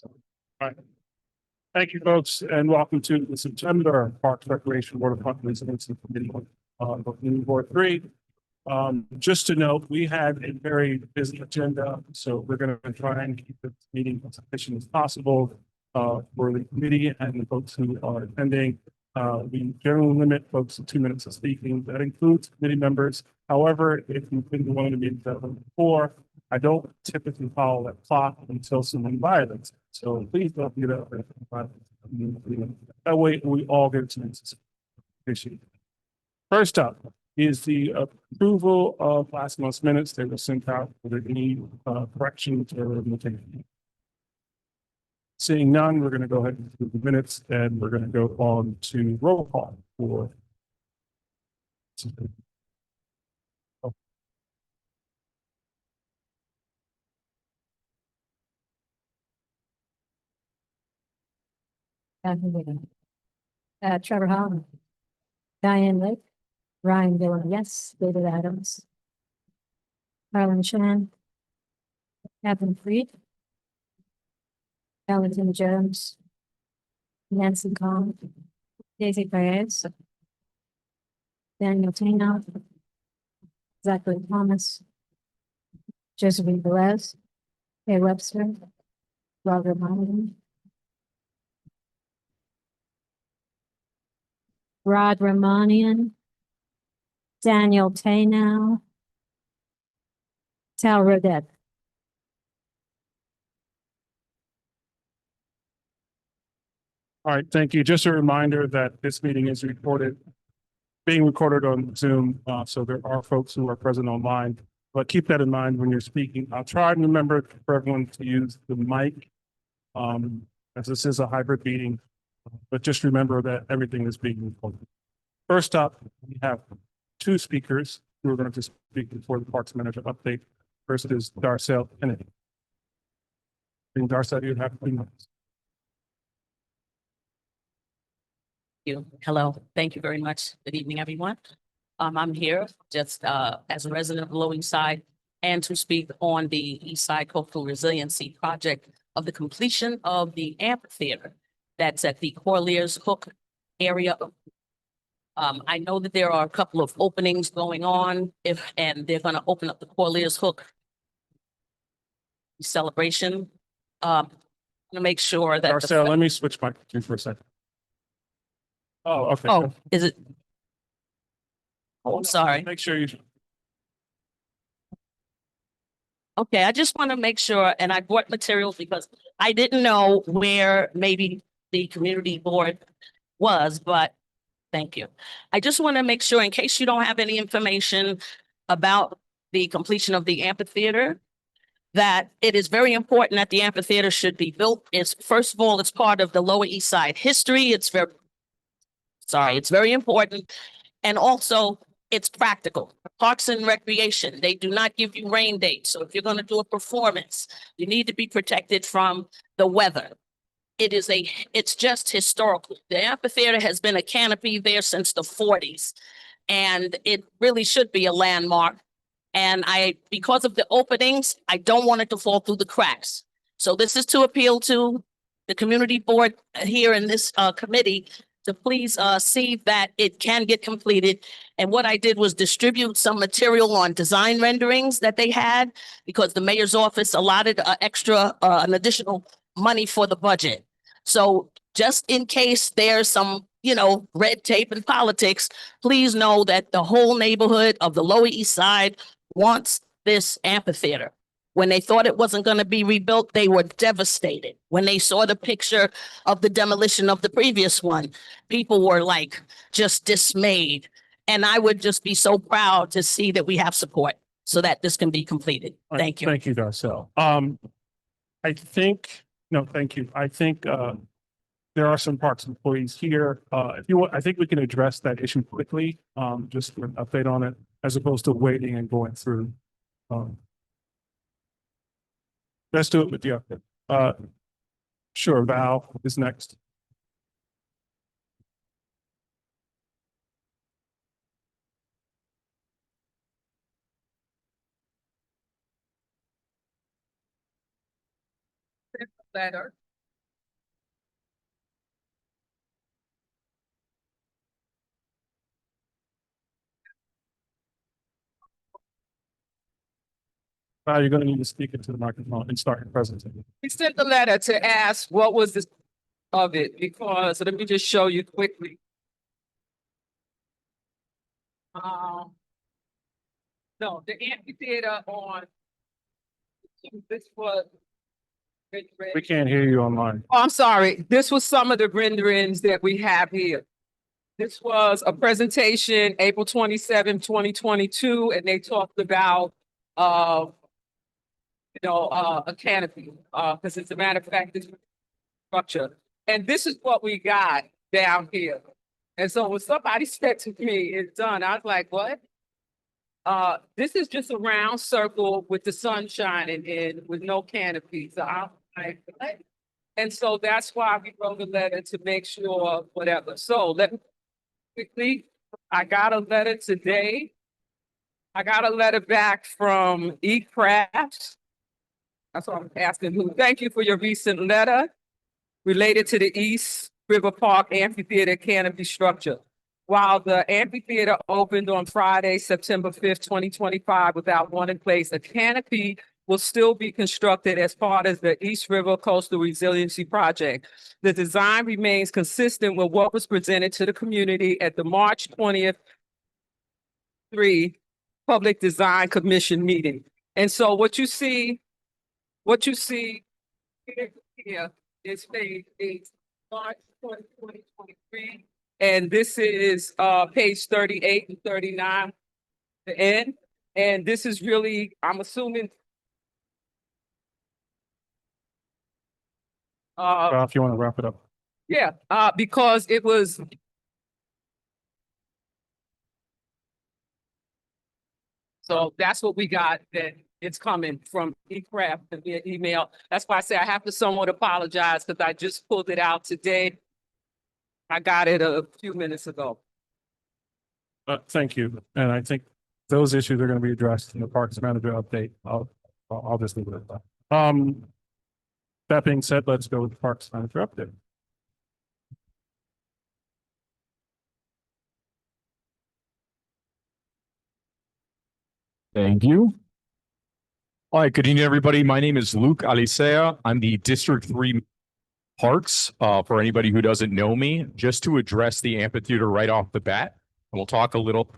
All right. Thank you, folks, and welcome to the September Parks, Recreation, Waterfront, Resiliency Committee of New Board 3. Just to note, we had a very busy agenda, so we're going to try and keep the meeting as efficient as possible for the committee and the folks who are attending. We generally limit folks to 2 minutes of speaking. That includes committee members. However, if you've been to one of the meetings that went before, I don't typically follow that clock until someone violates it. So please don't get up. That way we all get a chance to speak. First up is the approval of last month's minutes. They were sent out with any corrections or limitations. Seeing none, we're going to go ahead and approve the minutes, and we're going to go on to roll call for. Trevor Hall, Diane Lake, Ryan Dillon, yes. David Adams, Harlan Shan, Catherine Freed, Valentin Jones, Nancy Kong, Daisy Perez, Daniel Tino, Zachary Thomas, Josephine Velez, Kay Webster, Robert Monaghan, Rod Ramanian, Daniel Tano, Tal Rodet. All right, thank you. Just a reminder that this meeting is being recorded on Zoom. So there are folks who are present online, but keep that in mind when you're speaking. I'll try and remember for everyone to use the mic, as this is a hybrid meeting, but just remember that everything is being recorded. First up, we have two speakers who are going to speak before the Parks Manager update. First is Darcel Kennedy. And Darcel, you have 3 minutes. Hello, thank you very much. Good evening, everyone. I'm here just as a resident of the Lower East Side and to speak on the East Side Coastal Resiliency project of the completion of the amphitheater that's at the Corlears Hook area. I know that there are a couple of openings going on and they're going to open up the Corlears Hook celebration. To make sure that Darcel, let me switch my to for a second. Oh, okay. Oh, is it? Oh, sorry. Make sure you. Okay, I just want to make sure, and I brought materials because I didn't know where maybe the community board was, but thank you. I just want to make sure, in case you don't have any information about the completion of the amphitheater, that it is very important that the amphitheater should be built. It's first of all, it's part of the Lower East Side history. It's very important. And also it's practical. Parks and Recreation, they do not give you rain dates. So if you're going to do a performance, you need to be protected from the weather. It's just historical. The amphitheater has been a canopy there since the 40s, and it really should be a landmark. And because of the openings, I don't want it to fall through the cracks. So this is to appeal to the community board here in this committee to please see that it can get completed. And what I did was distribute some material on design renderings that they had because the mayor's office allotted an additional money for the budget. So just in case there's some, red tape and politics, please know that the whole neighborhood of the Lower East Side wants this amphitheater. When they thought it wasn't going to be rebuilt, they were devastated. When they saw the picture of the demolition of the previous one, people were like just dismayed. And I would just be so proud to see that we have support so that this can be completed. Thank you. Thank you, Darcel. Thank you. I think there are some parks employees here. If you want, I think we can address that issue quickly, just an update on it, as opposed to waiting and going through. Let's do it with you. Sure, Val is next. Better. You're going to need to speak into the microphone and start your presentation. We sent the letter to ask what was this of it, because let me just show you quickly. No, the amphitheater on this was. We can't hear you online. Oh, I'm sorry. This was some of the renderings that we have here. This was a presentation, April 27, 2022, and they talked about a canopy, because as a matter of fact, this structure. And this is what we got down here. And so when somebody said to me, it's done, I was like, what? This is just a round circle with the sun shining in with no canopy. So I'm like, what? And so that's why we wrote a letter to make sure whatever. So let me quickly, I got a letter today. I got a letter back from eCrafts. That's what I'm asking who. Thank you for your recent letter related to the East River Park Amphitheater canopy structure. While the amphitheater opened on Friday, September 5th, 2025, without one in place, a canopy will still be constructed as part of the East River Coastal Resiliency Project. The design remains consistent with what was presented to the community at the March 20th Public Design Commission meeting. And so what you see here is page 8, March 2023. And this is page 38 and 39, the end. And this is really, I'm assuming. If you want to wrap it up. Yeah, because it was. So that's what we got, that it's coming from eCraft via email. That's why I say I have to somewhat apologize, because I just pulled it out today. I got it a few minutes ago. Thank you. And I think those issues are going to be addressed in the Parks Manager update. I'll just leave it at that. That being said, let's go with the Parks Manager update. Thank you. All right, good evening, everybody. My name is Luke Alicea. I'm the District 3 Parks. For anybody who doesn't know me, just to address the amphitheater right off the bat, and we'll talk a little.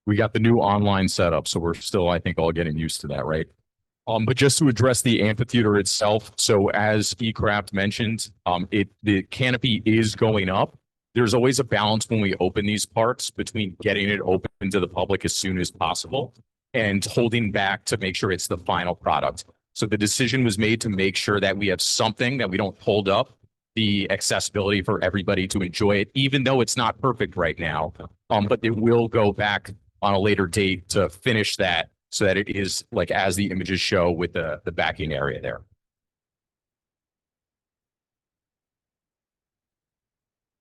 We got the new online setup, so we're still, I think, all getting used to that, right? But just to address the amphitheater itself, so as eCraft mentioned, the canopy is going up. There's always a balance when we open these parks between getting it open to the public as soon as possible and holding back to make sure it's the final product. So the decision was made to make sure that we have something that we don't hold up the accessibility for everybody to enjoy it, even though it's not perfect right now. But it will go back on a later date to finish that so that it is like as the images show with the backing area there.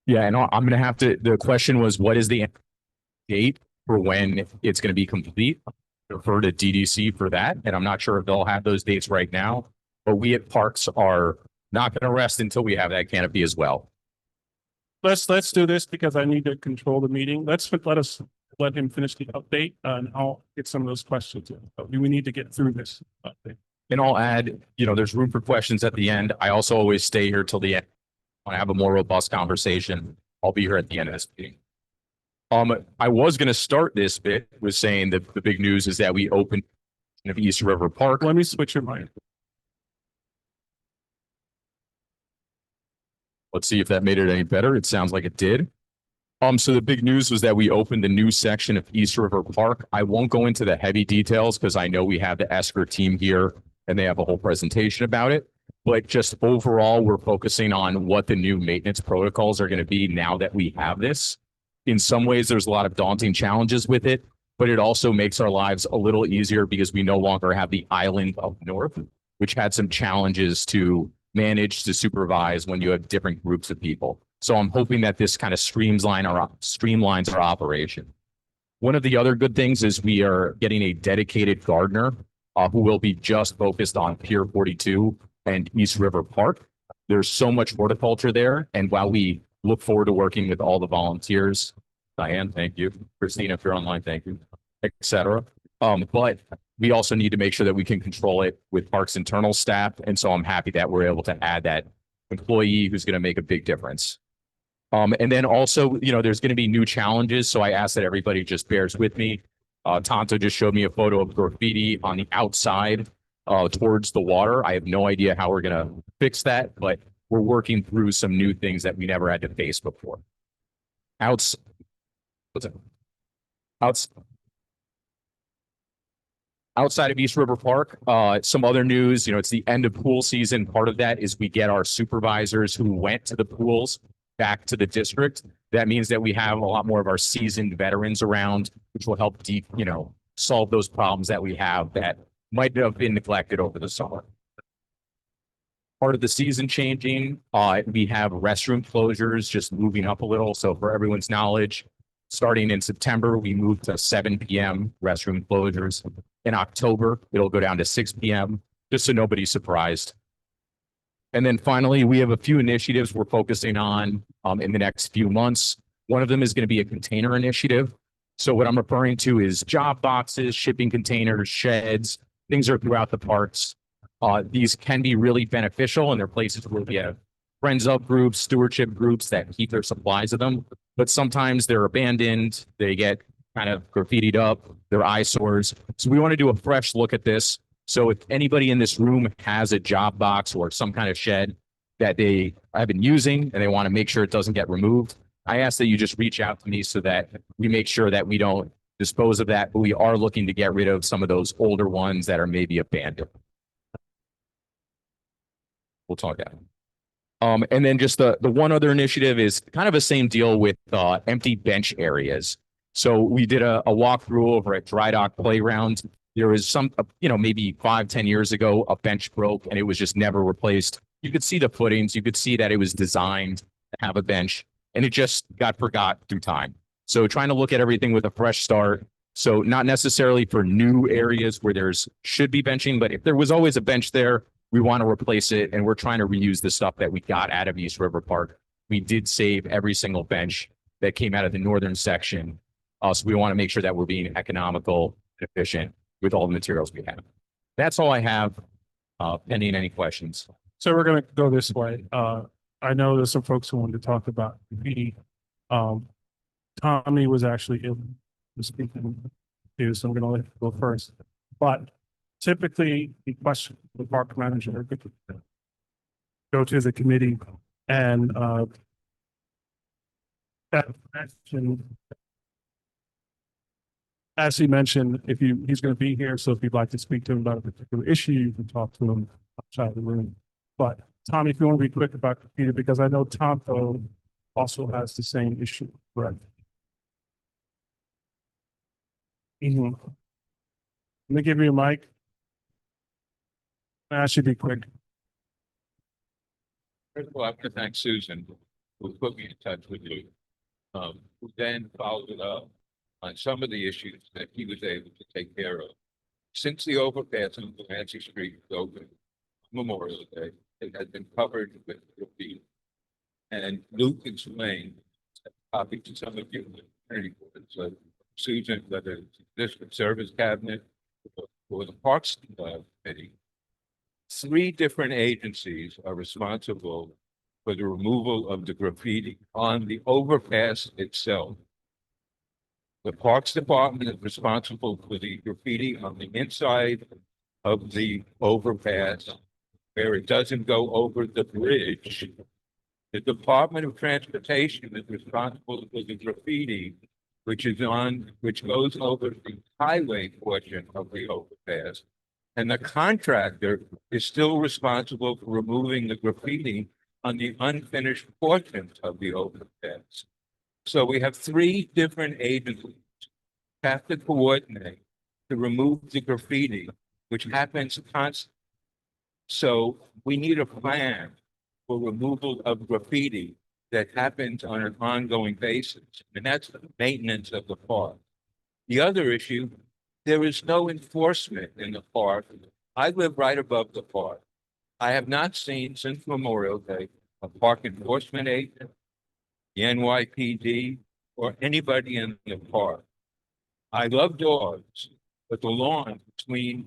Yeah, and I'm going to have to, the question was, what is the date for when it's going to be complete? Refer to DDC for that. And I'm not sure if they'll have those dates right now, but we at Parks are not going to rest until we have that canopy as well. Let's do this because I need to control the meeting. Let him finish the update and I'll get some of those questions in. But we need to get through this update. And I'll add, there's room for questions at the end. I also always stay here till the end. When I have a more robust conversation, I'll be here at the end of this meeting. I was going to start this bit with saying that the big news is that we opened East River Park. Let me switch your mic. Let's see if that made it any better. It sounds like it did. So the big news was that we opened a new section of East River Park. I won't go into the heavy details because I know we have the Esker team here and they have a whole presentation about it. But just overall, we're focusing on what the new maintenance protocols are going to be now that we have this. In some ways, there's a lot of daunting challenges with it, but it also makes our lives a little easier because we no longer have the island up north, which had some challenges to manage, to supervise when you have different groups of people. So I'm hoping that this kind of streamlines our operation. One of the other good things is we are getting a dedicated gardener who will be just focused on Pier 42 and East River Park. There's so much horticulture there. And while we look forward to working with all the volunteers, Diane, thank you. Christina, if you're online, thank you, et cetera. But we also need to make sure that we can control it with Parks internal staff. And so I'm happy that we're able to add that employee who's going to make a big difference. And then also, there's going to be new challenges. So I ask that everybody just bears with me. Tonto just showed me a photo of graffiti on the outside towards the water. I have no idea how we're going to fix that, but we're working through some new things that we never had to face before. Outs, what's it? Outside of East River Park, some other news, it's the end of pool season. Part of that is we get our supervisors who went to the pools back to the district. That means that we have a lot more of our seasoned veterans around, which will help solve those problems that we have that might have been neglected over the summer. Part of the season changing, we have restroom closures just moving up a little. So for everyone's knowledge, starting in September, we moved to 7 p.m. restroom closures. In October, it'll go down to 6 p.m., just so nobody's surprised. And then finally, we have a few initiatives we're focusing on in the next few months. One of them is going to be a container initiative. So what I'm referring to is job boxes, shipping containers, sheds, things are throughout the parks. These can be really beneficial, and they're places where we have friends of groups, stewardship groups that keep their supplies of them. But sometimes they're abandoned, they get kind of graffitied up, they're eyesores. So we want to do a fresh look at this. So if anybody in this room has a job box or some kind of shed that they have been using and they want to make sure it doesn't get removed, I ask that you just reach out to me so that we make sure that we don't dispose of that, but we are looking to get rid of some of those older ones that are maybe abandoned. We'll talk about it. And then just the one other initiative is kind of the same deal with empty bench areas. So we did a walkthrough over at Dry Dock Playground. There was some, maybe 5-10 years ago, a bench broke and it was just never replaced. You could see the footings. You could see that it was designed to have a bench and it just got forgot through time. So trying to look at everything with a fresh start. So not necessarily for new areas where should be benching, but if there was always a bench there, we want to replace it. And we're trying to reuse the stuff that we got out of East River Park. We did save every single bench that came out of the northern section. So we want to make sure that we're being economical and efficient with all the materials we have. That's all I have, pending any questions. So we're going to go this way. I know there's some folks who wanted to talk about graffiti. Tommy was actually in the speaking too, so I'm going to let him go first. But typically, the question the park manager go to the committee and that question. As he mentioned, he's going to be here, so if you'd like to speak to him about a particular issue, you can talk to him outside the room. But Tommy, if you want to be quick about graffiti, because I know Tonto also has the same issue, correct? Let me give you a mic. I should be quick. First of all, I want to thank Susan who put me in touch with you. Who then followed it up on some of the issues that he was able to take care of. Since the overpass on Delancey Street was open Memorial Day, it has been covered with graffiti. And Luke explained, copied to some of you, so Susan, whether it's the district service cabinet or the Parks Committee, 3 different agencies are responsible for the removal of the graffiti on the overpass itself. The Parks Department is responsible for the graffiti on the inside of the overpass where it doesn't go over the bridge. The Department of Transportation is responsible for the graffiti which goes over the highway portion of the overpass. And the contractor is still responsible for removing the graffiti on the unfinished portions of the overpass. So we have 3 different agencies have to coordinate to remove the graffiti, which happens constantly. So we need a plan for removal of graffiti that happens on an ongoing basis, and that's the maintenance of the park. The other issue, there is no enforcement in the park. I live right above the park. I have not seen since Memorial Day a park enforcement agent, the NYPD, or anybody in the park. I love dogs, but the lawn between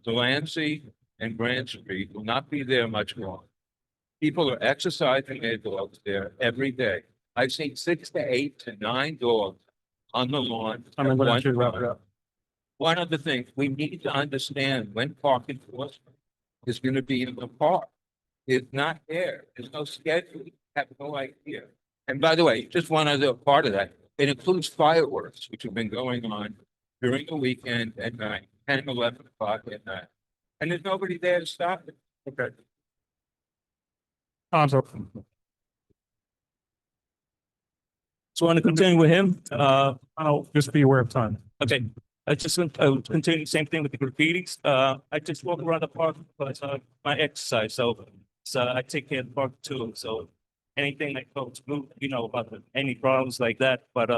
Delancey and Grand Street will not be there much longer. People are exercising their dogs there every day. I've seen 6 to 8 to 9 dogs on the lawn. I'm at gonna one actually wrap it time. up. One of the things we need to understand when park enforcement is going to be in the park. It's not there. There's no schedule. We have no idea. And by the way, just one other part of that, it includes fireworks, which have been going on during the weekend at night, 10, 11 o'clock at night. And there's nobody there to stop it. Okay. So So want to continue with him? I'll just be aware of time. Okay. I just want continue the same thing with the graffitis. I just walk around the park, but my exercise. So I take care of the park too. So anything that goes, about any problems like that. But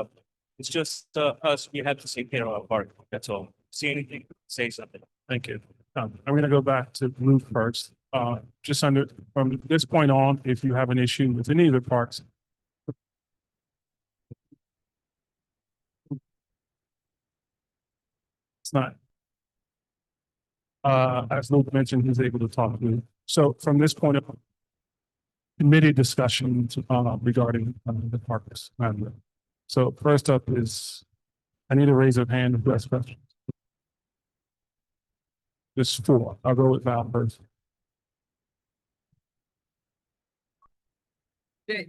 it's just us. We have to take care of our park. That's all. See anything? Say something. Thank you. I'm gonna go back to Lou first. Just from this point on, if you have an issue with any of the parks. It's not. As Luke mentioned, he's able to talk to you. So from this point of committee discussions, regarding the parks. So first up is, I need a raise of hand who has questions. Just 4. I'll go with Val first.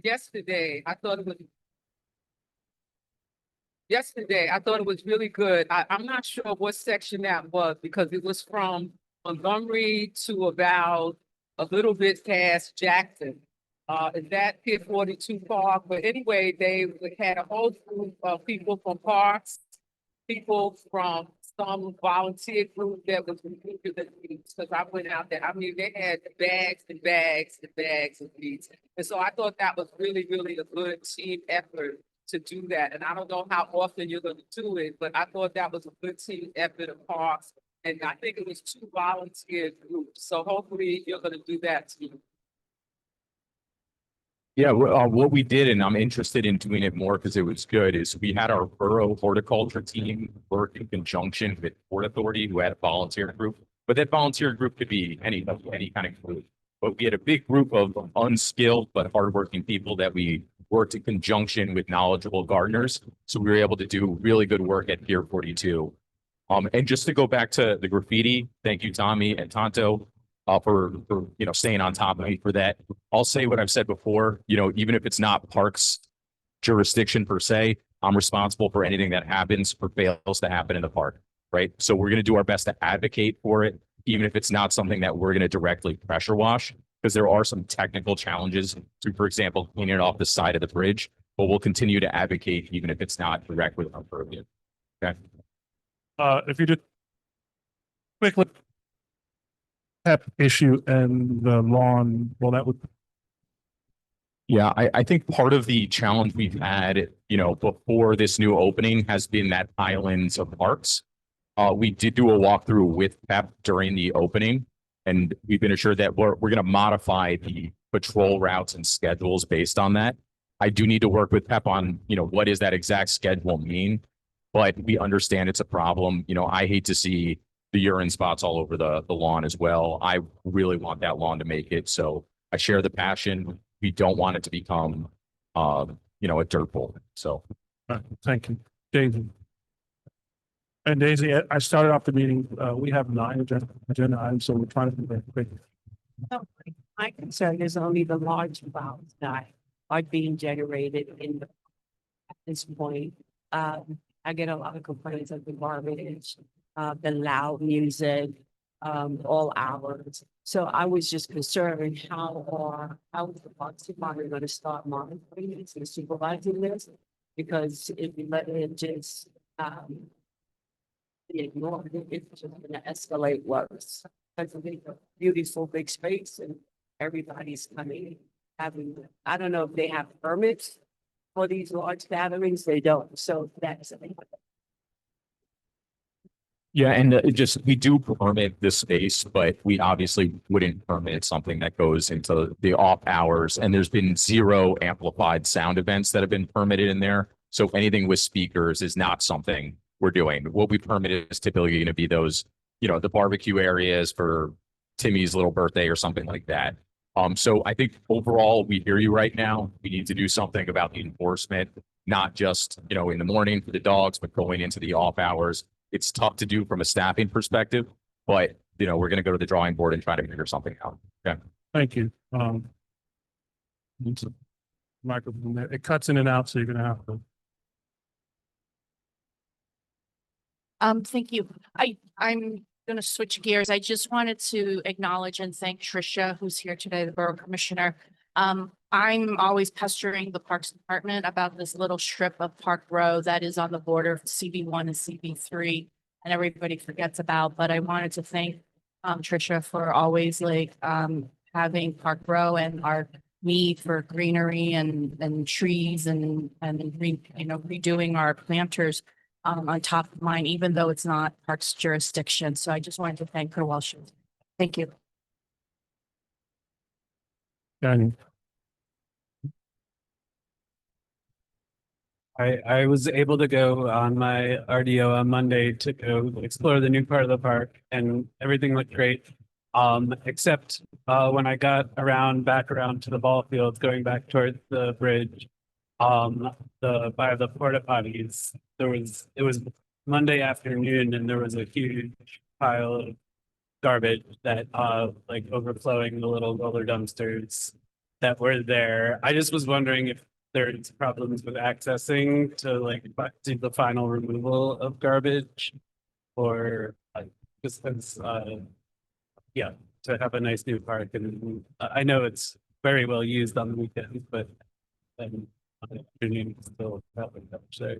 Yesterday, I thought it was really good. I'm not sure what section that was because it was from Montgomery to about a little bit past Jackson. Is that Pier 42 Park? But anyway, they had a whole group of people from parks, people from some volunteer group that was because I went out there. I mean, they had bags and bags and bags of meat. And so I thought that was really, really a good team effort to do that. And I don't know how often you're going to do it, but I thought that was a good team effort of parks. And I think it was 2 volunteer groups. So hopefully you're going to do that too. Yeah, what we did, and I'm interested in doing it more because it was good, is we had our borough horticulture team work in conjunction with Port Authority, who had a volunteer group. But that volunteer group could be any kind of group. But we had a big group of unskilled but hardworking people that we worked in conjunction with knowledgeable gardeners. So we were able to do really good work at Pier 42. And just to go back to the graffiti, thank you, Tommy and Tonto. For staying on top of me for that. I'll say what I've said before, even if it's not parks jurisdiction per se, I'm responsible for anything that happens or fails to happen in the park, right? So we're going to do our best to advocate for it, even if it's not something that we're going to directly pressure wash, because there are some technical challenges to, for example, cleaning it off the side of the bridge, but we'll continue to advocate even if it's not directly our purview. Okay. If you just quickly PEP issue and the lawn, well, that would. Yeah, I think part of the challenge we've had, before this new opening has been that islands of parks. We did do a walkthrough with PEP during the opening, and we've been assured that we're going to modify the patrol routes and schedules based on that. I do need to work with PEP on, what does that exact schedule mean? But we understand it's a problem. I hate to see the urine spots all over the lawn as well. I really want that lawn to make it. So I share the passion. We don't want it to become, a dirt bowl. So. Thank you, Daisy. And Daisy, I started off the meeting, we have 9 agenda items, so we're trying to be very quick. My concern is only the large amounts that are being generated at this point. I get a lot of complaints of the garbage, the loud music, all hours. So I was just concerned how is the parks department going to start monitoring this and supervising this? Because if we let it just be ignored, it's just going to escalate worse. Because it's a beautiful big space and everybody's coming, I don't know if they have permits for these large gatherings, they don't, so that's. Yeah, and we do permit this space, but we obviously wouldn't permit something that goes into the off hours. And there's been 0 amplified sound events that have been permitted in there. So anything with speakers is not something we're doing. What we permit is typically going to be those, the barbecue areas for Timmy's little birthday or something like that. So I think overall, we hear you right now. We need to do something about the enforcement, not just, in the morning for the dogs, but going into the off hours. It's tough to do from a staffing perspective, but, we're going to go to the drawing board and try to figure something out. Okay. Thank you. It's a microphone there. It cuts in and out, so you're gonna have to. Thank you. I'm gonna switch gears. I just wanted to acknowledge and thank Tricia, who's here today, the Borough Commissioner. I'm always pestering the Parks Department about this little strip of Park Row that is on the border of CB1 and CB3, and everybody forgets about, but I wanted to thank Tricia for always having Park Row and our need for greenery and trees and redoing our planters on top of mine, even though it's not Parks jurisdiction. So I just wanted to thank her while she was. Thank you. Danny. I was able to go on my RDO on Monday to go explore the new part of the park, and everything looked great. Except when I got back around to the ball fields, going back towards the bridge, by the porta potties, it was Monday afternoon, and there was a huge pile of garbage that overflowing the little roller dumpsters that were there. I just was wondering if there's problems with accessing to do the final removal of garbage, or just to have a nice new park. And I know it's very well used on the weekends, but still so.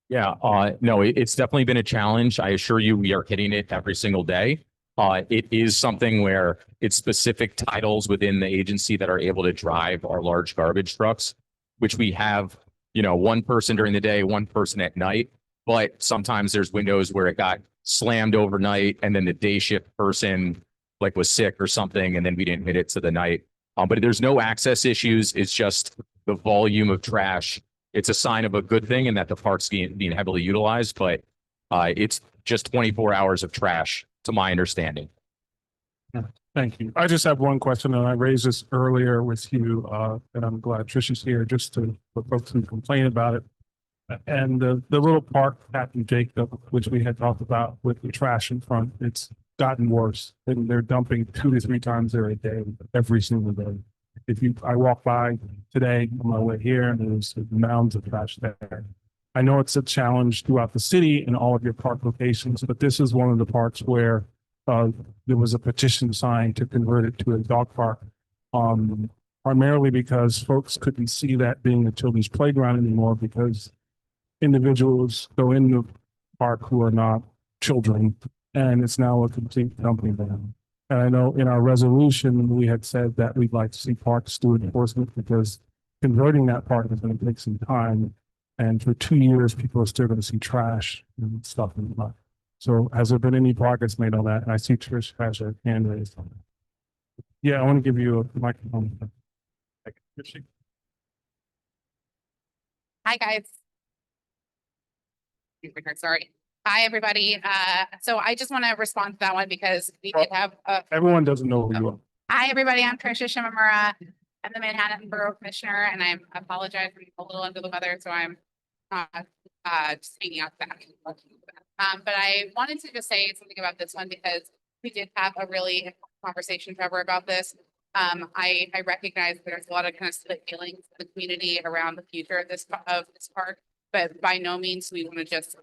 Yeah, no, it's definitely been a challenge. I assure you, we are hitting it every single day. It is something where it's specific titles within the agency that are able to drive our large garbage trucks, which we have, one person during the day, one person at night. But sometimes there's windows where it got slammed overnight, and then the day shift person was sick or something, and then we didn't hit it to the night. But there's no access issues. It's just the volume of trash. It's a sign of a good thing and that the park's being heavily utilized, but it's just 24 hours of trash, to my understanding. Thank you. I just have one question, and I raised this earlier with you, and I'm glad Tricia's here just for folks who complain about it. And the little park, Captain Jacob, which we had talked about with the trash in front, it's gotten worse. And they're dumping 2 to 3 times there a day, every single day. I walk by today on my way here, and there's mounds of trash there. I know it's a challenge throughout the city in all of your park locations, but this is one of the parks where there was a petition signed to convert it to a dog park, primarily because folks couldn't see that being a children's playground anymore because individuals go in the park who are not children, and it's now a complete dumping ground. And I know in our resolution, we had said that we'd like to see parks do enforcement because converting that park is going to take some time. And for 2 years, people are still going to see trash and stuff in the park. So has there been any progress made on that? And I see Trish has her hand raised on that. Yeah, I want to give you a microphone. Hi, guys. Sorry. Hi, everybody. So I just want to respond to that one because we did have Everyone doesn't know who you are. Hi, everybody. I'm Tricia Shimamura. I'm the Manhattan Borough Commissioner, and I apologize. I'm a little under the weather, so I'm just hanging out back. But I wanted to just say something about this one because we did have a really important conversation, Trevor, about this. I recognize there's a lot of kind of split feelings in the community around the future of this park, but by no means we want to just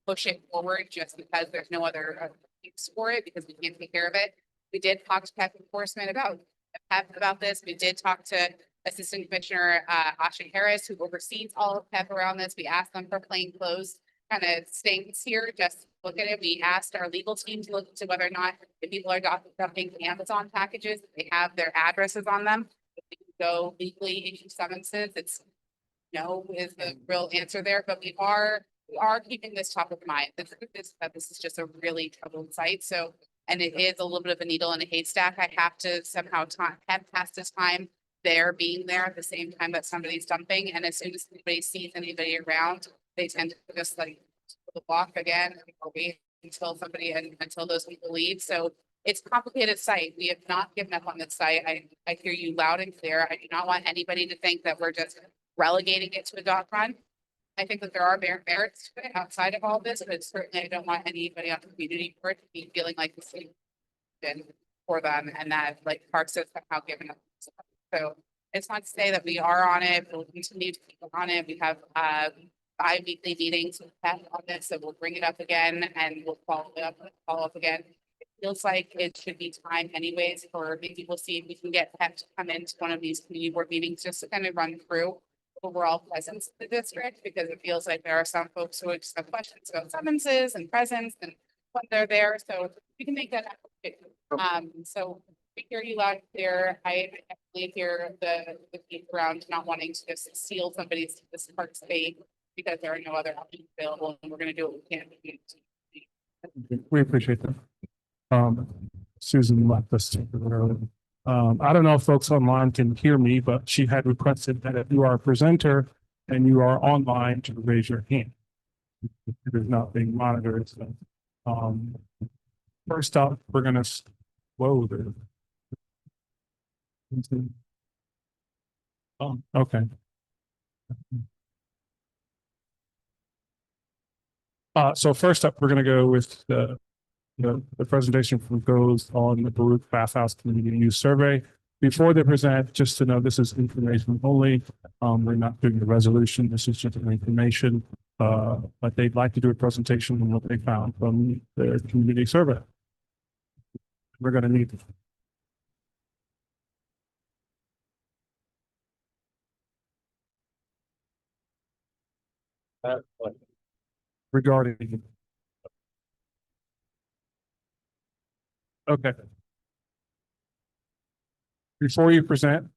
push it forward just because there's no other use for it because we can't take care of it. We did talk to PEP enforcement about this. We did talk to Assistant Commissioner Asha Harris, who oversees all of PEP around this. We asked them for plain clothes kind of stinks here, just look at it. We asked our legal team to look into whether or not if people are dumping Amazon packages, they have their addresses on them. If we can go legally issue summonses, it's no is the real answer there, but we are keeping this top of mind. The truth is that this is just a really troubled site. So, and it is a little bit of a needle in a haystack. I have to somehow have passed this time there being there at the same time that somebody's dumping. And as soon as anybody sees anybody around, they tend to just like the block again or wait until until those people leave. So it's a complicated site. We have not given up on this site. I hear you loud and clear. I do not want anybody to think that we're just relegating it to a dock run. I think that there are merits to it outside of all this, but certainly I don't want anybody on the community board to be feeling like the same for them and that like parks have somehow given up. So it's not to say that we are on it, we'll continue to keep on it. We have bi-weekly meetings with Beth on this, so we'll bring it up again and we'll follow up again. It feels like it should be time anyways, or maybe we'll see if we can get Beth to come into one of these community board meetings just to kind of run through overall presence of the district, because it feels like there are some folks who just have questions about summonses and presence and when they're there, so we can make that happen. So we hear you loud and clear. I definitely hear the people around not wanting to just steal somebody's this park space because there are no other options available, and we're gonna do what we can. We appreciate that. Susan left us early. I don't know if folks online can hear me, but she had requested that if you are a presenter and you are online to raise your hand. It is not being monitored, so. First up, we're gonna, whoa there. Oh, okay. So first up, we're gonna go with the presentation from goes on the Baruch Bathhouse Community Use Survey. Before they present, just to know, this is information only. We're not doing the resolution. This is just information. But they'd like to do a presentation on what they found from the community survey. We're gonna need regarding. Okay. Before you present,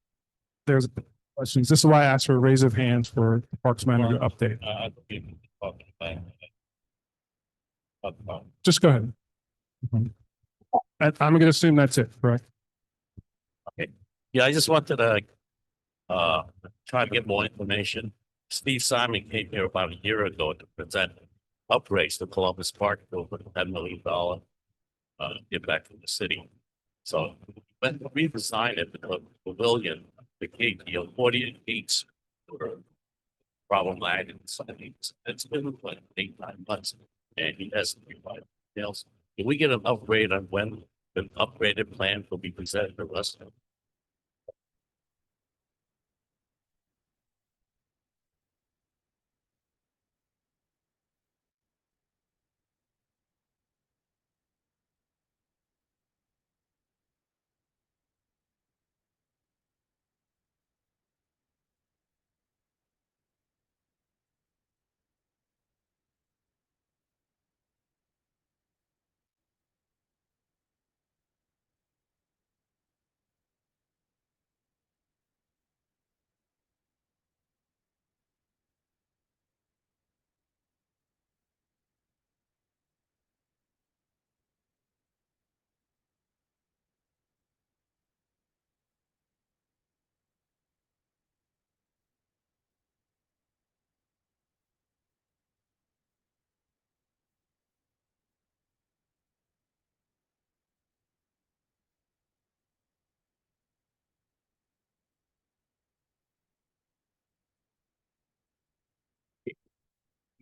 there's questions. This is why I asked for a raise of hands for the Parks Manager update. Just go ahead. And I'm gonna assume that's it, correct? Yeah, I just wanted to try to get more information. Steve Simon came here about a year ago to present upgrades to Columbus Park over $10 million give back to the city. So when we designed it, the pavilion, the gate, 48 gates were problematic. It's been like 8-9 months, and he hasn't provided details. Can we get an upgrade on when an upgraded plan will be presented to us?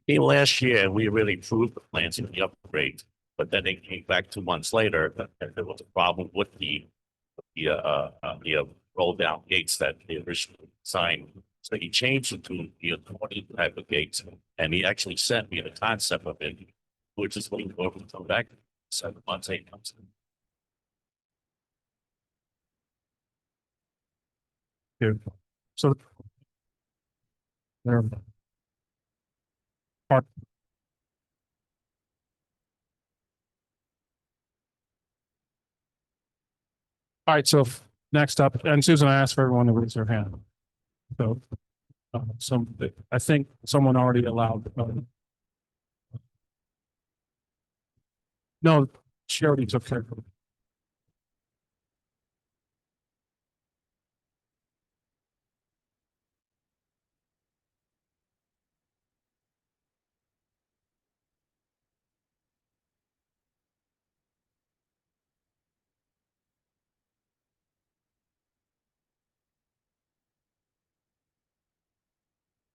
Came last year and we really approved the plans for the upgrade, but then they came back 2 months later and there was a problem with the roll down gates that they originally signed. So he changed it to the 20 type of gates, and he actually sent me the concept of it, which is waiting for him to come back 7 months, 8 months. Beautiful. So. There. All right, so next up, and Susan, I asked for everyone to raise their hand. So, I think someone already allowed. No, she already took care of it.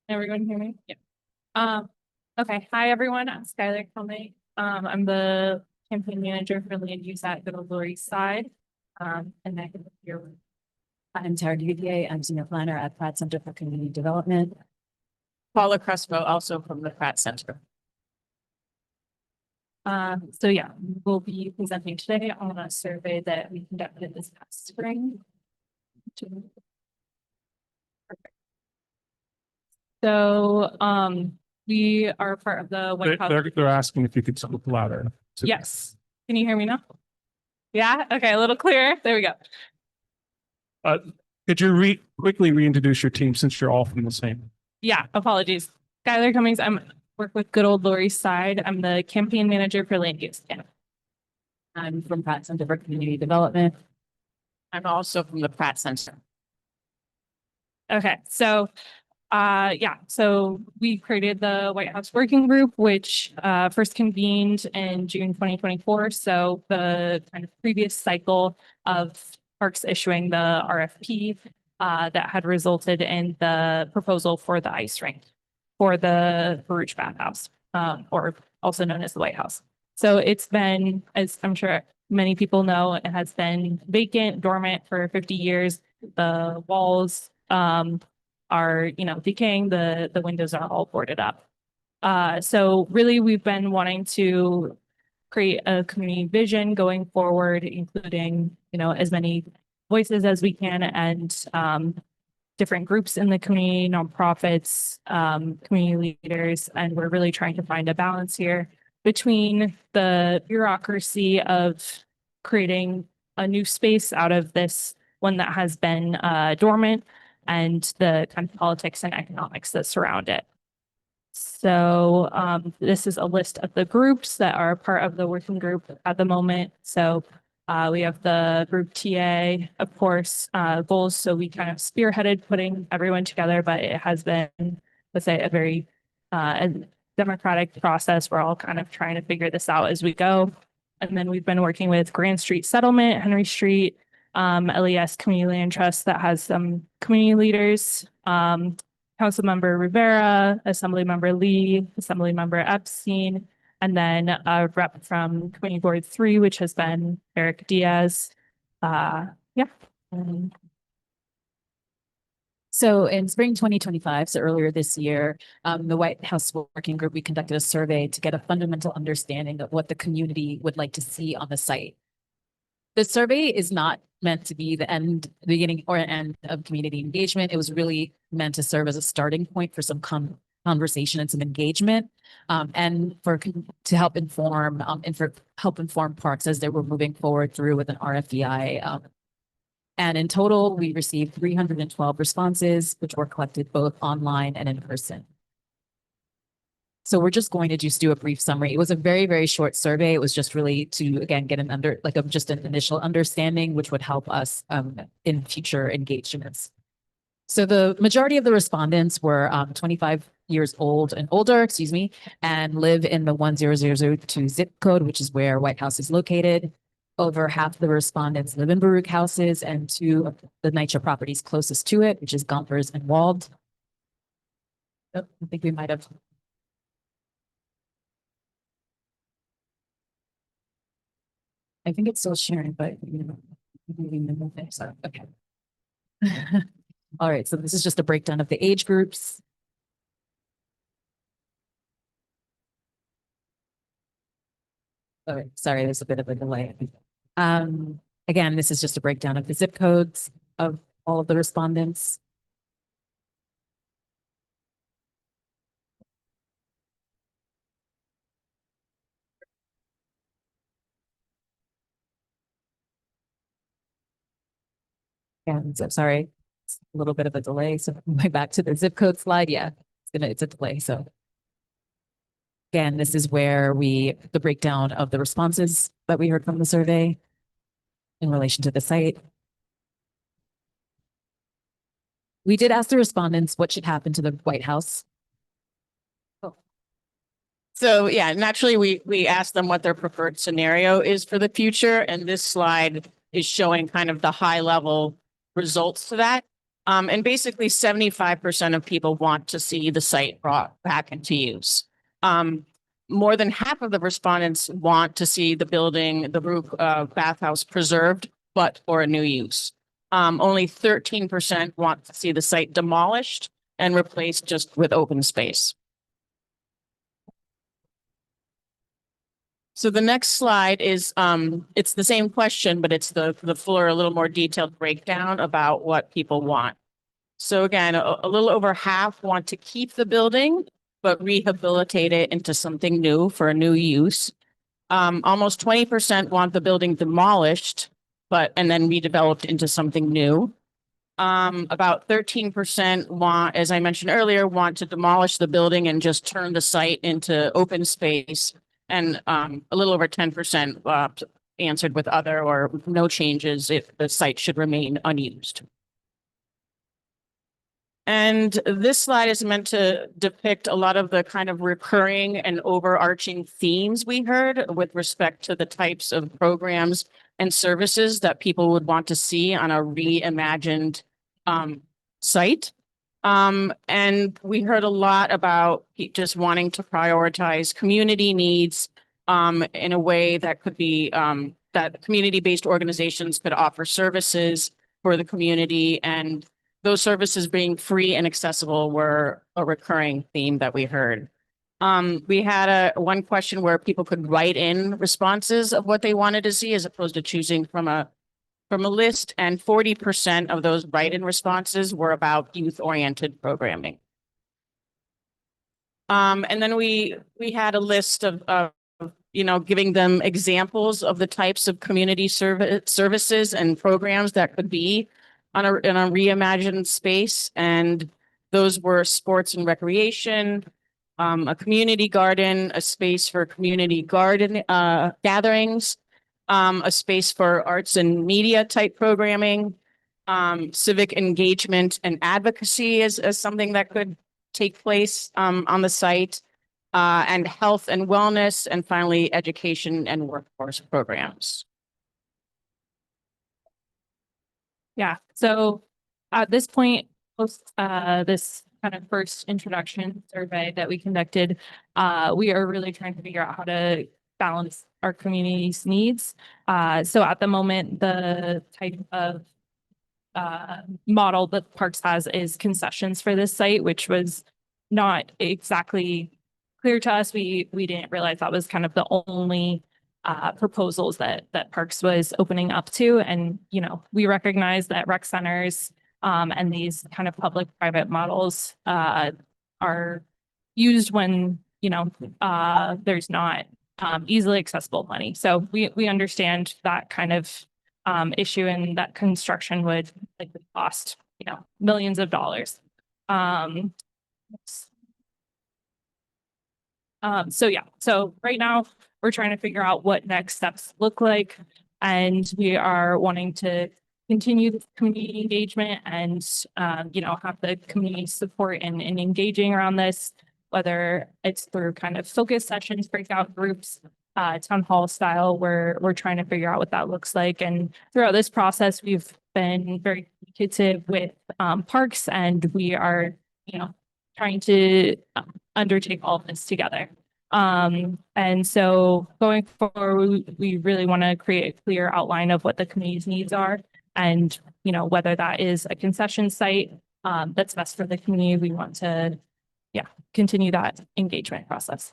Everyone hear me? Yeah. Okay. Hi, everyone. I'm Skylar Cumming. I'm the campaign manager for land use at Good Old Lower East Side. And I can hear. I'm Tara Duvier. I'm senior planner at Pratt Center for Community Development. Paula Crespo, also from the Pratt Center. So yeah, we'll be presenting today on a survey that we conducted this past spring. Perfect. So, we are part of the White House. They're asking if you could speak louder. Yes. Can you hear me now? Yeah. Okay. A little clearer. There we go. Could you quickly reintroduce your team since you're all from the same? Yeah. Apologies. Skylar Cummings. Work with Good Old Lower East Side. I'm the campaign manager for land use. Yeah. I'm from Pratt Center for Community Development. I'm also from the Pratt Center. Okay. So, so we created the White House Working Group, which first convened in June 2024. So the kind of previous cycle of parks issuing the RFP that had resulted in the proposal for the ice rink for the Baruch bathhouse, or also known as the White House. So it's been, as I'm sure many people know, it has been vacant, dormant for 50 years. The walls are, decaying. The windows are all boarded up. So really we've been wanting to create a community vision going forward, including, as many voices as we can and different groups in the community, nonprofits, community leaders, and we're really trying to find a balance here between the bureaucracy of creating a new space out of this one that has been dormant and the kind of politics and economics that surround it. So this is a list of the groups that are part of the working group at the moment. So we have the group TA, of course, goals. So we kind of spearheaded putting everyone together, but it has been, let's say, a very democratic process. We're all kind of trying to figure this out as we go. And then we've been working with Grand Street Settlement, Henry Street, LES Community Land Trust that has some community leaders, Councilmember Rivera, Assemblymember Lee, Assemblymember Epstein, and then a rep from Community Board 3, which has been Eric Diaz. So in spring 2025, so earlier this year, the White House Working Group, we conducted a survey to get a fundamental understanding of what the community would like to see on the site. The survey is not meant to be the beginning or end of community engagement. It was really meant to serve as a starting point for some conversation and some engagement, and to help inform parks as they were moving forward through with an RFEI. And in total, we received 312 responses, which were collected both online and in person. So we're just going to do a brief summary. It was a very, very short survey. It was just really to, again, get just an initial understanding, which would help us in future engagements. So the majority of the respondents were 25 years old and older, and live in the 10002 zip code, which is where White House is located. Over half the respondents live in Baruch houses, and two of the NYCHA properties closest to it, which is Gompers and Wald. Oh, I think we might have. I think it's still sharing, but so, okay. All right, so this is just a breakdown of the age groups. All right, sorry, there's a bit of a delay. Again, this is just a breakdown of the zip codes of all of the respondents. And so sorry, it's a little bit of a delay. So going back to the zip code slide, yeah, it's a delay. So again, this is where the breakdown of the responses that we heard from the survey in relation to the site. We did ask the respondents what should happen to the White House. So yeah, naturally, we asked them what their preferred scenario is for the future. And this slide is showing kind of the high level results to that. And basically 75% of people want to see the site brought back into use. More than half of the respondents want to see the building, the roof, bathhouse preserved, but for a new use. Only 13% want to see the site demolished and replaced just with open space. So the next slide is, it's the same question, but it's the fuller, a little more detailed breakdown about what people want. So again, a little over half want to keep the building, but rehabilitate it into something new for a new use. Almost 20% want the building demolished, and then redeveloped into something new. About 13% want, as I mentioned earlier, want to demolish the building and just turn the site into open space. And a little over 10% answered with other or no changes if the site should remain unused. And this slide is meant to depict a lot of the kind of recurring and overarching themes we heard with respect to the types of programs and services that people would want to see on a reimagined site. And we heard a lot about just wanting to prioritize community needs in a way that could be that community-based organizations could offer services for the community, and those services being free and accessible were a recurring theme that we heard. We had one question where people could write in responses of what they wanted to see as opposed to choosing from a list, and 40% of those write-in responses were about youth-oriented programming. And then we had a list of giving them examples of the types of community services and programs that could be in a reimagined space. And those were sports and recreation, a community garden, a space for community garden gatherings, a space for arts and media type programming, civic engagement and advocacy as something that could take place on the site, and health and wellness, and finally education and workforce programs. Yeah, so at this point, post this kind of first introduction survey that we conducted, we are really trying to figure out how to balance our community's needs. So at the moment, the type of model that Parks has is concessions for this site, which was not exactly clear to us. We didn't realize that was kind of the only proposals that Parks was opening up to. And, we recognize that rec centers and these kind of public-private models are used when, there's not easily accessible money. So we understand that kind of issue, and that construction would likely cost, millions of dollars. So right now we're trying to figure out what next steps look like, and we are wanting to continue the community engagement and, have the community support and engaging around this, whether it's through kind of focus sessions, breakout groups, town hall style, where we're trying to figure out what that looks like. And throughout this process, we've been very communicative with Parks, and we are, trying to undertake all of this together. And so going forward, we really want to create a clear outline of what the community's needs are, and, whether that is a concession site that's best for the community, we want to, continue that engagement process.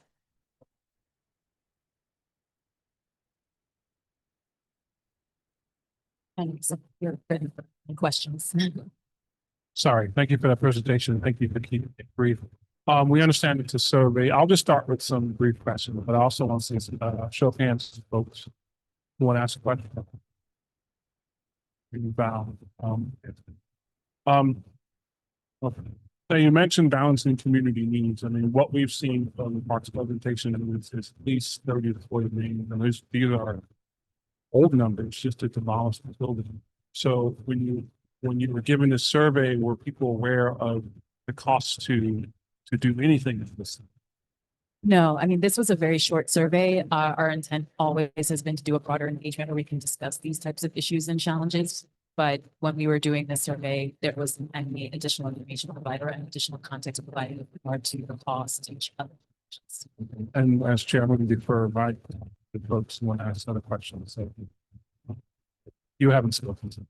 And so you're good for questions. Sorry, thank you for that presentation. Thank you for keeping it brief. We understand it's a survey. I'll just start with some brief questions, but I also want to see show of hands, folks who want to ask a question. So you mentioned balancing community needs. I mean, what we've seen from the Parks presentation is at least 30 to 40 million, and these are old numbers just to demolish the building. So when you were given this survey, were people aware of the costs to do anything with this? No, I mean, this was a very short survey. Our intent always has been to do a broader engagement where we can discuss these types of issues and challenges. but when we were doing the survey, there was any additional information provided or additional context provided with regard to the cost to each other. And as chairman, defer my the folks who want to ask other questions. So you haven't spoken to.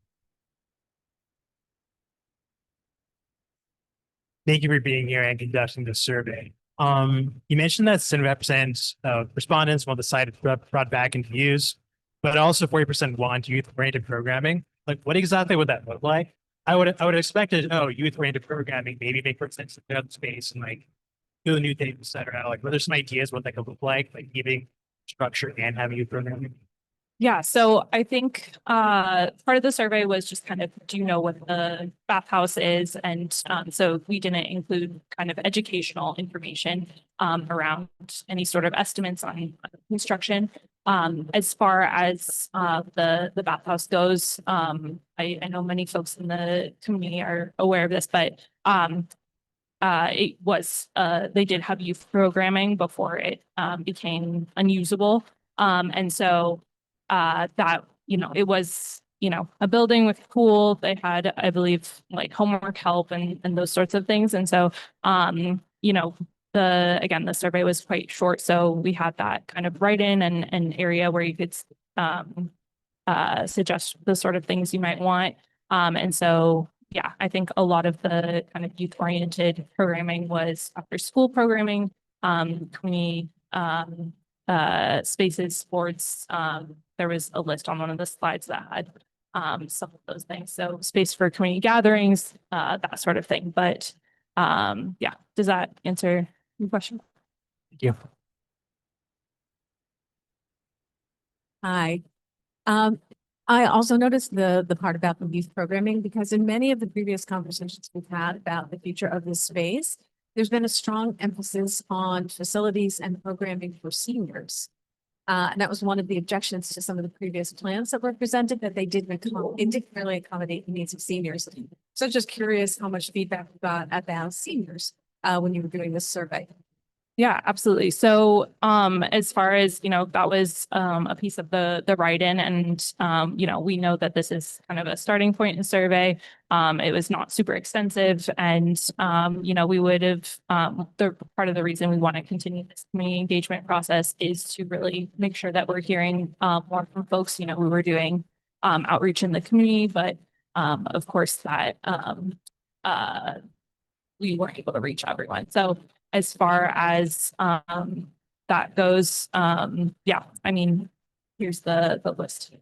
Thank you for being here and conducting this survey. You mentioned that 70% of respondents want the site brought back into use, but also 40% want youth-oriented programming. Like, what exactly would that look like? I would expect it. Oh, youth-oriented programming, maybe make sense to the space and like do the new things, et cetera. Like, were there some ideas what that could look like giving structure and having youth programming? Yeah, so I think part of the survey was just kind of, do you know what the bathhouse is? And so we didn't include kind of educational information around any sort of estimates on construction. As far as the bathhouse goes, I know many folks in the community are aware of this, but it was they did have youth programming before it became unusable. And so that, you know, it was, you know, a building with a pool. They had, I believe, like homework help and those sorts of things. And so, you know, the survey was quite short. So we had that kind of write-in and an area where you could suggest the sort of things you might want. And so, yeah, I think a lot of the kind of youth-oriented programming was after school programming, community spaces, sports. There was a list on one of the slides that had some of those things. So space for community gatherings, that sort of thing. But yeah, does that answer your question? Thank you. Hi. I also noticed the part about the youth programming, because in many of the previous conversations we've had about the future of this space, there's been a strong emphasis on facilities and programming for seniors. And that was one of the objections to some of the previous plans that were presented, that they didn't really accommodate the needs of seniors. So just curious how much feedback you got about seniors when you were doing this survey. Yeah, absolutely. So as far as, you know, that was a piece of the write-in, and you know, we know that this is kind of a starting point in the survey. It was not super extensive, and you know, we would have the part of the reason we want to continue this community engagement process is to really make sure that we're hearing more from folks. You know, we were doing outreach in the community, but of course that we weren't able to reach everyone. So as far as that goes, yeah, I mean, here's the list.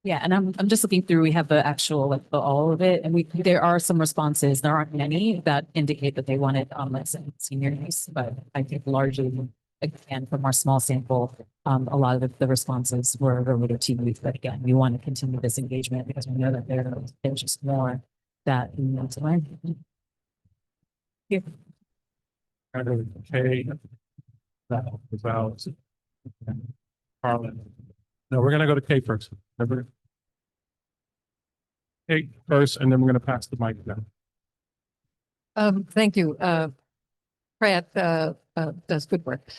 Yeah, and I'm just looking through, we have the actual, like, all of it, and there are some responses, there aren't many that indicate that they wanted less senior use, but I think largely, again, from our small sample, a lot of the responses were related to youth, but again, we want to continue this engagement because we know that there's just more that we need to learn. Yeah. Okay. That about Harlan. No, we're gonna go to Kate first. Remember? Kate first, and then we're gonna pass the mic down. Thank you. Pratt does good work.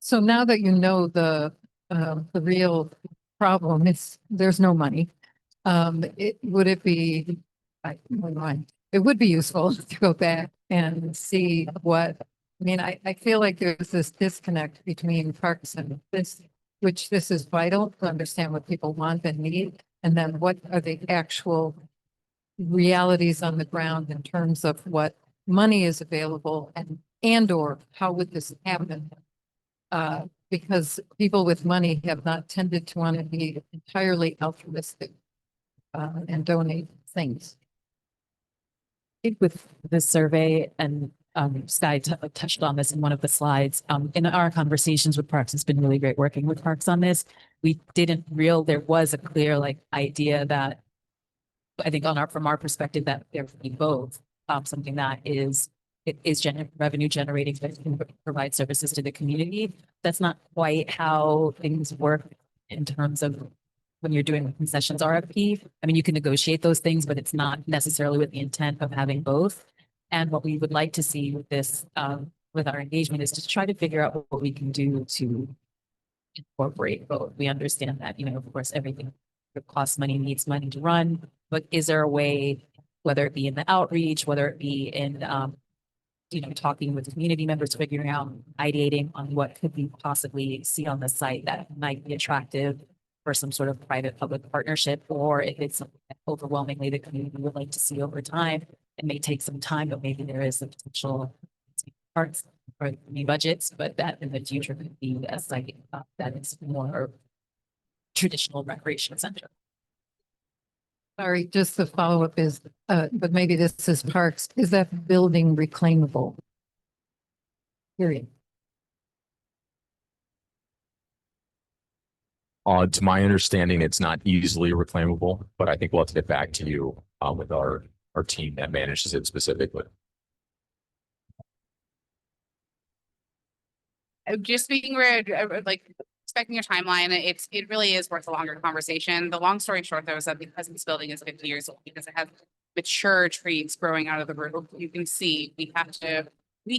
So now that you know the real problem is there's no money. It would be useful to go back and see what, I mean, I feel like there's this disconnect between parks and this is vital to understand what people want and need. And then what are the actual realities on the ground in terms of what money is available and or how would this happen? Because people with money have not tended to want to be entirely altruistic and donate things. With this survey, and Sky touched on this in one of the slides, in our conversations with parks, it's been really great working with parks on this. We there was a clear idea that I think from our perspective that there would be both, something that is revenue generating that can provide services to the community. That's not quite how things work in terms of when you're doing a concessions RFP. I mean, you can negotiate those things, but it's not necessarily with the intent of having both. And what we would like to see with this, with our engagement, is to try to figure out what we can do to incorporate both. We understand that, of course, everything it costs money, needs money to run, but is there a way, whether it be in the outreach, whether it be in, talking with community members, figuring out, ideating on what could we possibly see on the site that might be attractive for some sort of private-public partnership, or if it's something that overwhelmingly the community would like to see over time. It may take some time, but maybe there is a potential parts or new budgets, but that in the future could be a site that is more traditional recreation center. Sorry, just the follow-up is, but maybe this is parks, is that building reclaimable? Period. To my understanding, it's not easily reclaimable, but I think we'll have to get back to you with our team that manages it specifically. Just being like expecting your timeline, it really is worth a longer conversation. The long story short, though, is that because this building is 50 years old, because it has mature trees growing out of the roof, you can see we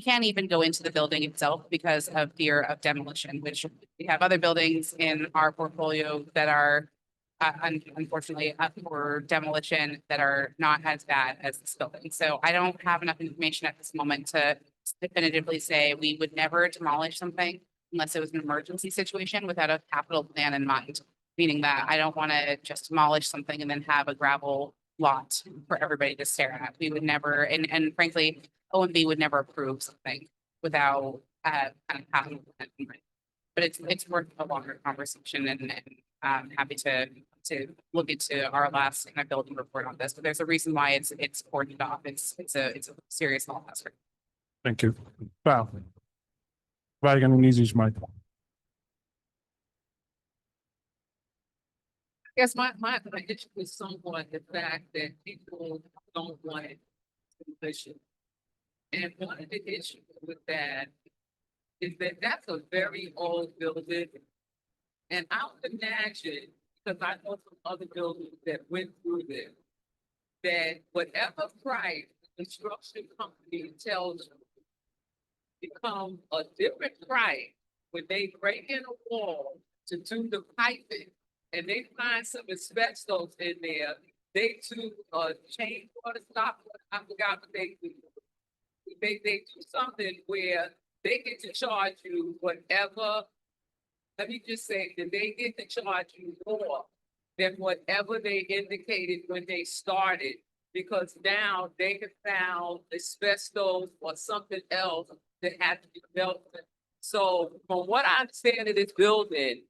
can't even go into the building itself because of fear of demolition, which we have other buildings in our portfolio that are unfortunately up for demolition that are not as bad as this building. So I don't have enough information at this moment to definitively say we would never demolish something unless it was an emergency situation without a capital plan in mind. Meaning that I don't want to just demolish something and then have a gravel lot for everybody to stare at. We would never, and frankly, OMB would never approve something without kind of having a plan in mind. But it's worth a longer conversation, and happy to look into our last kind of building report on this. But there's a reason why it's cordoned off. It's a serious law hazard. Thank you. Wow. Right, gonna use his mic. I guess my issue is somewhat the fact that people don't want it to. And one of the issues with that is that that's a very old building. And I would imagine, because I know some other buildings that went through this, that whatever price the construction company tells you become a different price when they break in a wall to do the piping and they find some asbestos in there, they do change water stop. I forgot what they do. They do something where they get to charge you whatever. Let me just say that they get to charge you more than whatever they indicated when they started, because now they have found asbestos or something else that had to be melted. So from what I understand of this building,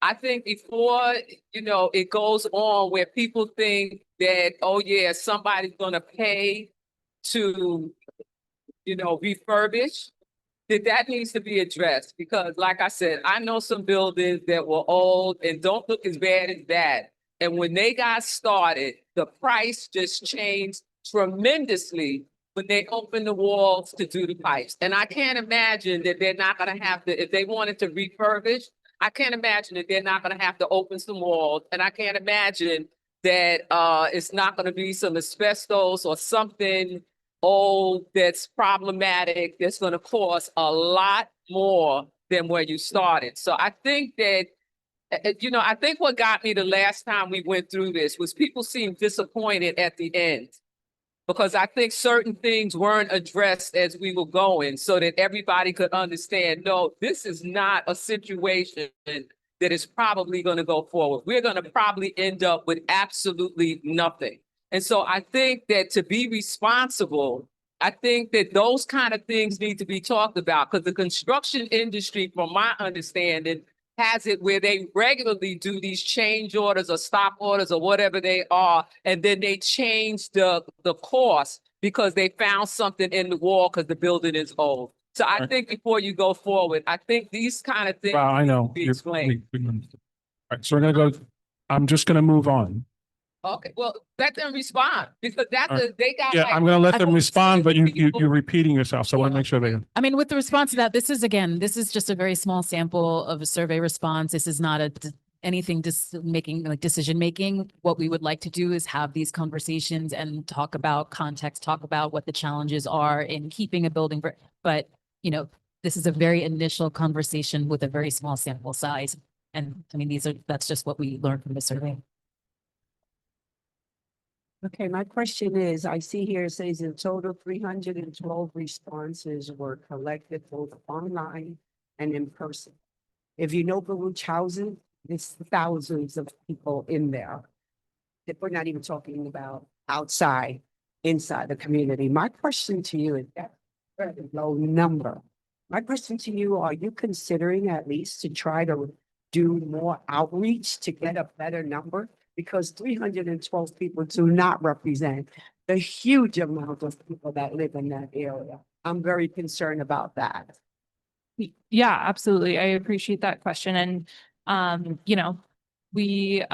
I think before, it goes on where people think that, oh yeah, somebody's gonna pay to, refurbish, that needs to be addressed. Because like I said, I know some buildings that were old and don't look as bad as that. And when they got started, the price just changed tremendously when they opened the walls to do the pipes. And I can't imagine that they're not gonna have to, if they wanted to refurbish, I can't imagine that they're not gonna have to open some walls. And I can't imagine that it's not gonna be some asbestos or something old that's problematic that's gonna cost a lot more than where you started. So I think that, I think what got me the last time we went through this was people seemed disappointed at the end, because I think certain things weren't addressed as we were going so that everybody could understand, no, this is not a situation that is probably going to go forward. We're going to probably end up with absolutely nothing. And so I think that to be responsible, I think that those kind of things need to be talked about, because the construction industry, from my understanding, has it where they regularly do these change orders or stop orders or whatever they are, and then they change the cost because they found something in the wall because the building is old. So I think before you go forward, I think these kind of things Wow, I know. need to be explained. All right, so we're gonna go, I'm just gonna move on. Okay, well, let them respond, because they got. Yeah, like- I'm gonna let them respond, but you're repeating yourself, so I wanna make sure they. I mean, with the response to that, this is just a very small sample of a survey response. This is not anything decision making. What we would like to do is have these conversations and talk about context, talk about what the challenges are in keeping a building. But, this is a very initial conversation with a very small sample size. And I mean, that's just what we learned from the survey. Okay, my question is, I see here it says in total 312 responses were collected both online and in person. If you know Baruch housing, there's thousands of people in there. That we're not even talking about outside, inside the community. My question to you is that very low number. My question to you, are you considering at least to try to do more outreach to get a better number? Because 312 people do not represent the huge amount of people that live in that area. I'm very concerned about that. Yeah, absolutely. I appreciate that question. And, you know, we're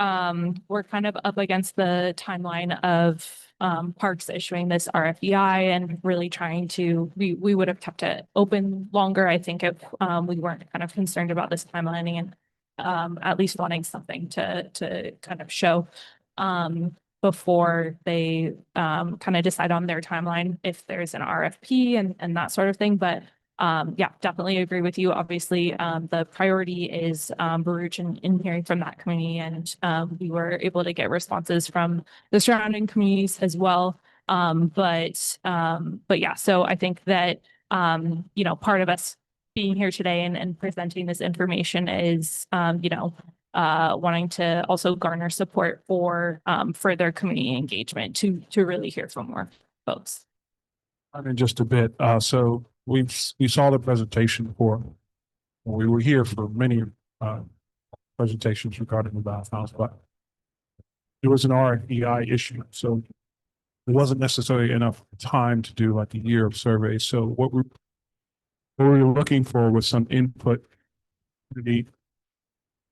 kind of up against the timeline of, parks issuing this RFEI and really trying to, we would have kept it open longer. I think if, we weren't kind of concerned about this timelining and, at least wanting something to kind of show, before they, kind of decide on their timeline, if there's an RFP and that sort of thing. But yeah, definitely agree with you. Obviously, the priority is Baruch and hearing from that community, and we were able to get responses from the surrounding communities as well. But yeah, so I think that you know, part of us being here today and presenting this information is you know, wanting to also garner support for further community engagement to really hear from more folks. I mean, just a bit. So we saw the presentation for, we were here for many presentations regarding the bathhouse, but there was an RFEI issue. So there wasn't necessarily enough time to do like a year of surveys. So what we were looking for was some input they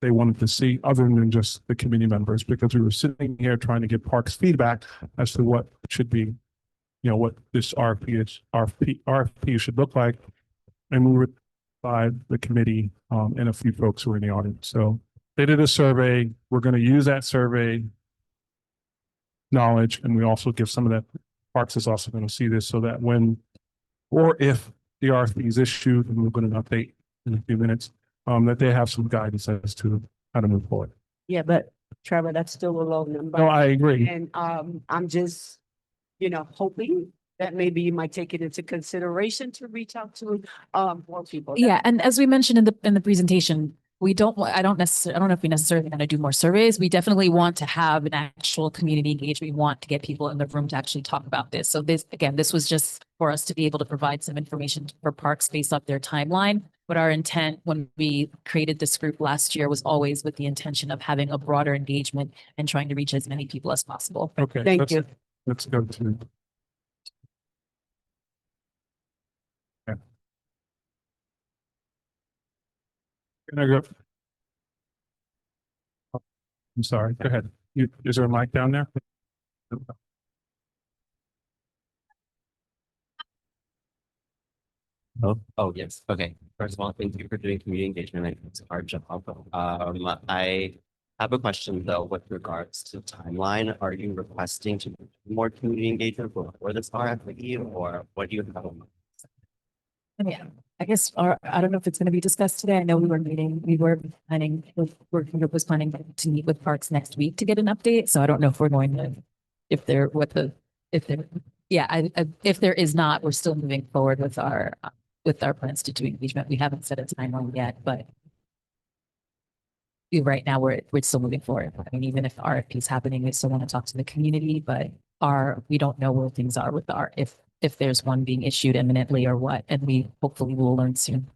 wanted to see other than just the committee members, because we were sitting here trying to get parks feedback as to what should be, you know, what this RFP should look like. And we were by the committee and a few folks who were in the audience. So they did a survey. We're going to use that survey knowledge, and we also give some of that, Parks is also going to see this so that when, or if the RFP is issued, and we're going to update in a few minutes, that they have some guidance as to how to move forward. Yeah, but Trevor, that's still a low number. No, I agree. And I'm just, you know, hoping that maybe you might take it into consideration to reach out to more people. Yeah, and as we mentioned in the presentation, we don't, I don't know if we necessarily want to do more surveys. We definitely want to have an actual community engagement. We want to get people in the room to actually talk about this. So this, again, this was just for us to be able to provide some information for parks based off their timeline. But our intent when we created this group last year was always with the intention of having a broader engagement and trying to reach as many people as possible. Okay. Thank you. Let's go to. Okay. Can I go? Oh, I'm sorry, go ahead. Is there a mic down there? Oh, yes. Okay. First of all, thank you for doing community engagement. I think it's a hard job. I have a question though, with regards to timeline. Are you requesting to do more community engagement before this RFP, or what do you have? Yeah, I guess, I don't know if it's going to be discussed today. I know we were planning, working group was planning to meet with parks next week to get an update. So I don't know if we're going to, if there is not, we're still moving forward with our plans to do engagement. We haven't set a timeline yet, but right now we're still moving forward. I mean, even if the RFP is happening, we still want to talk to the community, but we don't know where things are with if there's one being issued imminently or what, and we hopefully will learn soon.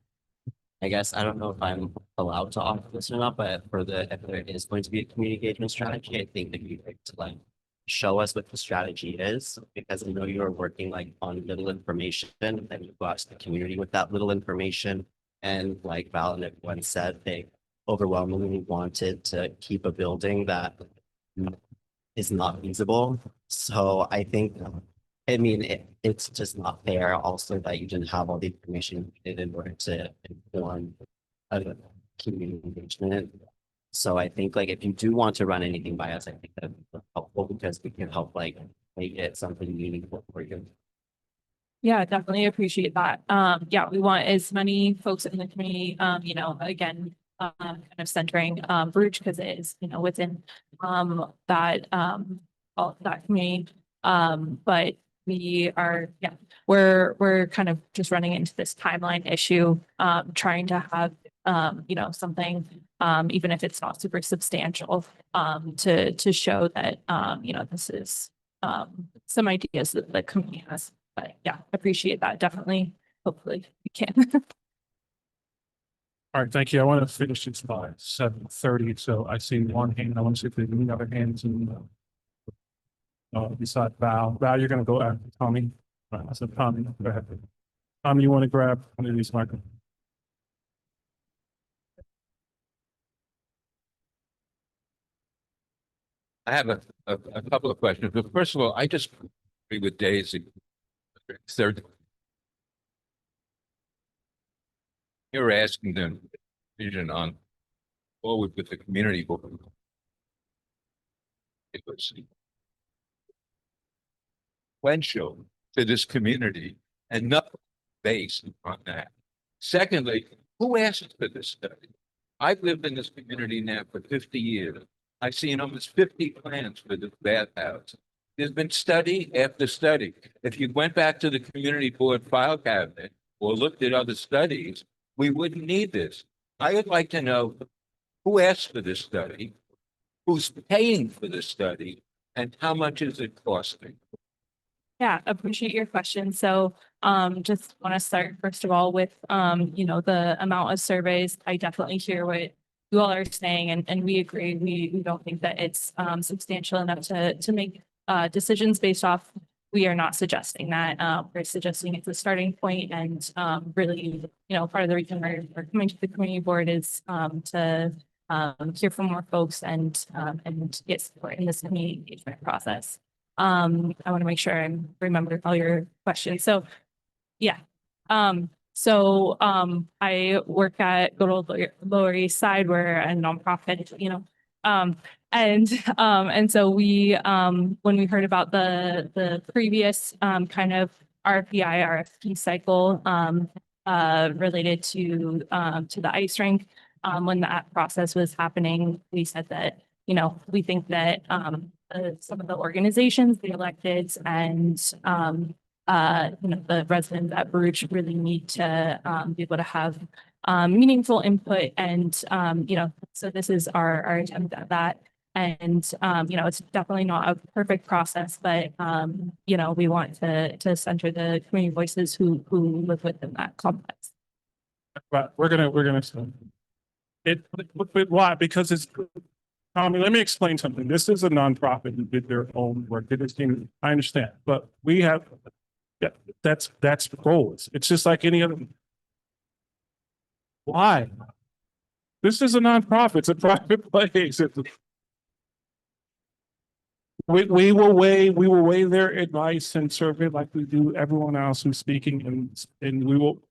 I guess I don't know if I'm allowed to offer this or not, but if there is going to be a community engagement strategy, I think that you'd like to like show us what the strategy is, because I know you're working like on little information and you go out to the community with that little information. And like Val and everyone said, they overwhelmingly wanted to keep a building that is not feasible. So I think, I mean, it's just not fair also that you didn't have all the information in order to inform a community engagement. So I think like if you do want to run anything by us, I think that'd be helpful because we can help like make it something meaningful for you. Yeah, definitely appreciate that. Yeah, we want as many folks in the community, you know, again, kind of centering Baruch because it is, you know, within that all that community. But we are, yeah, we're kind of just running into this timeline issue, trying to have, you know, something, even if it's not super substantial, to show that, you know, this is, some ideas that the company has. But yeah, appreciate that. Definitely. Hopefully we can. All right, thank you. I want to finish this by 7:30, so I see one hand. I want to see if there's any other hands in beside Val. Val, you're gonna go after Tommy. All right, I said Tommy, go ahead. Tommy, you want to grab one of these microphones? I have a couple of questions, but first of all, I just agree with Daisy. Third. You're asking them vision on forward with the community book. It was sequential to this community and not based on that. Secondly, who asked for this study? I've lived in this community now for 50 years. I've seen almost 50 plans for this bathhouse. There's been study after study. If you went back to the community board file cabinet or looked at other studies, we wouldn't need this. I would like to know who asked for this study, who's paying for this study, and how much is it costing? Yeah, appreciate your question. So, just want to start first of all with, you know, the amount of surveys. I definitely hear what you all are saying, and we agree. We don't think that it's substantial enough to make decisions based off. We are not suggesting that. We're suggesting it's a starting point, and really, you know, part of the reason we're coming to the community board is to hear from more folks and get support in this community engagement process. I want to make sure I'm remembering all your questions. So, yeah. I work at good old Lower East Side. We're a nonprofit, you know. And so we, when we heard about the previous kind of RFI, RFP cycle related to the ice rink, when that process was happening, we said that, you know, we think that some of the organizations, the electeds, and you know, the residents at Baruch really need to be able to have meaningful input, and you know, so this is our attempt at that. And you know, it's definitely not a perfect process, but you know, we want to center the community voices who live within that complex. But we're gonna it, but why? Because it's, Tommy, let me explain something. This is a nonprofit who did their own work. Did this thing. I understand, but we have, yeah, that's the goal. It's just like any other. Why? This is a nonprofit. It's a private place. We will weigh their advice and survey like we do everyone else who's speaking, and we will.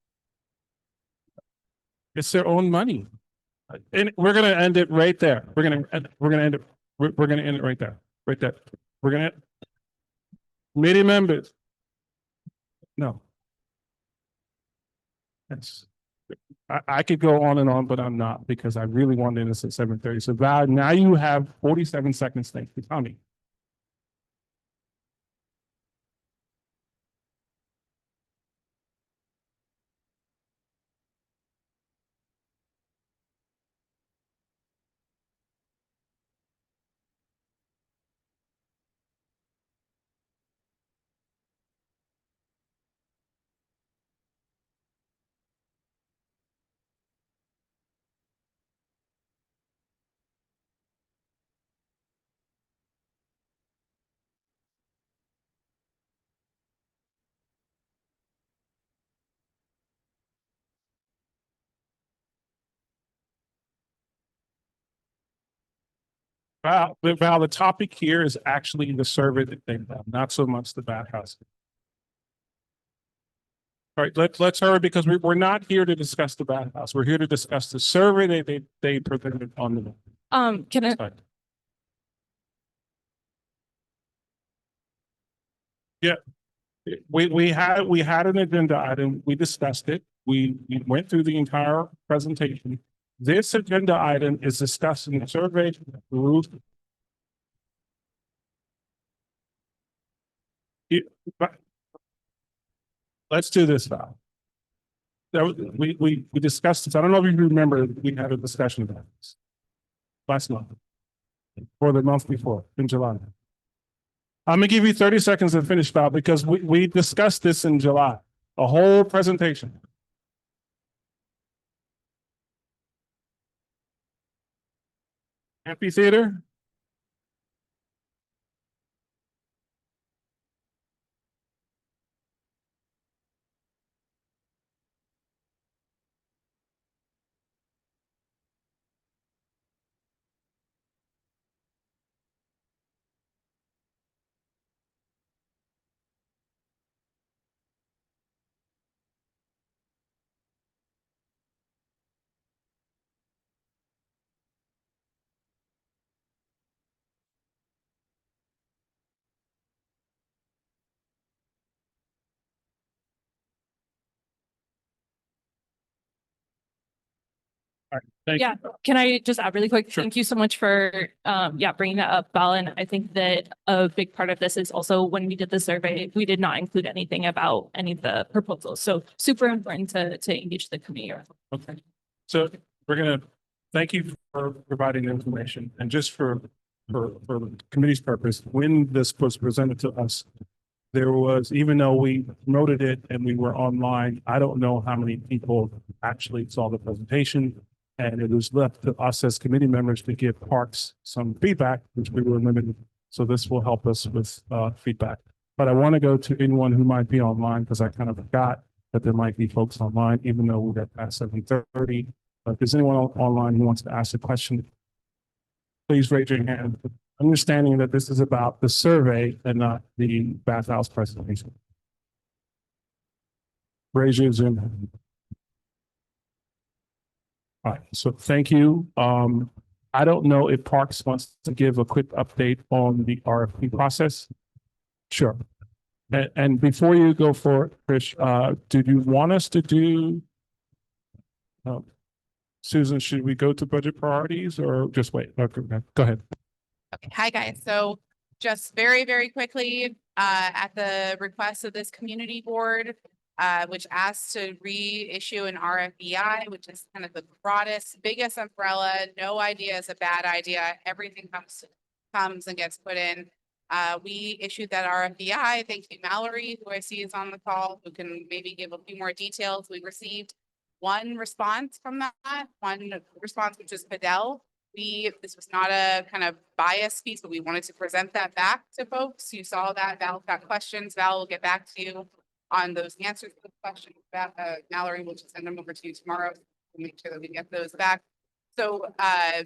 It's their own money, and we're gonna end it right there. We're gonna end it. We're gonna end it right there. Right there. We're gonna. Committee members. No. Yes. I could go on and on, but I'm not, because I really wanted this at 7:30. So Val, now you have 47 seconds. Thank you, Tommy. Val, the topic here is actually the survey that they've done, not so much the bathhouse. All right, let's hurry, because we're not here to discuss the bathhouse. We're here to discuss the survey they presented on the. Can I? Side. Yeah, we had an agenda item. We discussed it. We went through the entire presentation. This agenda item is discussing the survey, the rules. But let's do this, Val. We discussed this. I don't know if you remember, we had a discussion about this last month or the month before in July. I'm gonna give you 30 seconds to finish, Val, because we discussed this in July, a whole presentation. Amphitheater? Thank Yeah, can I just add really quick? Thank you so much for bringing that up, Val. And I think that a big part of this is also when we did the survey, we did not include anything about any of the proposals. So super important to engage the community. Okay. So we're gonna thank you for providing the information, and just for the committee's purpose, when this was presented to us, there was, even though we promoted it and we were online, I don't know how many people actually saw the presentation. And it was left to us as committee members to give Parks some feedback, which we were limited. So this will help us with feedback. But I want to go to anyone who might be online, because I kind of forgot that there might be folks online, even though we got past 7:30. If there's anyone online who wants to ask a question, please raise your hand. Understanding that this is about the survey and not the bathhouse presentation. Raise your Zoom hand. All right, so thank you. I don't know if Parks wants to give a quick update on the RFP process. Sure. And before you go for it, Trish, did you want us to do? Susan, should we go to budget priorities or just wait? Okay, go ahead. Okay, hi guys. So just very, very quickly, at the request of this community board, which asked to reissue an RFEI, which is kind of the broadest, biggest umbrella. No idea is a bad idea. Everything comes and gets put in. We issued that RFEI. Thank you, Mallory, who I see is on the call, who can maybe give a few more details. We received one response from that, one response, which was Fidel. This was not a kind of bias piece, but we wanted to present that back to folks. You saw that Val got questions. Val will get back to you on those answers to the questions. Mallory will just send them over to you tomorrow. We'll make sure that we get those back. So, I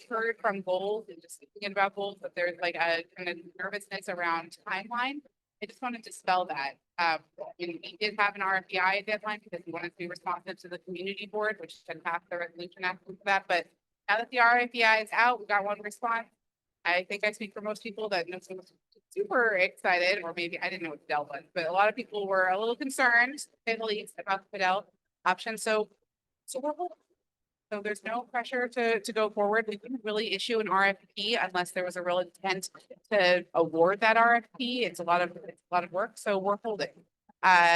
heard from Gold and just thinking about Gold that there's like a kind of nervousness around timeline. I just wanted to spell that. We did have an RFEI deadline because we wanted to be responsive to the community board, which had passed the resolution after that. But now that the RFEI is out, we got one response. I think I speak for most people that no one was super excited, or maybe I didn't know what Fidel was, but a lot of people were a little concerned, to say the least, about the Fidel option. So we're holding. So there's no pressure to go forward. We couldn't really issue an RFP unless there was a real intent to award that RFP. It's a lot of work, so we're holding.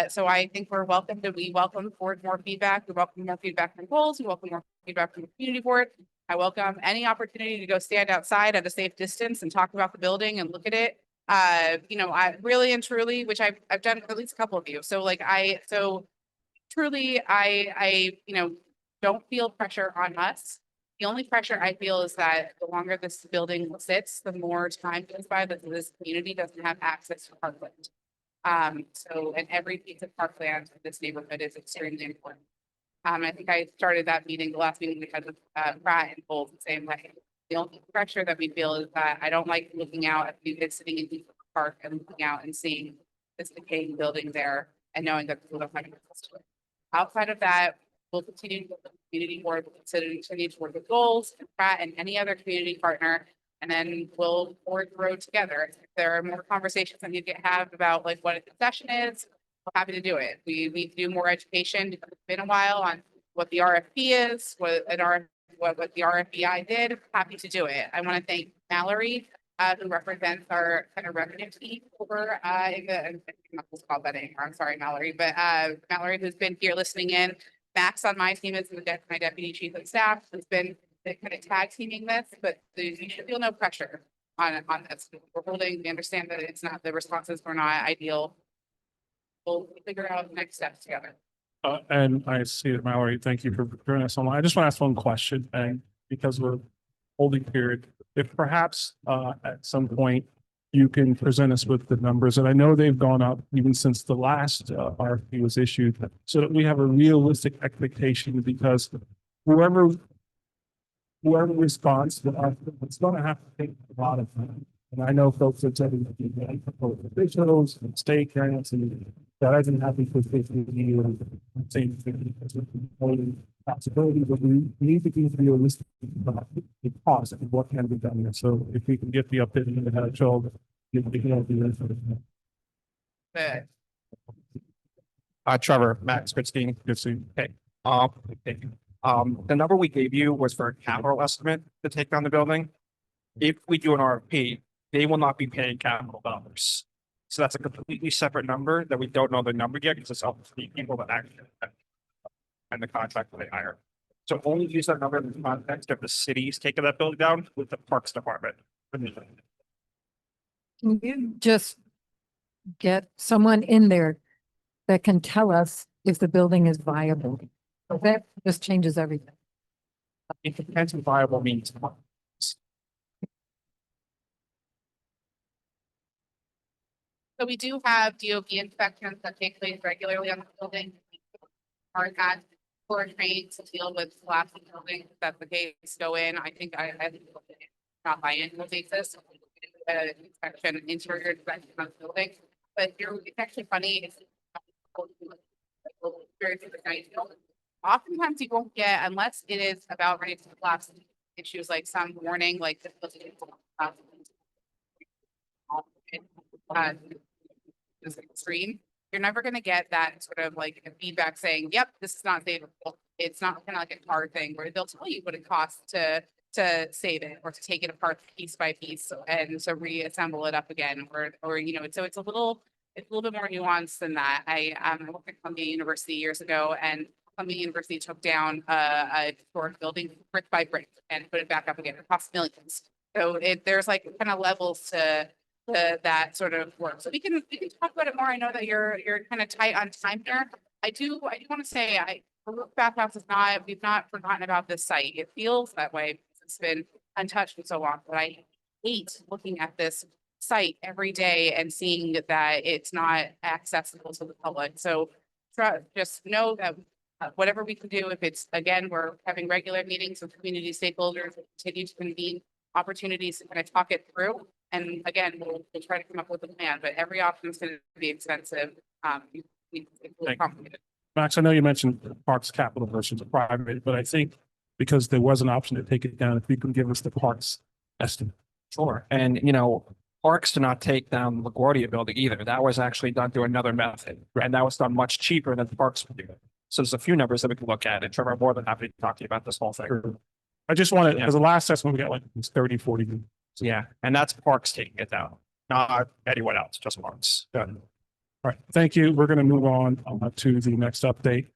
So I think we welcome forward more feedback. We welcome more feedback from goals. We welcome more feedback from the community board. I welcome any opportunity to go stand outside at a safe distance and talk about the building and look at it. I really and truly, which I've done at least a couple of you. So truly, I don't feel pressure on us. The only pressure I feel is that the longer this building sits, the more time goes by that this community doesn't have access to parkland. And every piece of parkland in this neighborhood is extremely important. I think I started that meeting, the last meeting we had with Pratt and Bolt, the same way. The only pressure that we feel is that I don't like looking out at the sitting in the park and looking out and seeing this decaying building there and knowing that people don't have access to it. Outside of that, we'll continue to work with the community board, we'll continue to work with goals, and Pratt and any other community partner, and then we'll forward the road together. If there are more conversations that you can have about like what a concession is, we're happy to do it. We need to do more education because it's been a while on what the RFP is, what the RFEI did. Happy to do it. I want to thank Mallory who represents our kind of revenue team over, in the, I'm not supposed to call that anymore. I'm sorry, Mallory, but, Mallory, who's been here listening in. Max on my team is my deputy chief of staff, has been kind of tag teaming this, but you should feel no pressure on this. We're holding, we understand that it's not, the responses were not ideal. We'll figure out next steps together. And I see it, Mallory. Thank you for joining us online. I just want to ask one question, and because we're holding period, if perhaps at some point you can present us with the numbers, and I know they've gone up even since the last RFP was issued, so that we have a realistic expectation, because whoever responds to us, it's going to have to take a lot of time. And I know folks are telling me officials and state grants, and that hasn't happened for 50 years. Same thing. Possibility, but we need to be realistic about the cost and what can be done here. So if we can get the update in the head shoulder, we can all do that. Trevor, Max, Christine. Good to see you. Okay. The number we gave you was for a capital estimate to take down the building. If we do an RFP, they will not be paying capital dollars. So that's a completely separate number that we don't know the number yet, because it's up to the people that actually and the contractor they hire. So only use that number in the context of the city's taking that building down with the Parks Department. Can you just get someone in there that can tell us if the building is viable? So that just changes everything. If it depends on viable means. So we do have DOB inspections that take place regularly on the building. Our got for trained to deal with collapsing buildings. If that's the case, go in. I think I not by annual basis. Inspection, interior inspection of the building. But it's actually funny. It's very nice. Oftentimes you won't get, unless it is about ready to collapse, issues like some warning, like this building is extreme. You're never going to get that sort of like feedback saying, yep, this is not savable. It's not kind of like a car thing where they'll tell you what it costs to save it or to take it apart piece by piece and to reassemble it up again, or you know, so it's a little bit more nuanced than that. I worked at Columbia University years ago, and Columbia University took down a historic building brick by brick and put it back up again. It cost millions. So there's like kind of levels to that sort of work. So we can talk about it more. I know that you're kind of tight on time here. I do want to say Bathhouse is not, we've not forgotten about this site. It feels that way because it's been untouched for so long, but I hate looking at this site every day and seeing that it's not accessible to the public. So just know that whatever we can do, if it's, again, we're having regular meetings with community stakeholders, we'll continue to convene opportunities to kind of talk it through. And again, we'll try to come up with a plan, but every option is going to be expensive. It's complicated. Max, I know you mentioned Parks Capital versus private, but I think because there was an option to take it down, if you can give us the Parks estimate. Sure. And, you know, Parks did not take down LaGuardia building either. That was actually done through another method. And that was done much cheaper than the Parks would do. So there's a few numbers that we can look at. And Trevor, I'm more than happy to talk to you about this whole thing. I just wanted, as the last assessment, we got like 30, 40. Yeah. And that's Parks taking it down, not anyone else, just Parks. Good. All right. Thank you. We're going to move on to the next update.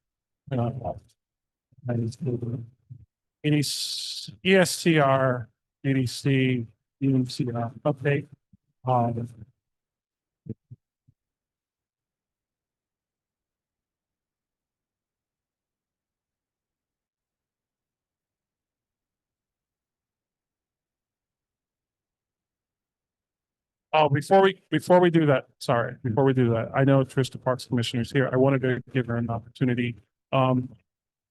ESTR, EDC, UNCR update. Oh, before we do that, sorry, before we do that, I know Trish, the Parks Commissioner, is here. I wanted to give her an opportunity. I'm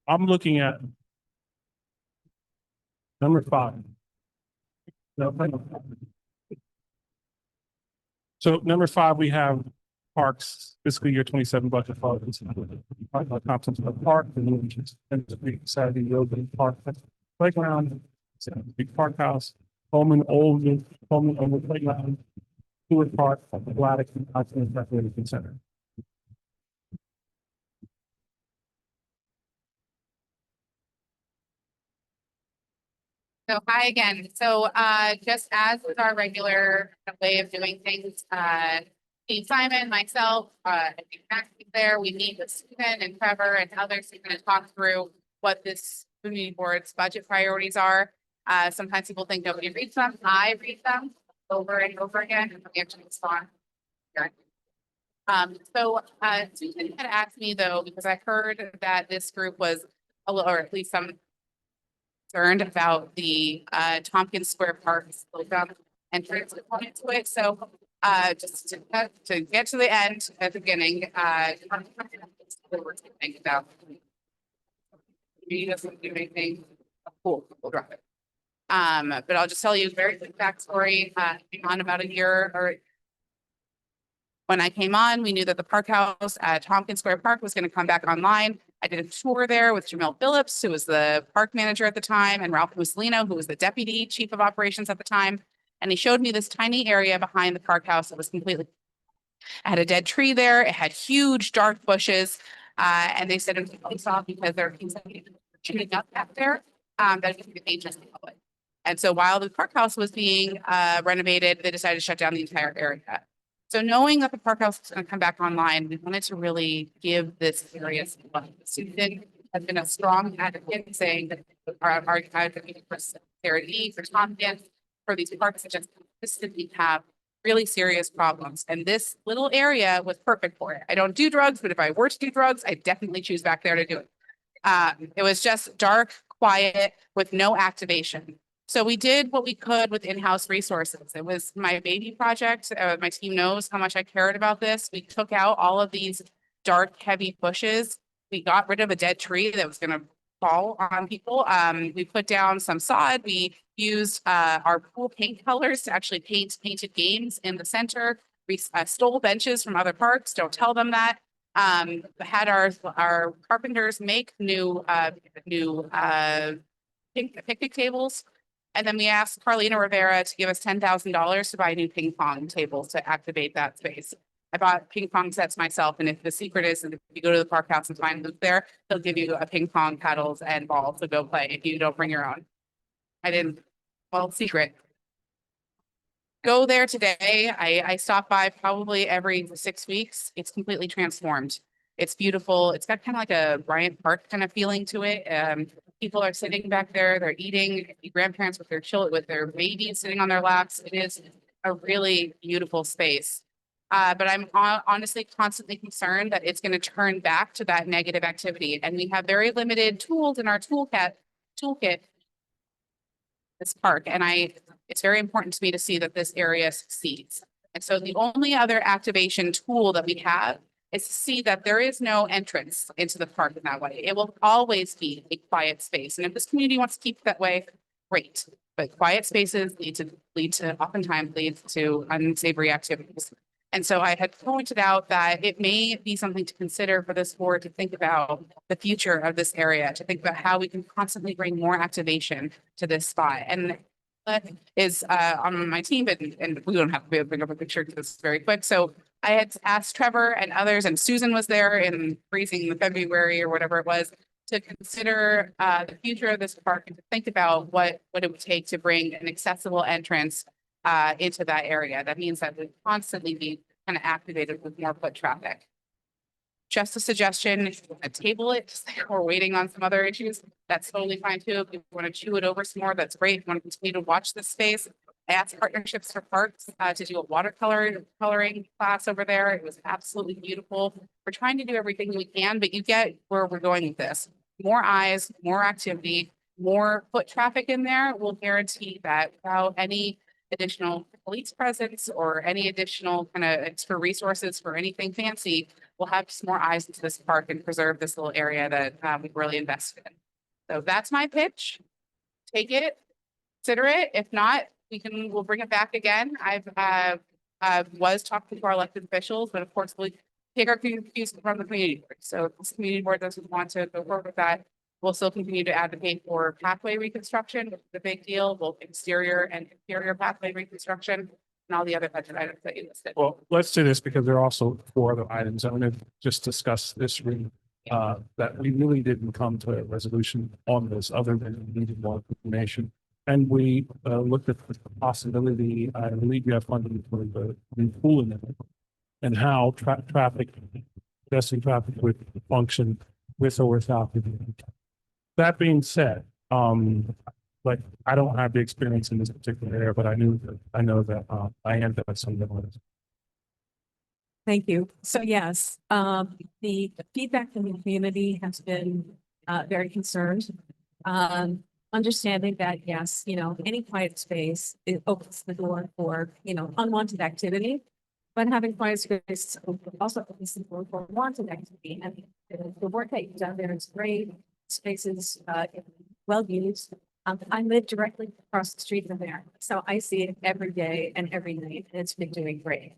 looking at number 5. So number 5, we have Parks fiscal year 27 budget funds. Thompson's Park, and Saturday Yoga Park Playground, Big Park House, Holman Old Playground, Stewart Park, Atlantic, and Continental Recreation Center. So hi again. So just as is our regular way of doing things, Steve Simon, myself, I think Max is there, we meet with Susan and Trevor and others to kind of talk through what this community board's budget priorities are. Sometimes people think nobody reads them. I read them over and over again and we actually respond. Susan had asked me though, because I heard that this group was a little, or at least some concerned about the Tompkins Square Park slowdown entrance component to it. So just to get to the end at the beginning, we're thinking about doesn't do anything. Cool, we'll drop it. But I'll just tell you a very quick backstory. On about a year or when I came on, we knew that the park house at Tompkins Square Park was going to come back online. I did a tour there with Jamil Phillips, who was the park manager at the time, and Ralph Mussolino, who was the deputy chief of operations at the time. And he showed me this tiny area behind the park house that was completely, I had a dead tree there. It had huge dark bushes. And they said it was police off because there are shooting up back there that could be dangerous to the public. And so while the park house was being renovated, they decided to shut down the entire area. So knowing that the park house is going to come back online, we wanted to really give this area some love. Susan has been a strong advocate saying that our advocate for Sarah for Tompkins, for these parks that just consistently have really serious problems. And this little area was perfect for it. I don't do drugs, but if I were to do drugs, I definitely choose back there to do it. It was just dark, quiet, with no activation. So we did what we could with in-house resources. It was my baby project. My team knows how much I cared about this. We took out all of these dark, heavy bushes. We got rid of a dead tree that was going to fall on people. We put down some sod. We used our pool paint colors to actually paint painted games in the center. We stole benches from other parks. Don't tell them that. Had our carpenters make new picnic tables. And then we asked Carlina Rivera to give us $10,000 to buy new ping pong tables to activate that space. I bought ping pong sets myself, and if the secret is that if you go to the park house and find Luke there, they'll give you a ping pong paddles and balls to go play if you don't bring your own. I didn't, well, secret. Go there today. I stop by probably every 6 weeks. It's completely transformed. It's beautiful. It's got kind of like a Bryant Park kind of feeling to it. People are sitting back there. They're eating. Grandparents with their children, with their babies sitting on their laps. It is a really beautiful space. But I'm honestly constantly concerned that it's going to turn back to that negative activity. And we have very limited tools in our toolkit. This park, and it's very important to me to see that this area succeeds. And so the only other activation tool that we have is to see that there is no entrance into the park in that way. It will always be a quiet space. And if this community wants to keep it that way, great. But quiet spaces oftentimes leads to unsavory activities. And so I had pointed out that it may be something to consider for this board to think about the future of this area, to think about how we can constantly bring more activation to this spot. And that is on my team, and we don't have to bring up a picture because it's very quick. So I had asked Trevor and others, and Susan was there in freezing February or whatever it was, to consider the future of this park and to think about what it would take to bring an accessible entrance into that area. That means that we constantly be kind of activated with more foot traffic. Just a suggestion, if you want to table it, we're waiting on some other issues, that's totally fine too. If you want to chew it over some more, that's great. If you want to continue to watch this space, I asked Partnerships for Parks to do a watercoloring class over there. It was absolutely beautiful. We're trying to do everything we can, but you get where we're going with this. More eyes, more activity, more foot traffic in there will guarantee that without any additional police presence or any additional kind of extra resources for anything fancy, we'll have just more eyes into this park and preserve this little area that we've really invested in. So that's my pitch. Take it, consider it. If not, we'll bring it back again. I was talking to our elected officials, but of course we'll take our cues from the community board. So if this community board doesn't want to go forward with that, we'll still continue to advocate for pathway reconstruction, which is a big deal, both exterior and interior pathway reconstruction, and all the other budget items that you listed. Well, let's do this because there are also 4 other items. I'm going to just discuss this room, that we really didn't come to a resolution on this other than we needed more information. And we looked at the possibility, I believe you have funding for the pool in it, and how traffic, pedestrian traffic would function with or without the vehicle. That being said, like I don't have the experience in this particular area, but I know that Diane does some of it. Thank you. So yes, the feedback from the community has been very concerned. Understanding that, yes, any quiet space, it opens the door for, unwanted activity. But having quiet space also opens the door for wanted activity. And the work that you've done there is great. Spaces well used. I live directly across the street from there, so I see it every day and every night, and it's been doing great.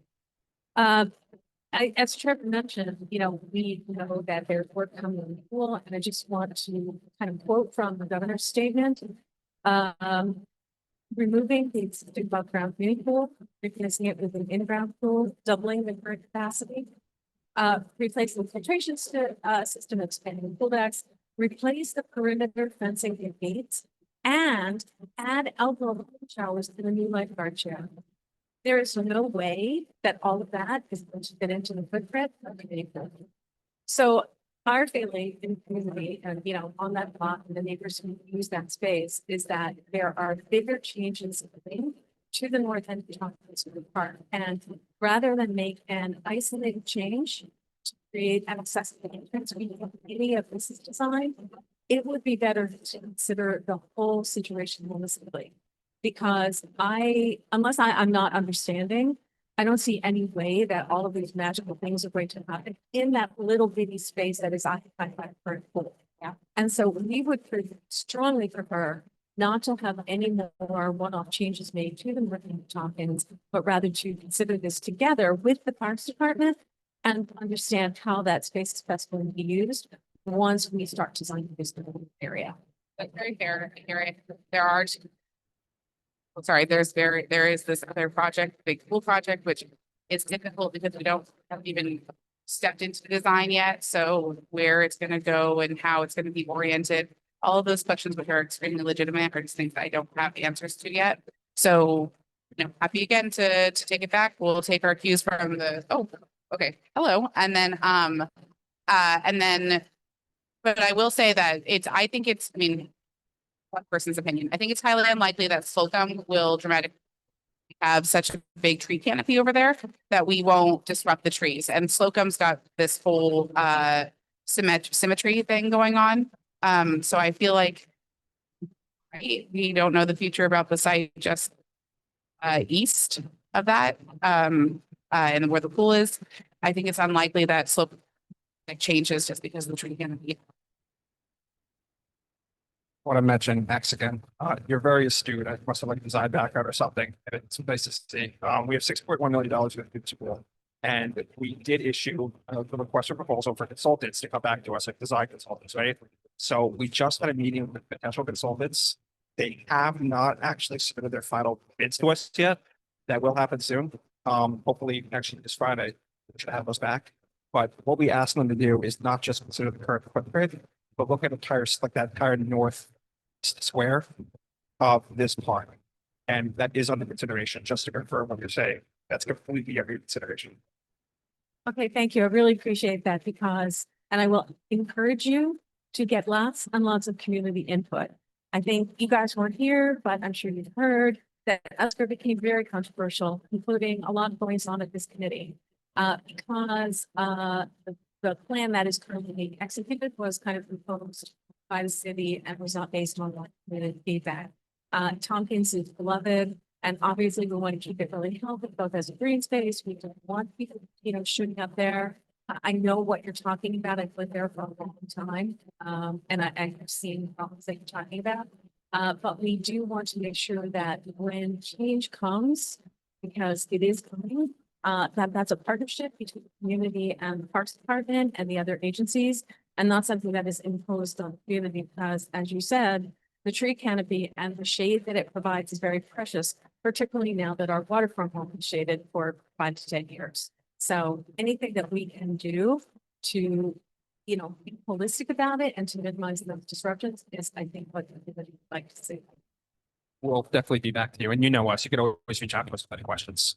As Trevor mentioned, we know that there's work coming in the pool, and I just want to kind of quote from the governor's statement. Removing the existing above ground community pool, replacing it with an in-ground pool, doubling the current capacity. Replacing the filtration system, expanding pool decks, replace the perimeter fencing and gates, and add outdoor showers and a new lifeguard chair. There is no way that all of that is going to fit into the footprint of the community pool. So our feeling in the community and, on that lot and the neighbors who use that space is that there are bigger changes to the north end of the park. And rather than make an isolated change to create an accessible entrance, any of this is designed, it would be better to consider the whole situation holistically. Because unless I'm not understanding, I don't see any way that all of these magical things are going to happen in that little bitty space that is occupied by the current pool. Yeah. And so we would strongly prefer not to have any more one-off changes made to the North Tompkins, but rather to consider this together with the Parks Department and understand how that space is best going to be used once we start designing this area. That's very fair. There are sorry, there is this other project, big pool project, which is difficult because we don't have even stepped into the design yet. So where it's going to go and how it's going to be oriented, all of those questions, which are extremely legitimate, are just things that I don't have the answers to yet. So, happy again to take it back. We'll take our cues from the, okay, hello. And then, but I will say that I think it's, one person's opinion. I think it's highly unlikely that Slocum will dramatically have such a big tree canopy over there that we won't disrupt the trees. And Slocum's got this whole symmetry thing going on. So I feel like we don't know the future about the site just east of that and where the pool is. I think it's unlikely that slope changes just because of the tree canopy. Want to mention X again. You're very astute. I must have like a design background or something. And it's nice to see. We have $6.1 million with the school. And we did issue the request for proposal for consultants to come back to us, like design consultants, right? So we just had a meeting with potential consultants. They have not actually submitted their final bids to us yet. That will happen soon. Hopefully actually this Friday, we should have those back. But what we asked them to do is not just consider the current footprint, but look at that entire north square of this park. And that is under consideration, just to confirm what you're saying. That's completely under consideration. Okay, thank you. I really appreciate that and I will encourage you to get lots and lots of community input. I think you guys weren't here, but I'm sure you've heard that USCR became very controversial, including a lot of goings on at this committee. Because the plan that is currently being executed was kind of proposed by the city and was not based on community feedback. Tompkins is beloved, and obviously we want to keep it really healthy, both as a green space. We don't want people, shooting up there. I know what you're talking about. I've lived there for a long time, and I've seen the problems that you're talking about. But we do want to make sure that when change comes, because it is coming, that's a partnership between the community and the Parks Department and the other agencies, and not something that is imposed on the community because, as you said, the tree canopy and the shade that it provides is very precious, particularly now that our waterfront will be shaded for 5 to 10 years. So anything that we can do to, be holistic about it and to minimize those disruptions is, I think, what everybody would like to see. we'll definitely be back to you. And you know us, you can always reach out to us with any questions.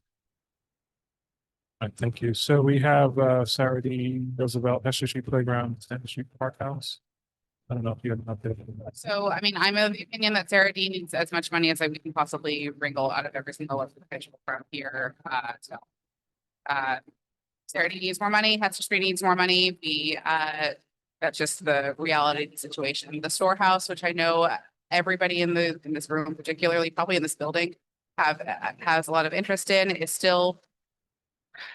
All right, thank you. So we have Sarah Dean, Roosevelt, Esther Street Playground, Stanton Street Park House. I don't know if you have an update. on that. So, I mean, I'm of the opinion that Sarah D needs as much money as we can possibly wrangle out of every single official from here. Sarah D needs more money, Hester Street needs more money. That's just the reality of the situation. The storehouse, which I know everybody in this room, particularly probably in this building, has a lot of interest in, is still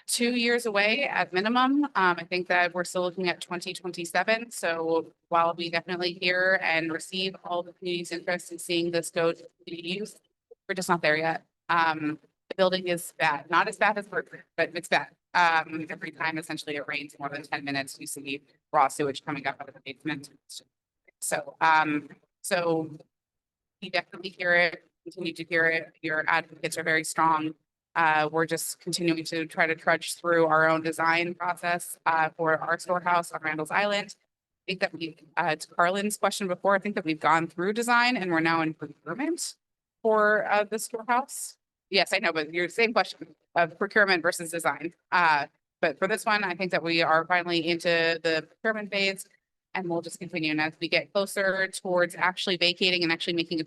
2 years away at minimum. I think that we're still looking at 2027. So while we definitely hear and receive all the community's interest in seeing this go to community use, we're just not there yet. The building is bad, not as bad as Berkeley, but it's bad. Every time essentially it rains more than 10 minutes, you see raw sewage coming up out of the basement. So, so we definitely hear it, continue to hear it. Your advocates are very strong. We're just continuing to try to trudge through our own design process for our storehouse on Randall's Island. I think that to Carlin's question before, I think that we've gone through design and we're now in procurement for the storehouse. Yes, I know, but your same question of procurement versus design. But for this one, I think that we are finally into the procurement phase and we'll just continue. And as we get closer towards actually vacating and actually making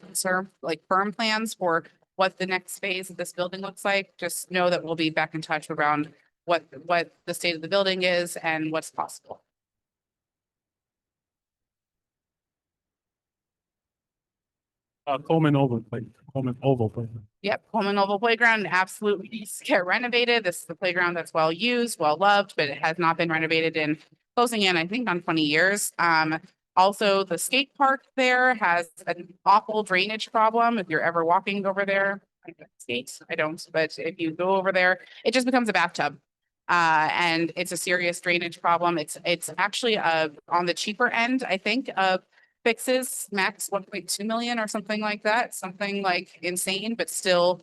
firm plans for what the next phase of this building looks like, just know that we'll be back in touch around what the state of the building is and what's possible. Coleman Oval Playground. Yep, Coleman Oval Playground absolutely needs to get renovated. This is the playground that's well used, well loved, but it has not been renovated in closing in, I think, on 20 years. Also, the skate park there has an awful drainage problem. If you're ever walking over there, I skate, I don't, but if you go over there, it just becomes a bathtub. And it's a serious drainage problem. It's actually on the cheaper end, I think, of fixes, max 1.2 million or something like that, something like insane, but still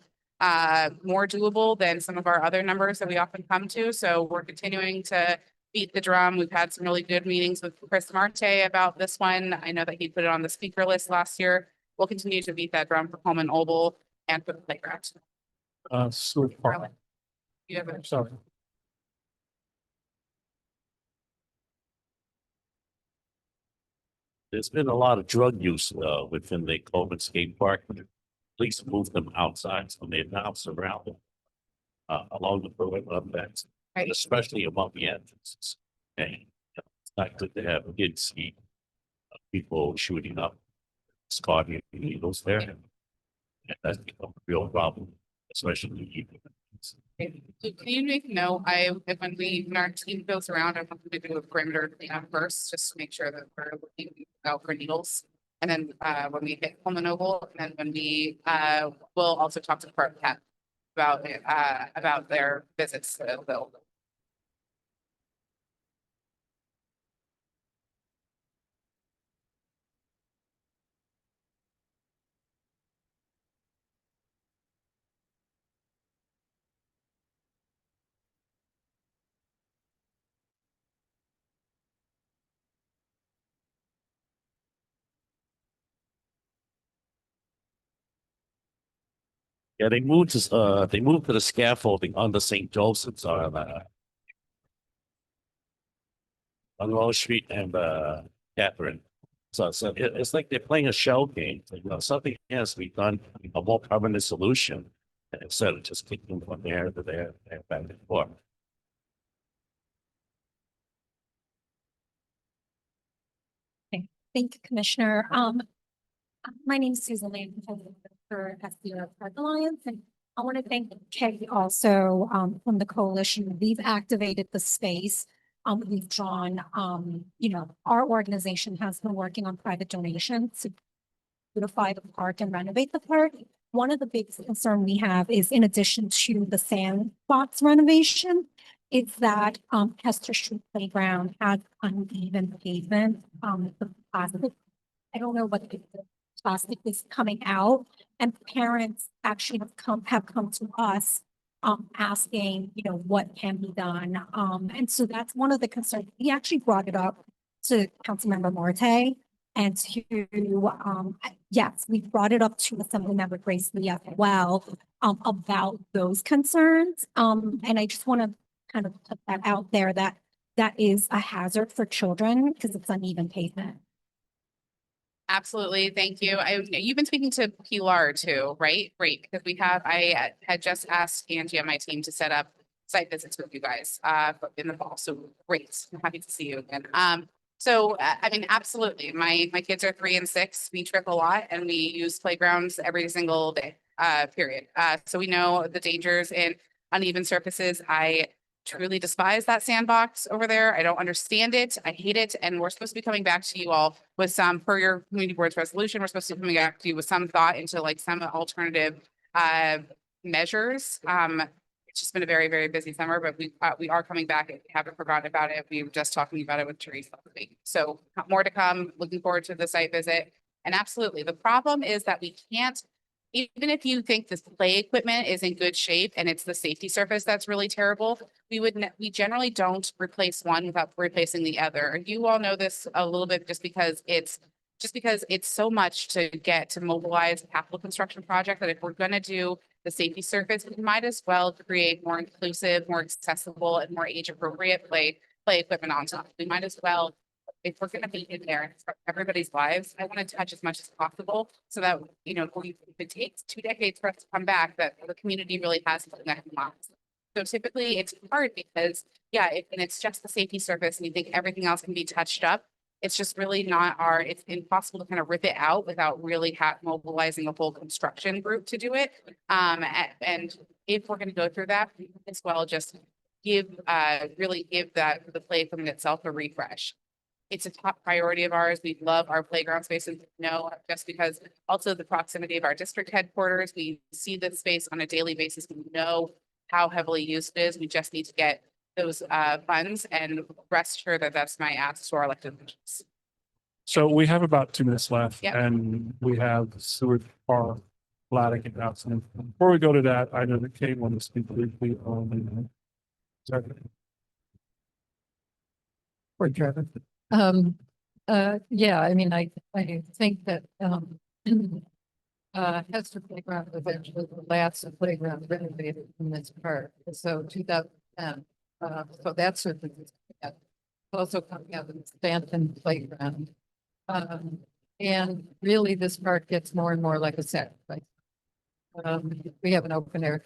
more doable than some of our other numbers that we often come to. So we're continuing to beat the drum. We've had some really good meetings with Chris Marte about this one. I know that he put it on the speaker list last year. We'll continue to beat that drum for Coleman Oval and for the playground. Stewart Park. You have a Sorry. There's been a lot of drug use within the Coleman Skate Park. Police moved them outside, so they're now surrounded along the perimeter of that, especially among the entrances. And it's not good to have kids see people shooting up scarring needles there. And that's become a real problem, especially in the evening. So can you make note, when our team goes around, I want them to do a perimeter cleanup first, just to make sure that we're looking out for needles. And then when we hit Coleman Oval, and then when we will also talk to Park Cat about their visits to the building. Yeah, they moved to the scaffolding under St. Joseph's on Monroe Street and Catherine. So it's like they're playing a shell game. Something has to be done, a more permanent solution, instead of just kicking from there to there and back and forth. Thank you, Commissioner. My name is Susan Lamb for SDR Park Alliance, and I want to thank Kay also from the coalition. We've activated the space. We've drawn, our organization has been working on private donations to beautify the park and renovate the park. One of the biggest concern we have is, in addition to the sandbox renovation, it's that Hester Street Playground has uneven pavement. The plastic, I don't know what the plastic is coming out, and parents actually have come to us asking, what can be done. And so that's one of the concerns. We actually brought it up to Councilmember Marte, And to, yes, we brought it up to Assemblymember Grace Lee as well, about those concerns. And I just want to kind of put that out there that that is a hazard for children because it's uneven pavement. Absolutely. Thank you. You've been speaking to Pilar too, right? Great. Because I had just asked Angie on my team to set up site visits with you guys, in the fall. So great. I'm happy to see you again. I mean, absolutely. My kids are 3 and 6. We trip a lot and we use playgrounds every single day, period. So we know the dangers in uneven surfaces. I truly despise that sandbox over there. I don't understand it. I hate it. And we're supposed to be coming back to you all with some, per your community board's resolution, we're supposed to be coming back to you with some thought into like some alternative measures. It's just been a very, very busy summer, but we are coming back. We haven't forgotten about it. We were just talking about it with Teresa last week. So more to come. Looking forward to the site visit. And absolutely, the problem is that we can't, even if you think this play equipment is in good shape and it's the safety surface that's really terrible, we generally don't replace one without replacing the other. You all know this a little bit just because it's so much to get to mobilize a capital construction project that if we're going to do the safety surface, we might as well create more inclusive, more accessible, and more age appropriate play equipment on top. We might as well, if we're going to be in there for everybody's lives, I want to touch as much as possible so that, you know, if it takes 2 decades for us to come back, that the community really has something that can last. So typically it's hard because, and it's just the safety surface and you think everything else can be touched up. It's just really not it's impossible to kind of rip it out without really mobilizing a whole construction group to do it. And if we're going to go through that, we might as well just really give the play equipment itself a refresh. It's a top priority of ours. We love our playground spaces. No, just because also the proximity of our district headquarters, we see the space on a daily basis. We know how heavily used it is. We just need to get those funds and rest assured that that's my ask to our elected officials. So we have about 2 minutes left Yep. and we have Seward Park, Vladeck and Outson. Before we go to that, I know that Kate wanted to speak briefly on sorry. Or Kevin. Yeah, I mean, I think that, Hester Playground was actually the last playground renovated in this park. So 2010, so that's certainly also coming out of the Stanton Playground. And really this park gets more and more like a sacrifice. We have an open air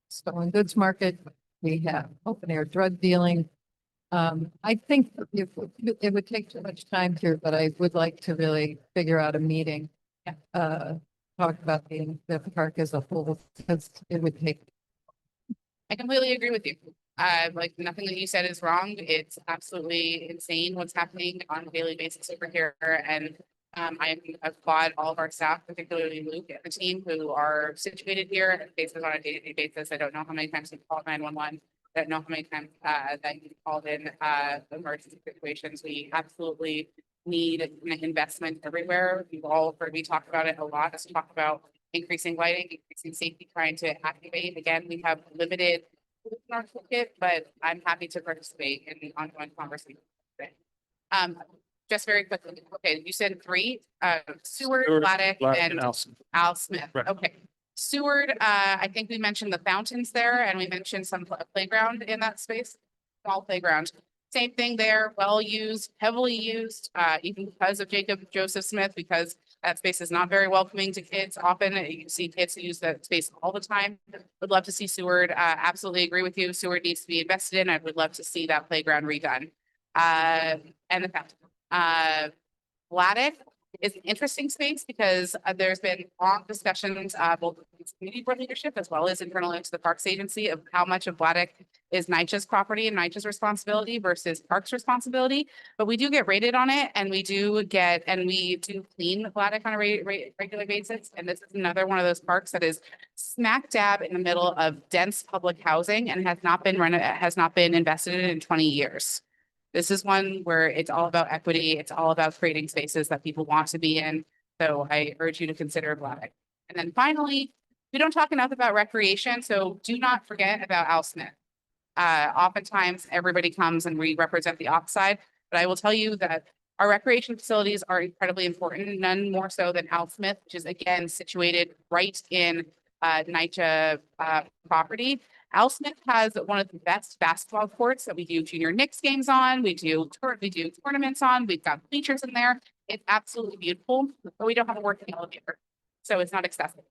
stolen goods market. We have open air drug dealing. I think it would take too much time here, but I would like to really figure out a meeting. Talk about the park as a whole, because it would take. I completely agree with you. Like nothing that you said is wrong. It's absolutely insane what's happening on a daily basis over here. And I applaud all of our staff, particularly Luke and the team who are situated here and faces on a day-to-day basis. I don't know how many times we called 911. I don't know how many times that you called in emergency situations. We absolutely need investment everywhere. You've all heard me talk about it a lot. Let's talk about increasing lighting, increasing safety, trying to activate. Again, we have limited in our toolkit, but I'm happy to participate in the ongoing conversation. Just very quickly. Okay, you said 3, Seward, Vladeck, and Al Smith. Right. Okay. Seward, I think we mentioned the fountains there and we mentioned some playground in that space, small playground. Same thing there, well used, heavily used, even because of Jacob Joseph Smith, because that space is not very welcoming to kids. Often you can see kids who use that space all the time. Would love to see Seward. Absolutely agree with you. Seward needs to be invested in. I would love to see that playground redone. And the fountain. Vladeck is an interesting space because there's been long discussions, both with community board leadership as well as internally to the Parks Agency of how much of Vladeck is NYCHA's property and NYCHA's responsibility versus Parks responsibility. But we do get rated on it and we do clean Vladeck on a regular basis. And this is another one of those parks that is smack dab in the middle of dense public housing and has not been invested in 20 years. This is one where it's all about equity. It's all about creating spaces that people want to be in. So I urge you to consider Vladeck. And then finally, we don't talk enough about recreation. So do not forget about Al Smith. Oftentimes everybody comes and we represent the off side, but I will tell you that Our recreation facilities are incredibly important, none more so than Al Smith, which is again situated right in NYCHA property. Al Smith has one of the best basketball courts that we do junior Knicks games on. We do tournaments on. We've got bleachers in there. It's absolutely beautiful, but we don't have a working elevator, so it's not accessible.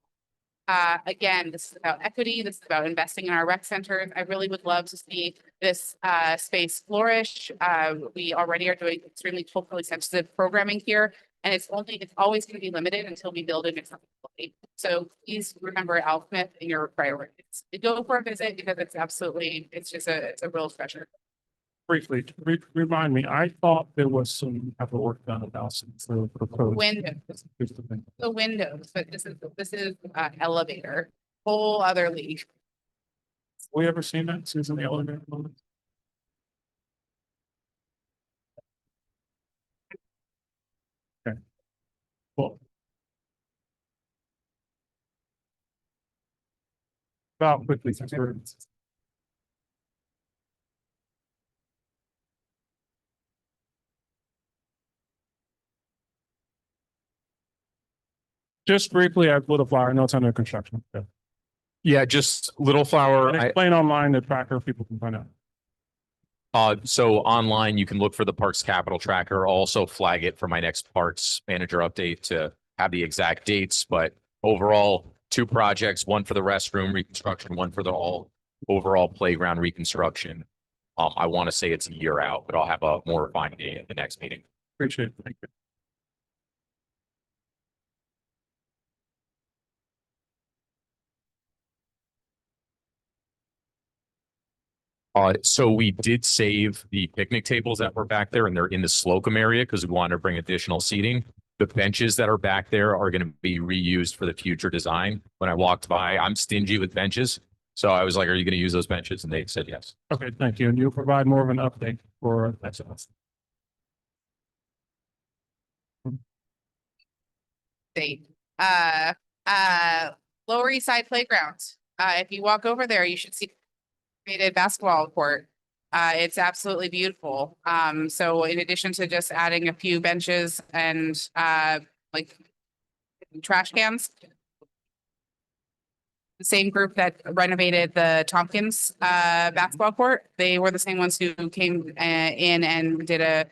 Again, this is about equity. This is about investing in our rec centers. I really would love to see this space flourish. We already are doing extremely culturally sensitive programming here, and it's always going to be limited until we build an accessibility. So please remember Al Smith in your priorities. Go for a visit because it's a real treasure. Briefly, remind me, I thought there was some type of work done about some for proposed. Windows, the windows, but this is elevator, whole other league. We ever seen that, Susan, the elevator? Okay. Well. About quickly. Just briefly, at Little Flower, I know it's under construction. Yeah. Yeah, just Little Flower. And explain online the tracker, people can find out. So online, you can look for the Parks Capital Tracker, also flag it for my next Parks Manager update to have the exact dates. But overall, 2 projects, one for the restroom reconstruction, one for the overall playground reconstruction. I want to say it's a year out, but I'll have a more refined date at the next meeting. Appreciate it. Thank you. So we did save the picnic tables that were back there, and they're in the Slocum area because we wanted to bring additional seating. The benches that are back there are going to be reused for the future design. When I walked by, I'm stingy with benches. So I was like, are you going to use those benches? And they said yes. Okay, thank you. And you'll provide more of an update for that. State. Lower East Side Playground. If you walk over there, you should see created basketball court. It's absolutely beautiful. So in addition to just adding a few benches and like trash cans, the same group that renovated the Tompkins basketball court, they were the same ones who came in and did a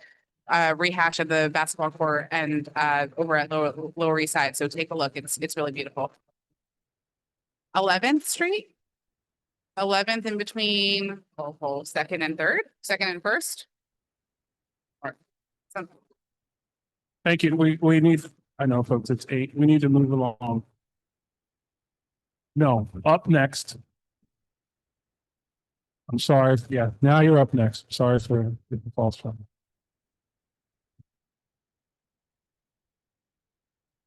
rehash of the basketball court and over at Lower East Side. So take a look. It's really beautiful. 11th Street. 11th in between second and 1st. All right. Thank you. We need, I know folks, it's 8. We need to move along. No, up next. I'm sorry. Yeah, now you're up next. Sorry for the false front.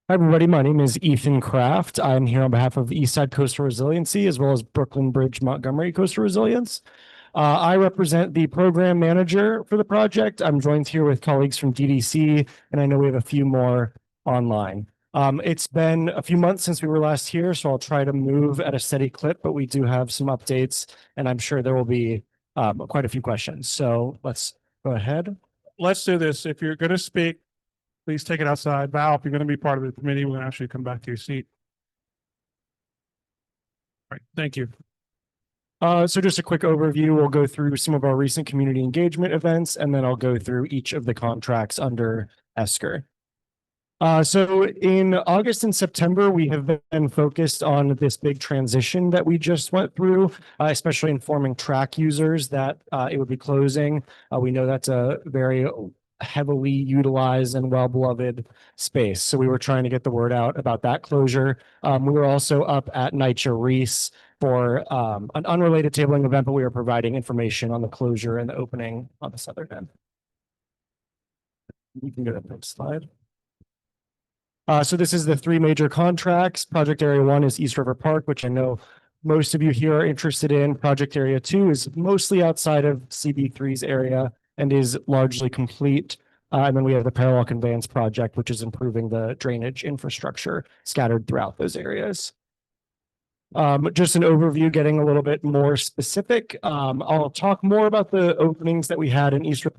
Hi, everybody. My name is Ethan Kraft. I'm here on behalf of Eastside Coastal Resiliency as well as Brooklyn Bridge Montgomery Coastal Resilience. I represent the program manager for the project. I'm joined here with colleagues from DDC, and I know we have a few more online. It's been a few months since we were last here, so I'll try to move at a steady clip, but we do have some updates, and I'm sure there will be quite a few questions. So let's go ahead. Let's do this. If you're going to speak, please take it outside. Val, if you're going to be part of the committee, we're going to actually come back to your seat. All right, thank you. So just a quick overview. We'll go through some of our recent community engagement events, and then I'll go through each of the contracts under ESCR. So in August and September, we have been focused on this big transition that we just went through, especially informing track users that it would be closing. We know that's a very heavily utilized and well-beloved space. So we were trying to get the word out about that closure. We were also up at NYCHA Reese for an unrelated tabling event, but we were providing information on the closure and the opening on the southern end. You can go to the next slide. So this is the 3 major contracts. Project Area 1 is East River Park, which I know most of you here are interested in. Project Area 2 is mostly outside of CB3's area and is largely complete. And then we have the parallel conveyance project, which is improving the drainage infrastructure scattered throughout those areas. Just an overview, getting a little bit more specific. I'll talk more about the openings that we had in East River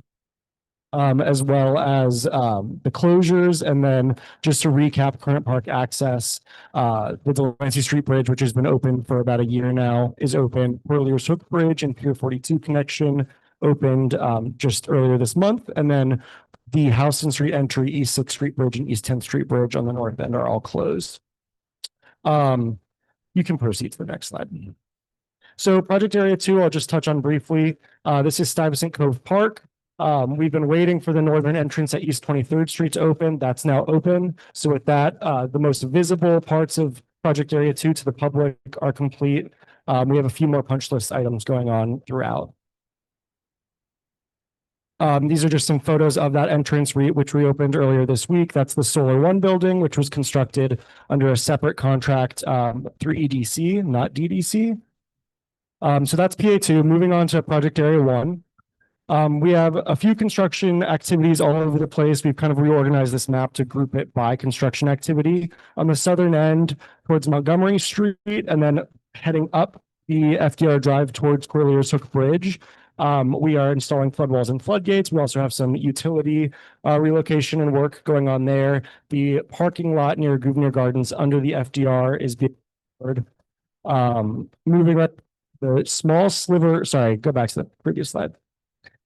as well as the closures. And then just to recap current park access, the Delancey Street Bridge, which has been open for about a year now, is open. Curlier's Hook Bridge and Pier 42 connection opened just earlier this month. And then the Houston Street entry, East 6th Street Bridge and East 10th Street Bridge on the north end are all closed. You can proceed to the next slide. So project area 2, I'll just touch on briefly. This is Stuyvesant Cove Park. We've been waiting for the northern entrance at East 23rd Street to open. That's now open. So with that, the most visible parts of project area 2 to the public are complete. We have a few more punch list items going on throughout. These are just some photos of that entrance which reopened earlier this week. That's the Solar One building, which was constructed under a separate contract through EDC, not DDC. So that's PA2. Moving on to project area 1. We have a few construction activities all over the place. We've kind of reorganized this map to group it by construction activity. On the southern end towards Montgomery Street, and then heading up the FDR Drive towards Corlear's Hook Bridge. We are installing flood walls and floodgates. We also have some utility relocation and work going on there. The parking lot near Gouverneur Gardens under the FDR is being moving up the small sliver. Sorry, go back to the previous slide.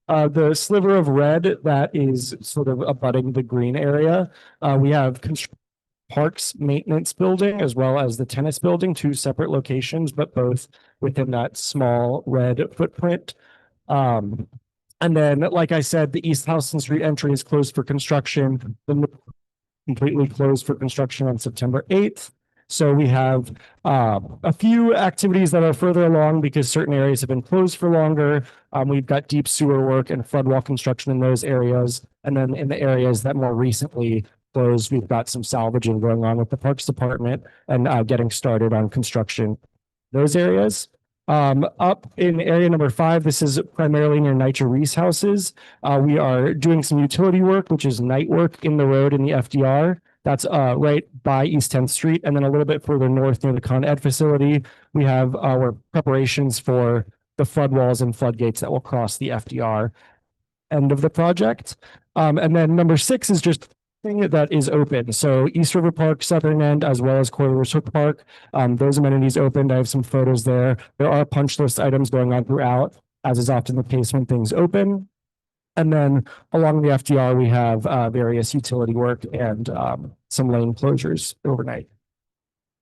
The sliver of red that is sort of abutting the green area. We have parks maintenance building as well as the tennis building, 2 separate locations, but both within that small red footprint. And then, like I said, the East Houston Street entry is closed for construction, completely closed for construction on September 8th. So we have a few activities that are further along because certain areas have been closed for longer. We've got deep sewer work and flood wall construction in those areas. And then in the areas that more recently closed, we've got some salvaging going on with the Parks Department and getting started on construction those areas. Up in area number 5, this is primarily near Nitro Reese houses. We are doing some utility work, which is night work in the road in the FDR. That's right by East 10th Street. And then a little bit further north near the Con Ed facility, we have our preparations for the flood walls and floodgates that will cross the FDR end of the project. And then number 6 is just that is open. So East River Park, southern end, as well as Corlear's Hook Park. Those amenities opened. I have some photos there. There are punch list items going on throughout, as is often the case when things open. And then along the FDR, we have various utility work and some lane closures overnight.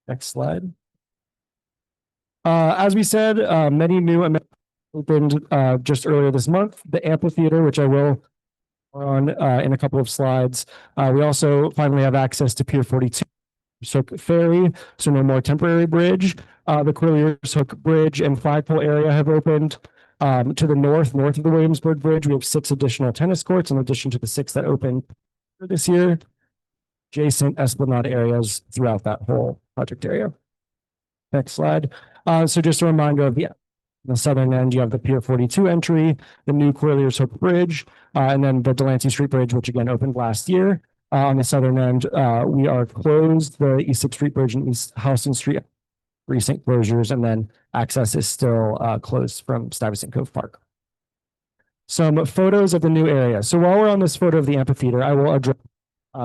Next slide. As we said, many new amenities opened just earlier this month. The amphitheater, which I will on in a couple of slides. We also finally have access to Pier 42 Hook Ferry, so no more temporary bridge. The Corlear's Hook Bridge and flagpole area have opened. To the north of the Williamsburg Bridge, we have 6 additional tennis courts in addition to the 6 that opened this year. Adjacent Esplanade areas throughout that whole project area. Next slide. So just a reminder of the southern end, you have the Pier 42 entry, the new Corlear's Hook Bridge, and then the Delancey Street Bridge, which again opened last year. On the southern end, we are closed the East 6th Street Bridge and East Houston Street recent closures, and then access is still closed from Stuyvesant Cove Park. Some photos of the new area. So while we're on this photo of the amphitheater, I will address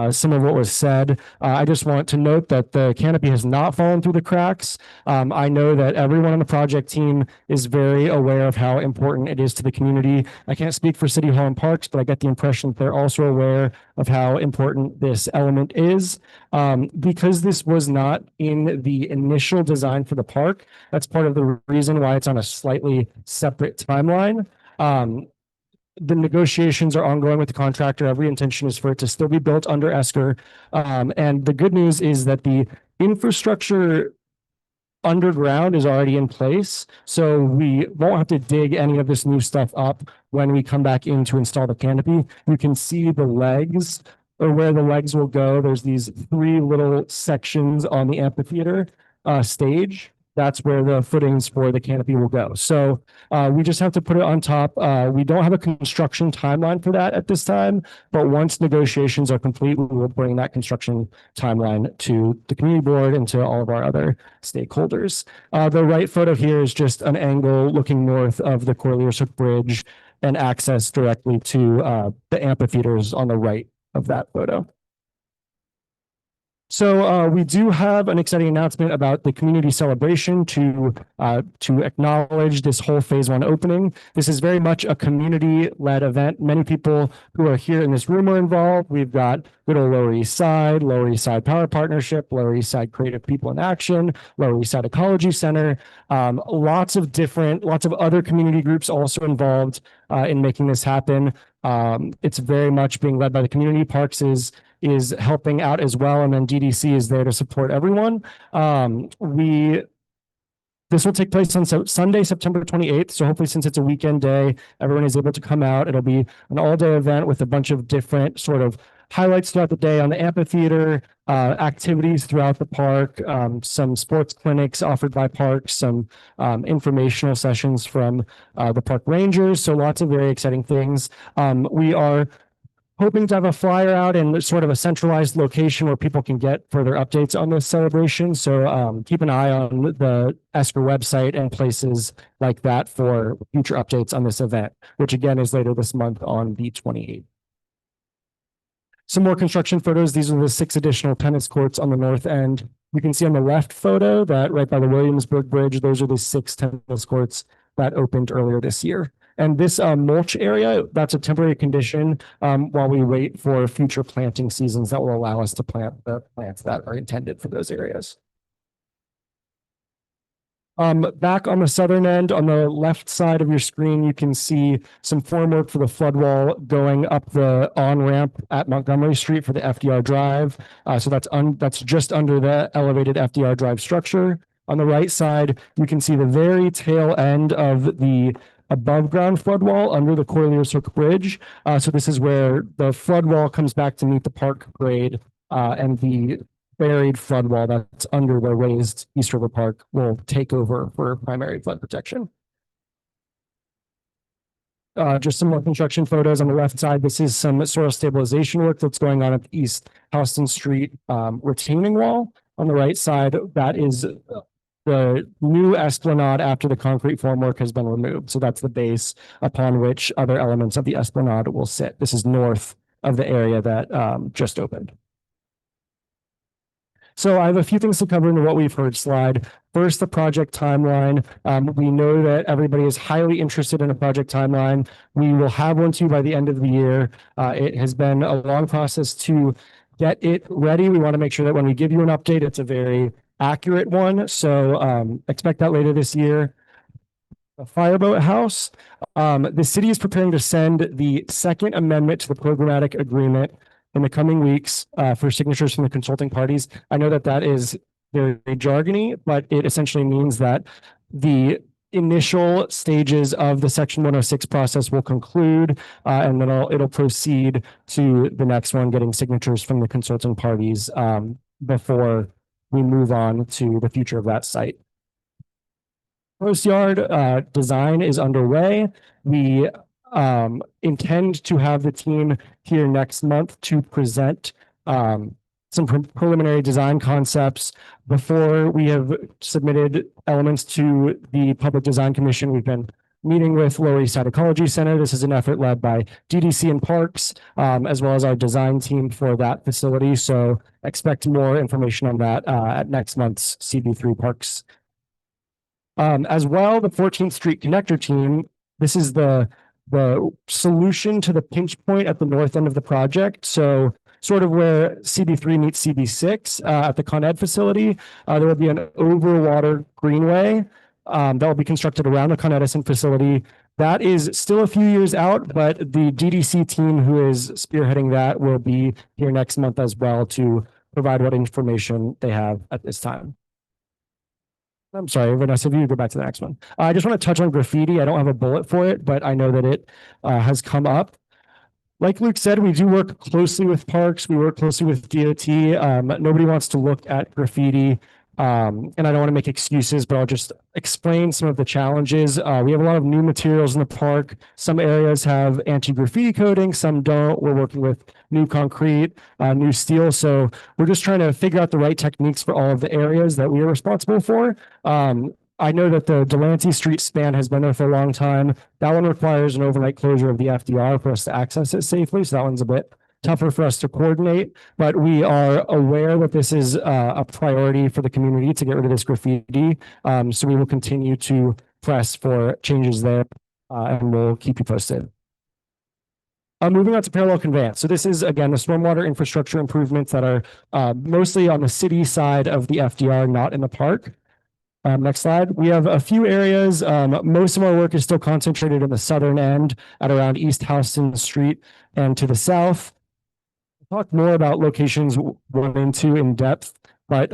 some of what was said. I just want to note that the canopy has not fallen through the cracks. I know that everyone on the project team is very aware of how important it is to the community. I can't speak for City Hall and Parks, but I get the impression that they're also aware of how important this element is. Because this was not in the initial design for the park, that's part of the reason why it's on a slightly separate timeline. The negotiations are ongoing with the contractor. Every intention is for it to still be built under ESCR. And the good news is that the infrastructure underground is already in place. So we won't have to dig any of this new stuff up when we come back in to install the canopy. You can see the legs or where the legs will go. There's these 3 little sections on the amphitheater stage. That's where the footings for the canopy will go. So we just have to put it on top. We don't have a construction timeline for that at this time, but once negotiations are complete, we will bring that construction timeline to the community board and to all of our other stakeholders. The right photo here is just an angle looking north of the Corlear's Hook Bridge. and access directly to the amphitheaters on the right of that photo. So we do have an exciting announcement about the community celebration to acknowledge this whole phase one opening. This is very much a community-led event. Many people who are here in this room are involved. We've got good old Lower East Side Power Partnership, Lower East Side Creative People in Action, Lower East Side Ecology Center. Lots of other community groups also involved in making this happen. It's very much being led by the community. Parks is helping out as well, and then DDC is there to support everyone. This will take place on Sunday, September 28th. So hopefully, since it's a weekend day, everyone is able to come out. It'll be an all-day event with a bunch of different sort of highlights throughout the day on the amphitheater, activities throughout the park, some sports clinics offered by parks, some informational sessions from the park rangers. So lots of very exciting things. We are hoping to have a flyer out in sort of a centralized location where people can get further updates on this celebration. So keep an eye on the Esker website and places like that for future updates on this event, which again is later this month on the 28th. Some more construction photos. These are the 6 additional tennis courts on the north end. You can see on the left photo that right by the Williamsburg Bridge, those are the 6 tennis courts that opened earlier this year. And this mulch area, that's a temporary condition while we wait for future planting seasons that will allow us to plant the plants that are intended for those areas. Back on the southern end, on the left side of your screen, you can see some formwork for the flood wall going up the on-ramp at Montgomery Street for the FDR Drive. So that's just under the elevated FDR Drive structure. On the right side, you can see the very tail end of the above ground flood wall under the Corlears Hook Bridge. So this is where the flood wall comes back to meet the park grade, and the buried flood wall that's under the raised East River Park will take over for primary flood protection. Just some more construction photos on the left side. This is some soil stabilization work that's going on at the East Houston Street retaining wall. On the right side, that is the new esplanade after the concrete formwork has been removed. So that's the base upon which other elements of the esplanade will sit. This is north of the area that just opened. So I have a few things to cover in the what we've heard slide. First, the project timeline. We know that everybody is highly interested in a project timeline. We will have one too by the end of the year. It has been a long process to get it ready. We want to make sure that when we give you an update, it's a very accurate one. So expect that later this year. The Fireboat House. The city is preparing to send the second amendment to the programmatic agreement in the coming weeks for signatures from the consulting parties. I know that is very jargony, but it essentially means that the initial stages of the Section 106 process will conclude, and then it'll proceed to the next one, getting signatures from the consulting parties before we move on to the future of that site. Post yard design is underway. We intend to have the team here next month to present some preliminary design concepts before we have submitted elements to the Public Design Commission. We've been meeting with Lower East Side Ecology Center. This is an effort led by DDC and Parks, as well as our design team for that facility. So expect more information on that at next month's CB3 Parks. As well, the 14th Street Connector team, this is the solution to the pinch point at the north end of the project. So sort of where CB3 meets CB6 at the Con Ed facility, there will be an overwater greenway that will be constructed around the Con Edison facility. That is still a few years out, but the DDC team who is spearheading that will be here next month as well to provide what information they have at this time. I'm sorry, Vanessa, if you go back to the next one. I just want to touch on graffiti. I don't have a bullet for it, but I know that it has come up. Like Luke said, we do work closely with parks. We work closely with DOT. Nobody wants to look at graffiti. And I don't want to make excuses, but I'll just explain some of the challenges. We have a lot of new materials in the park. Some areas have anti-graffiti coating, some don't. We're working with new concrete, new steel. So we're just trying to figure out the right techniques for all of the areas that we are responsible for. I know that the Delancey Street span has been there for a long time. That one requires an overnight closure of the FDR for us to access it safely. So that one's a bit tougher for us to coordinate, but we are aware that this is a priority for the community to get rid of this graffiti. So we will continue to press for changes there, and we'll keep you posted. Moving on to parallel conveyance. So this is, again, the stormwater infrastructure improvements that are mostly on the city side of the FDR, not in the park. Next slide. We have a few areas. Most of our work is still concentrated in the southern end at around East Houston Street and to the south. We'll talk more about locations 1 and 2 in depth, but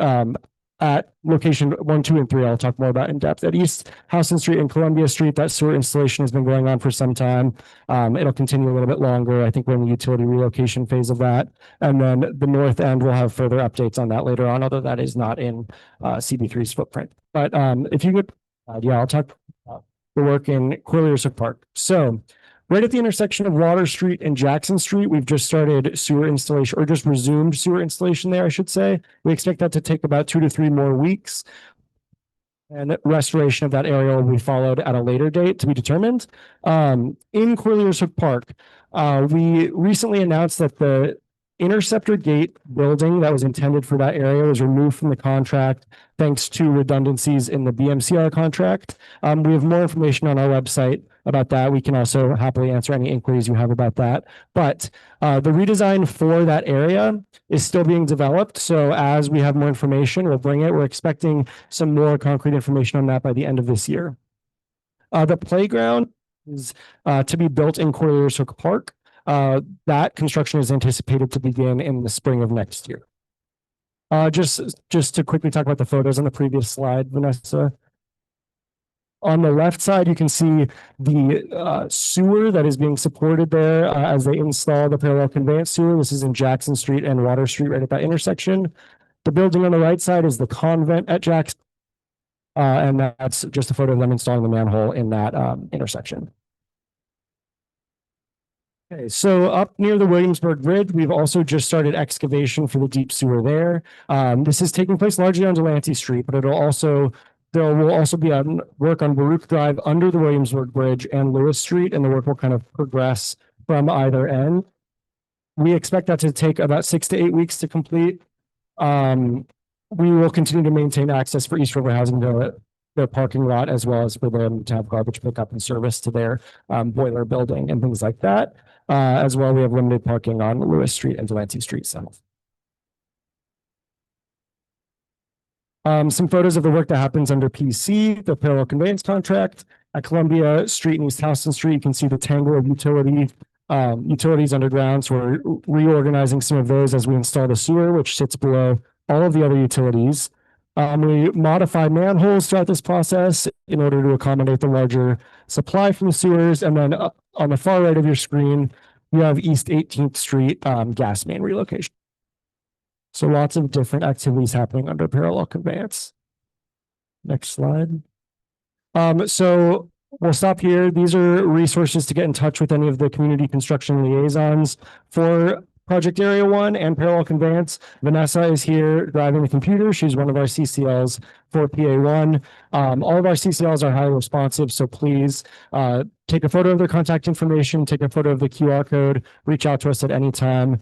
at location 1, 2, and 3, I'll talk more about in depth. At East Houston Street and Columbia Street, that sewer installation has been going on for some time. It'll continue a little bit longer. I think we're in the utility relocation phase of that. And then the north end will have further updates on that later on, although that is not in CB3's footprint. But if you could, yeah, I'll talk about the work in Corlears Park. So right at the intersection of Water Street and Jackson Street, we've just started sewer installation, or just resumed sewer installation there, I should say. We expect that to take about 2 to 3 more weeks. And restoration of that area will be followed at a later date to be determined. In Corlears Park, we recently announced that the Interceptor Gate building that was intended for that area was removed from the contract thanks to redundancies in the BMCR contract. We have more information on our website about that. We can also happily answer any inquiries you have about that. But the redesign for that area is still being developed. So as we have more information, we'll bring it. We're expecting some more concrete information on that by the end of this year. The playground is to be built in Corlears Park. That construction is anticipated to begin in the spring of next year. Just to quickly talk about the photos on the previous slide, Vanessa. On the left side, you can see the sewer that is being supported there as they install the parallel conveyance sewer. This is in Jackson Street and Water Street right at that intersection. The building on the right side is the convent at Jackson. And that's just a photo of them installing the manhole in that intersection. Okay, so up near the Williamsburg Bridge, we've also just started excavation for the deep sewer there. This is taking place largely on Delancey Street, but there will also be work on Baruch Drive under the Williamsburg Bridge and Lewis Street, and the work will kind of progress from either end. We expect that to take about 6 to 8 weeks to complete. We will continue to maintain access for East River Housing to their parking lot, as well as for them to have garbage pickup and service to their boiler building and things like that. As well, we have limited parking on Lewis Street and Delancey Street south. Some photos of the work that happens under PC, the parallel conveyance contract. At Columbia Street and East Houston Street, you can see the tangle of utilities underground. So we're reorganizing some of those as we install the sewer, which sits below all of the other utilities. We modify manholes throughout this process in order to accommodate the larger supply from the sewers. And then on the far right of your screen, you have East 18th Street gas main relocation. So lots of different activities happening under parallel conveyance. Next slide. So we'll stop here. These are resources to get in touch with any of the community construction liaisons for Project Area 1 and parallel conveyance. Vanessa is here driving the computer. She's one of our CCLs for PA1. All of our CCLs are highly responsive, so please take a photo of their contact information, take a photo of the QR code, reach out to us at any time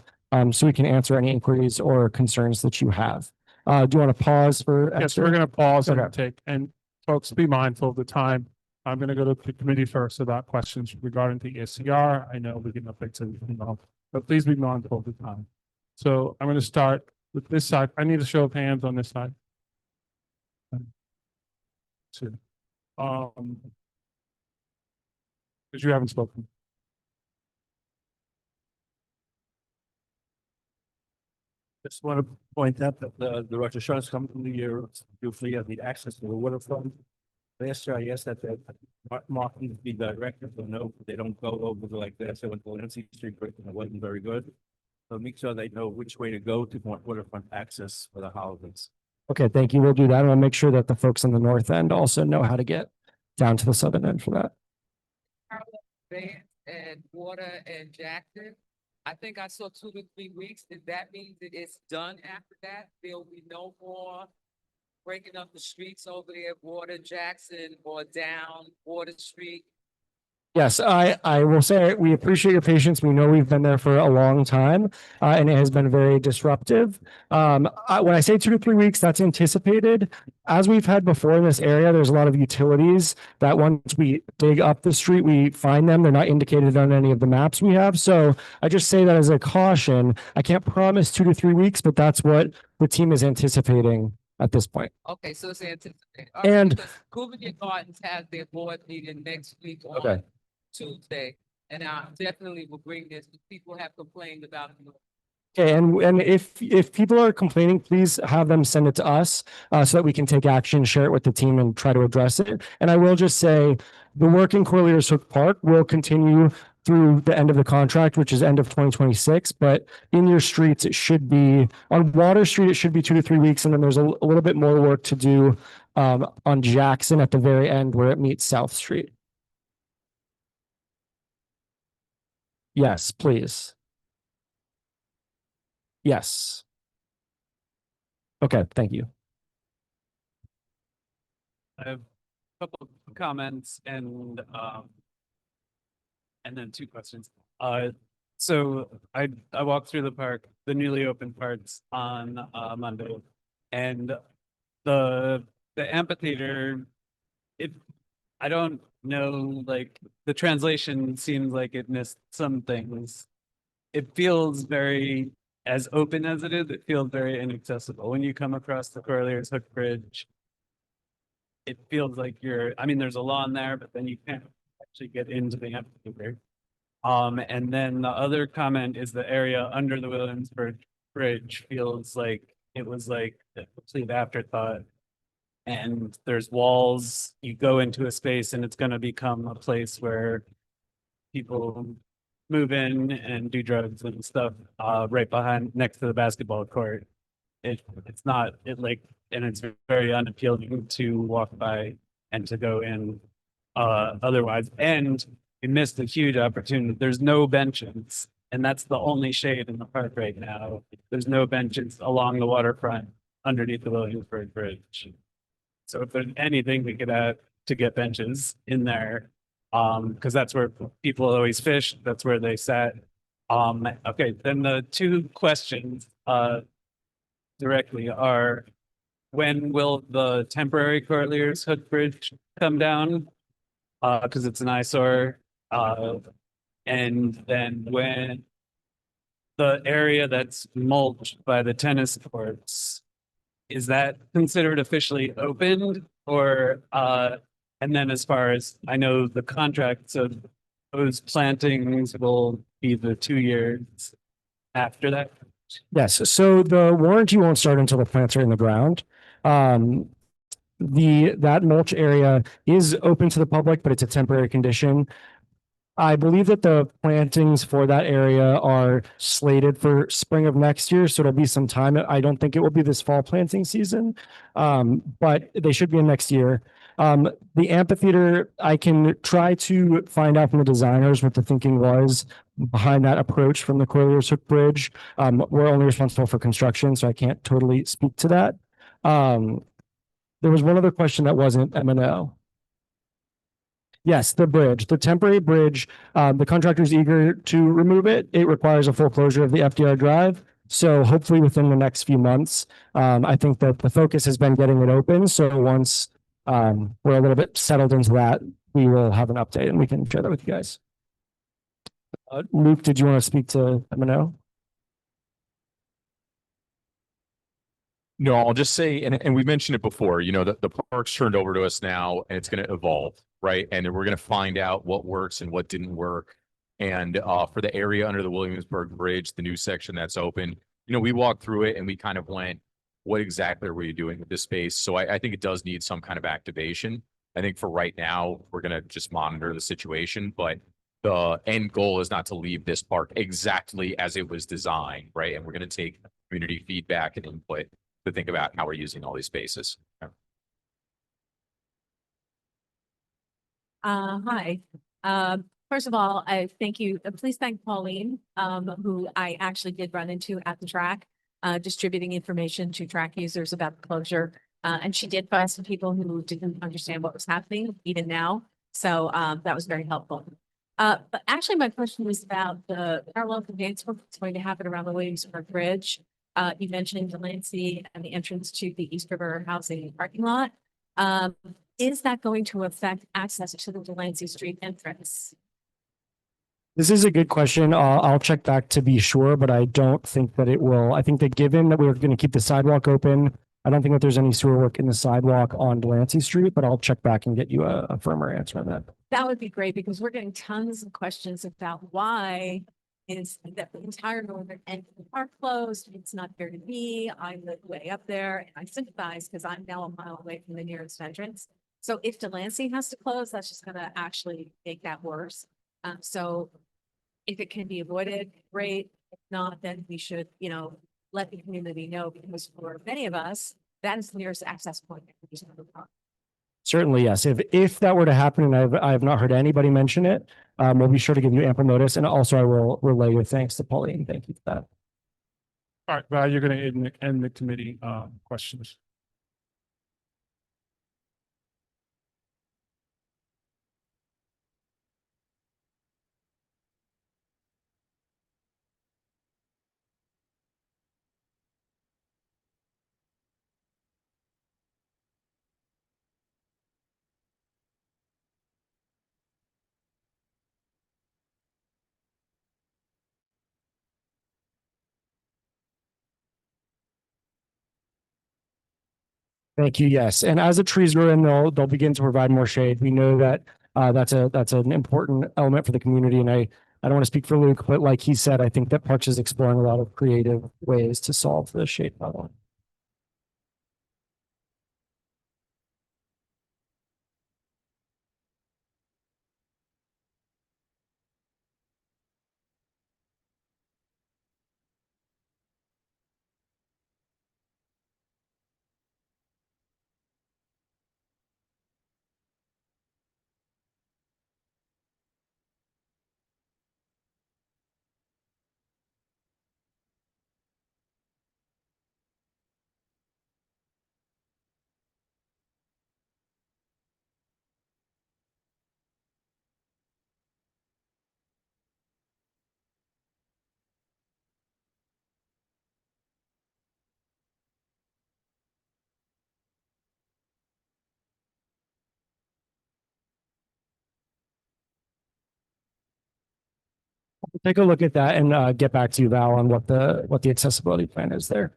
so we can answer any inquiries or concerns that you have. Do you want to pause for? Yes, we're going to pause and folks, be mindful of the time. I'm going to go to the committee first about questions regarding the ESCR. I know we can update to but please be mindful of the time. So I'm going to start with this side. I need a show of hands on this side. Two. Because you haven't spoken. Just want to point out that the Rosh Hashanah coming from the year, usually have the access to the waterfront. Last year, I asked that the marketing be directed, but no, they don't go over like that. So went to Delancey Street, and it wasn't very good. So make sure they know which way to go to waterfront access for the holidays. Okay, thank you. We'll do that. And we'll make sure that the folks on the north end also know how to get down to the southern end for that. And Water and Jackson, I think I saw 2 to 3 weeks. Does that mean that it's done after that? There'll be no more breaking up the streets over there, Water Jackson or down Water Street? Yes, I will say we appreciate your patience. We know we've been there for a long time, and it has been very disruptive. When I say 2 to 3 weeks, that's anticipated. As we've had before in this area, there's a lot of utilities that once we dig up the street, we find them. They're not indicated on any of the maps we have. So I just say that as a caution. I can't promise 2 to 3 weeks, but that's what the team is anticipating at this point. Okay, so it's anticipated. And- Cooperage Gardens has their board meeting next week on Okay. Tuesday. And I definitely will bring this, because people have complained about the Okay, and if people are complaining, please have them send it to us so that we can take action, share it with the team, and try to address it. And I will just say, the work in Corlears Hook Park will continue through the end of the contract, which is end of 2026. But in your streets, it should be on Water Street. It should be 2 to 3 weeks, and then there's a little bit more work to do on Jackson at the very end where it meets South Street. Yes, please. Yes. Okay, thank you. I have a couple of comments and then 2 questions. So I walked through the park, the newly opened parts on Monday, and the amphitheater, I don't know, like the translation seems like it missed some things. It feels very, as open as it is, it feels very inaccessible. When you come across the Corlears Hook Bridge, it feels like I mean, there's a lawn there, but then you can't actually get into the amphitheater. And then the other comment is the area under the Williamsburg Bridge feels like it was like a complete afterthought. And there's walls, you go into a space and it's gonna become a place where people move in and do drugs and stuff, right behind, next to the basketball court. It's not, and it's very unappealing to walk by and to go in, otherwise. And we missed a huge opportunity. There's no benches, and that's the only shade in the park right now. There's no benches along the waterfront underneath the Williamsburg Bridge. So if there's anything we could add to get benches in there, because that's where people always fish, that's where they sat. Okay, then the 2 questions directly are, when will the temporary Corlears Hook Bridge come down? Because it's an eyesore. And then when the area that's mulched by the tennis courts, is that considered officially opened? Or and then as far as I know, the contracts of those plantings will be the 2 years after that? Yes, so the warranty won't start until the plants are in the ground. That mulch area is open to the public, but it's a temporary condition. I believe that the plantings for that area are slated for spring of next year, so it'll be some time. I don't think it will be this fall planting season, but they should be in next year. The amphitheater, I can try to find out from the designers what the thinking was behind that approach from the Corlears Hook Bridge. We're only responsible for construction, so I can't totally speak to that. There was one other question that wasn't M&O. Yes, the bridge, the temporary bridge, the contractor is eager to remove it. It requires a full closure of the FDR drive. So hopefully within the next few months, I think that the focus has been getting it open. So once we're a little bit settled into that, we will have an update and we can share that with you guys. Luke, did you want to speak to M&O? No, I'll just say, and we mentioned it before, the park's turned over to us now and it's going to evolve, right? And we're going to find out what works and what didn't work. And for the area under the Williamsburg Bridge, the new section that's open, we walked through it and we kind of went, what exactly are we doing with this space? So I think it does need some kind of activation. I think for right now, we're going to just monitor the situation, but the end goal is not to leave this park exactly as it was designed, right? And we're going to take community feedback and input to think about how we're using all these spaces. Hi. First of all, I thank you. Please thank Pauline, who I actually did run into at the track, distributing information to track users about the closure. And she did find some people who didn't understand what was happening even now. So that was very helpful. But actually, my question was about the parallel conveyance work that's going to happen around the Williamsburg Bridge. You mentioned Delancey and the entrance to the East River housing parking lot. Is that going to affect access to the Delancey Street entrance? This is a good question. I'll check back to be sure, but I don't think that it will. I think that given that we're going to keep the sidewalk open, I don't think that there's any sewer work in the sidewalk on Delancey Street, but I'll check back and get you a firmer answer on that. That would be great because we're getting tons of questions about why is that the entire northern end of the park closed. It's not fair to me. I live way up there and I sympathize because I'm now a mile away from the nearest entrance. So if Delancey has to close, that's just going to actually make that worse. So if it can be avoided, great. If not, then we should, let the community know because for many of us, that is the nearest access point. Certainly, yes. If that were to happen, and I have not heard anybody mention it, we'll be sure to give you ample notice. And also I will relay your thanks to Pauline. Thank you for that. All right, Val, you're going to end the committee questions. Thank you. Yes. And as the trees grow in, they'll begin to provide more shade. We know that that's an important element for the community. And I don't want to speak for Luke, but like he said, I think that Parks is exploring a lot of creative ways to solve the shade problem. Take a look at that and get back to you, Val, on what the accessibility plan is there.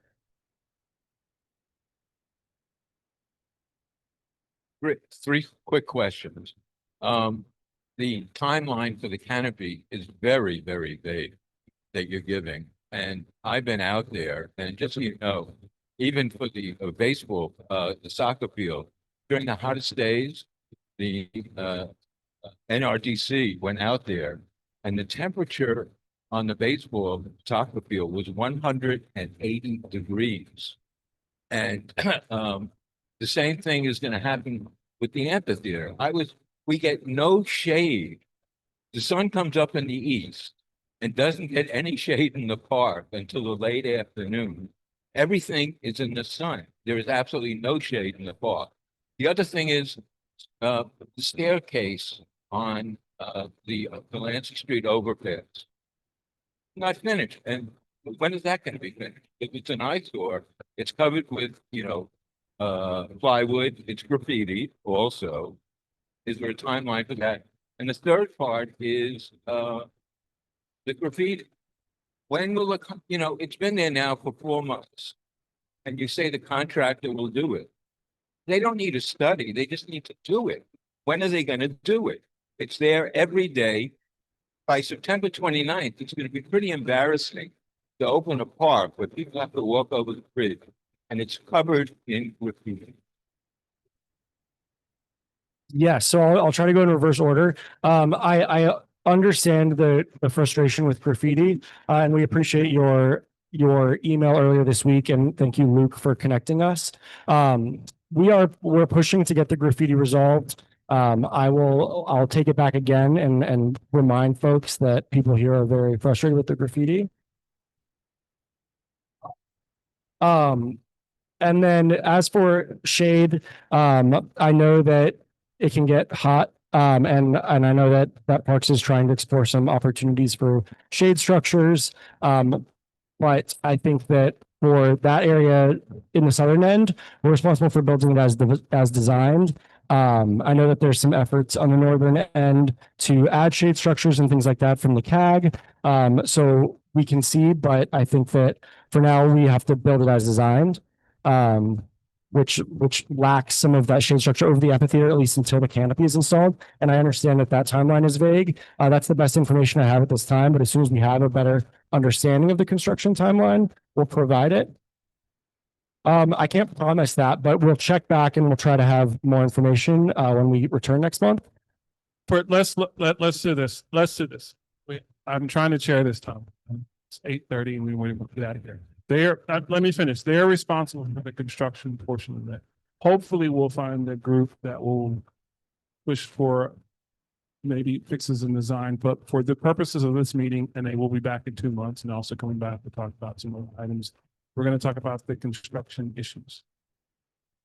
Three quick questions. The timeline for the canopy is very, very vague that you're giving. And I've been out there and just so you know, even for the baseball, the soccer field, during the hottest days, the NRDC went out there and the temperature on the baseball soccer field was 180 degrees. And the same thing is going to happen with the amphitheater. We get no shade. The sun comes up in the east and doesn't get any shade in the park until the late afternoon. Everything is in the sun. There is absolutely no shade in the park. The other thing is the staircase on the Delancey Street overpass. Not finished. And when is that going to be finished? If it's an eyesore, it's covered with, plywood, it's graffiti also. Is there a timeline for that? And the third part is the graffiti. When will it's been there now for 4 months. And you say the contractor will do it. They don't need a study, they just need to do it. When are they going to do it? It's there every day. By September 29th, it's going to be pretty embarrassing to open a park where people have to walk over the bridge and it's covered in graffiti. Yeah, so I'll try to go in reverse order. I understand the frustration with graffiti, and we appreciate your email earlier this week, and thank you, Luke, for connecting us. We're pushing to get the graffiti resolved. I'll take it back again and remind folks that people here are very frustrated with the graffiti. And then as for shade, I know that it can get hot. And I know that Parks is trying to explore some opportunities for shade structures. But I think that for that area in the southern end, we're responsible for building it as designed. I know that there's some efforts on the northern end to add shade structures and things like that from the CAG. So we can see, but I think that for now we have to build it as designed. Which lacks some of that shade structure over the amphitheater, at least until the canopy is installed. And I understand that timeline is vague. That's the best information I have at this time, but as soon as we have a better understanding of the construction timeline, we'll provide it. I can't promise that, but we'll check back and we'll try to have more information when we return next month. Let's do this. Let's do this. I'm trying to chair this, Tom. It's 8:30 and we want to get out of here. Let me finish. They're responsible for the construction portion of that. Hopefully we'll find a group that will push for maybe fixes in design, but for the purposes of this meeting, and they will be back in 2 months and also coming back to talk about some other items. We're going to talk about the construction issues.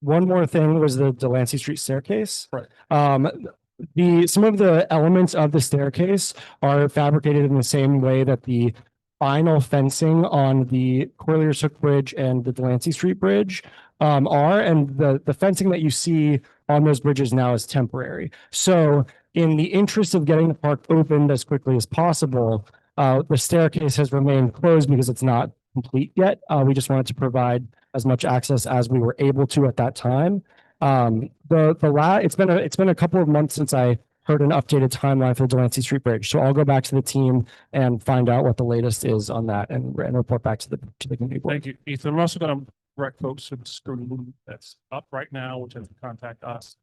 One more thing was the Delancey Street staircase. Right. Some of the elements of the staircase are fabricated in the same way that the final fencing on the Corlier's Hook Bridge and the Delancey Street Bridge are, and the fencing that you see on those bridges now is temporary. So in the interest of getting the park opened as quickly as possible, the staircase has remained closed because it's not complete yet. We just wanted to provide as much access as we were able to at that time. It's been a couple of months since I heard an updated timeline for the Delancey Street Bridge. So I'll go back to the team and find out what the latest is on that and report back to the committee board. Thank you, Ethan. I'm also going to direct folks to the screen that's up right now, which has to contact us.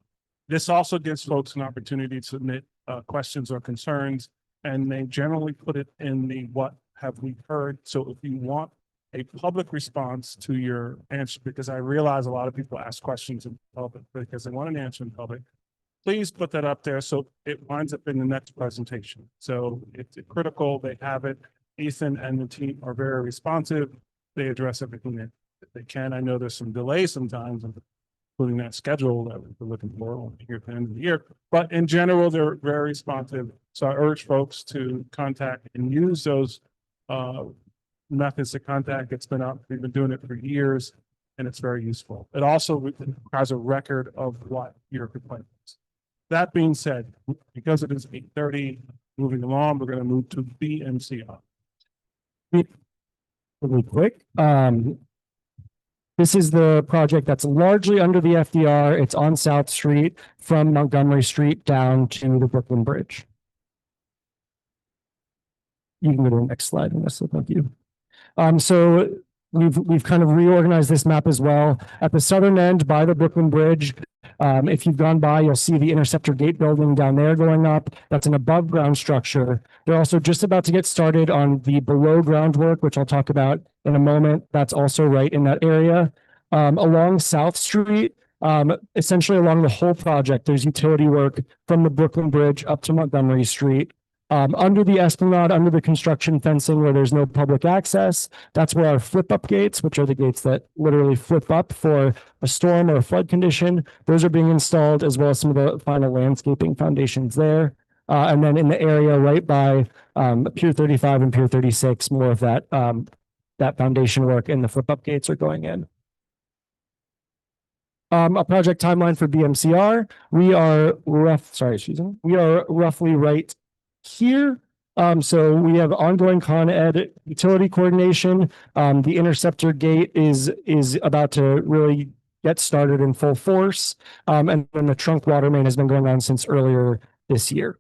This also gives folks an opportunity to submit questions or concerns, and they generally put it in the what have we heard. So if you want a public response to your answer, because I realize a lot of people ask questions in public because they want an answer in public, please put that up there so it winds up in the next presentation. So it's critical. They have it. Ethan and the team are very responsive. They address everything that they can. I know there's some delay sometimes, including that schedule that we're looking for here at the end of the year. But in general, they're very responsive. So I urge folks to contact and use those methods to contact. It's been up. We've been doing it for years, and it's very useful. It also requires a record of what your complaint is. That being said, because it is 8:30, moving along, we're going to move to BMCR. Really quick. This is the project that's largely under the FDR. It's on South Street from Montgomery Street down to the Brooklyn Bridge. You can go to the next slide, Vanessa. Thank you. So we've kind of reorganized this map as well. At the southern end by the Brooklyn Bridge, if you've gone by, you'll see the Interceptor Gate building down there going up. That's an above ground structure. They're also just about to get started on the below ground work, which I'll talk about in a moment. That's also right in that area. Along South Street, essentially along the whole project, there's utility work from the Brooklyn Bridge up to Montgomery Street. Under the Esplanade, under the construction fencing where there's no public access, that's where our flip up gates, which are the gates that literally flip up for a storm or a flood condition, those are being installed, as well as some of the final landscaping foundations there. And then in the area right by Pier 35 and Pier 36, more of that foundation work and the flip up gates are going in. A project timeline for BMCR. We are roughly right here. So we have ongoing Con Ed utility coordination. The Interceptor Gate is about to really get started in full force. And then the trunk water main has been going on since earlier this year.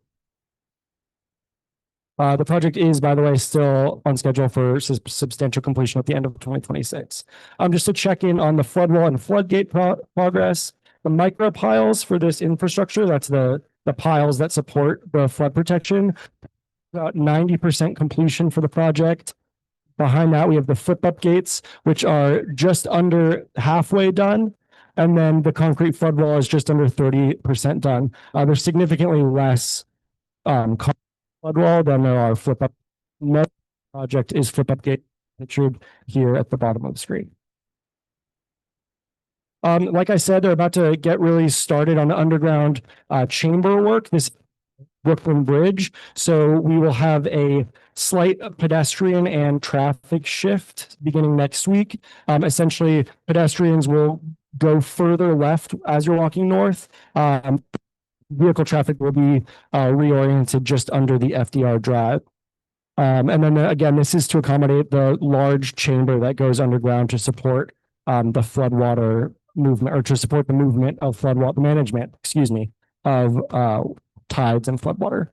The project is, by the way, still on schedule for substantial completion at the end of 2026. Just to check in on the flood wall and floodgate progress, the micro piles for this infrastructure, that's the piles that support the flood protection, about 90% completion for the project. Behind that, we have the flip up gates, which are just under halfway done. And then the concrete flood wall is just under 30% done. There's significantly less flood wall than there are flip up. No project is flip up gate pictured here at the bottom of the screen. Like I said, they're about to get really started on the underground chamber work, this Brooklyn Bridge. So we will have a slight pedestrian and traffic shift beginning next week. Essentially, pedestrians will go further left as you're walking north. Vehicle traffic will be reoriented just under the FDR drive. And then again, this is to accommodate the large chamber that goes underground to support the floodwater movement, or to support the movement of floodwater management, excuse me, of tides and floodwater.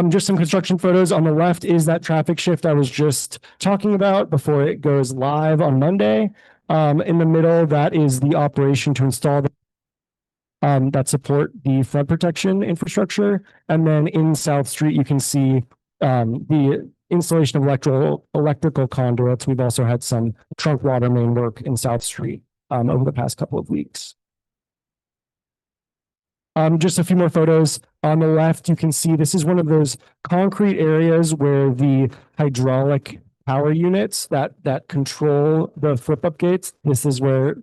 Just some construction photos. On the left is that traffic shift I was just talking about before it goes live on Monday. In the middle, that is the operation to install the that support the flood protection infrastructure. And then in South Street, you can see the installation of electrical conduits. We've also had some trunk water main work in South Street over the past couple of weeks. Just a few more photos. On the left, you can see this is one of those concrete areas where the hydraulic power units that control the flip-up gates. This is where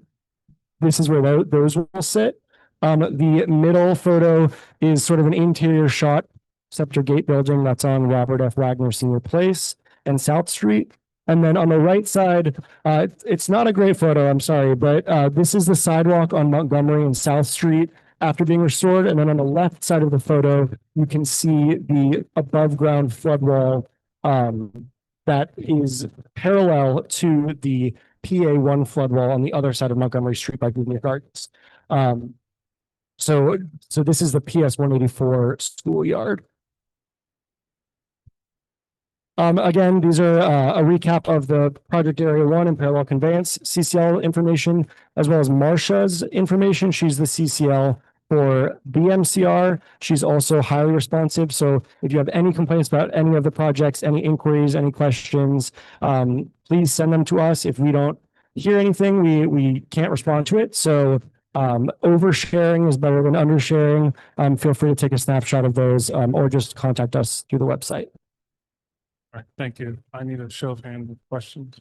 those will sit. The middle photo is sort of an interior shot, Scepter Gate building that's on Robert F. Wagner Senior Place and South Street. And then on the right side, it's not a great photo, I'm sorry, but this is the sidewalk on Montgomery and South Street after being restored. And then on the left side of the photo, you can see the above ground flood wall that is parallel to the PA1 flood wall on the other side of Montgomery Street by Goodyear Gardens. So this is the PS 184 schoolyard. Again, these are a recap of the project area 1 and parallel conveyance CCL information, as well as Marcia's information. She's the CCL for BMCR. She's also highly responsive. So if you have any complaints about any of the projects, any inquiries, any questions, please send them to us. If we don't hear anything, we can't respond to it. So oversharing is better than undersharing. Feel free to take a snapshot of those or just contact us through the website. All right, thank you. I need a show of hands with questions.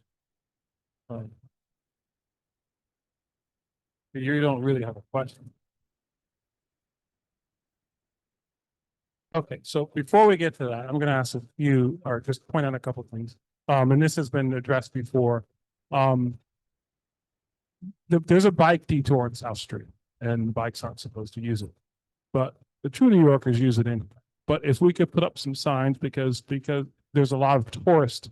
You don't really have a question. Okay, so before we get to that, I'm going to ask you, or just point out a couple of things. And this has been addressed before. There's a bike detour on South Street, and bikes aren't supposed to use it, but the true New Yorkers use it anyway. But if we could put up some signs, because there's a lot of tourists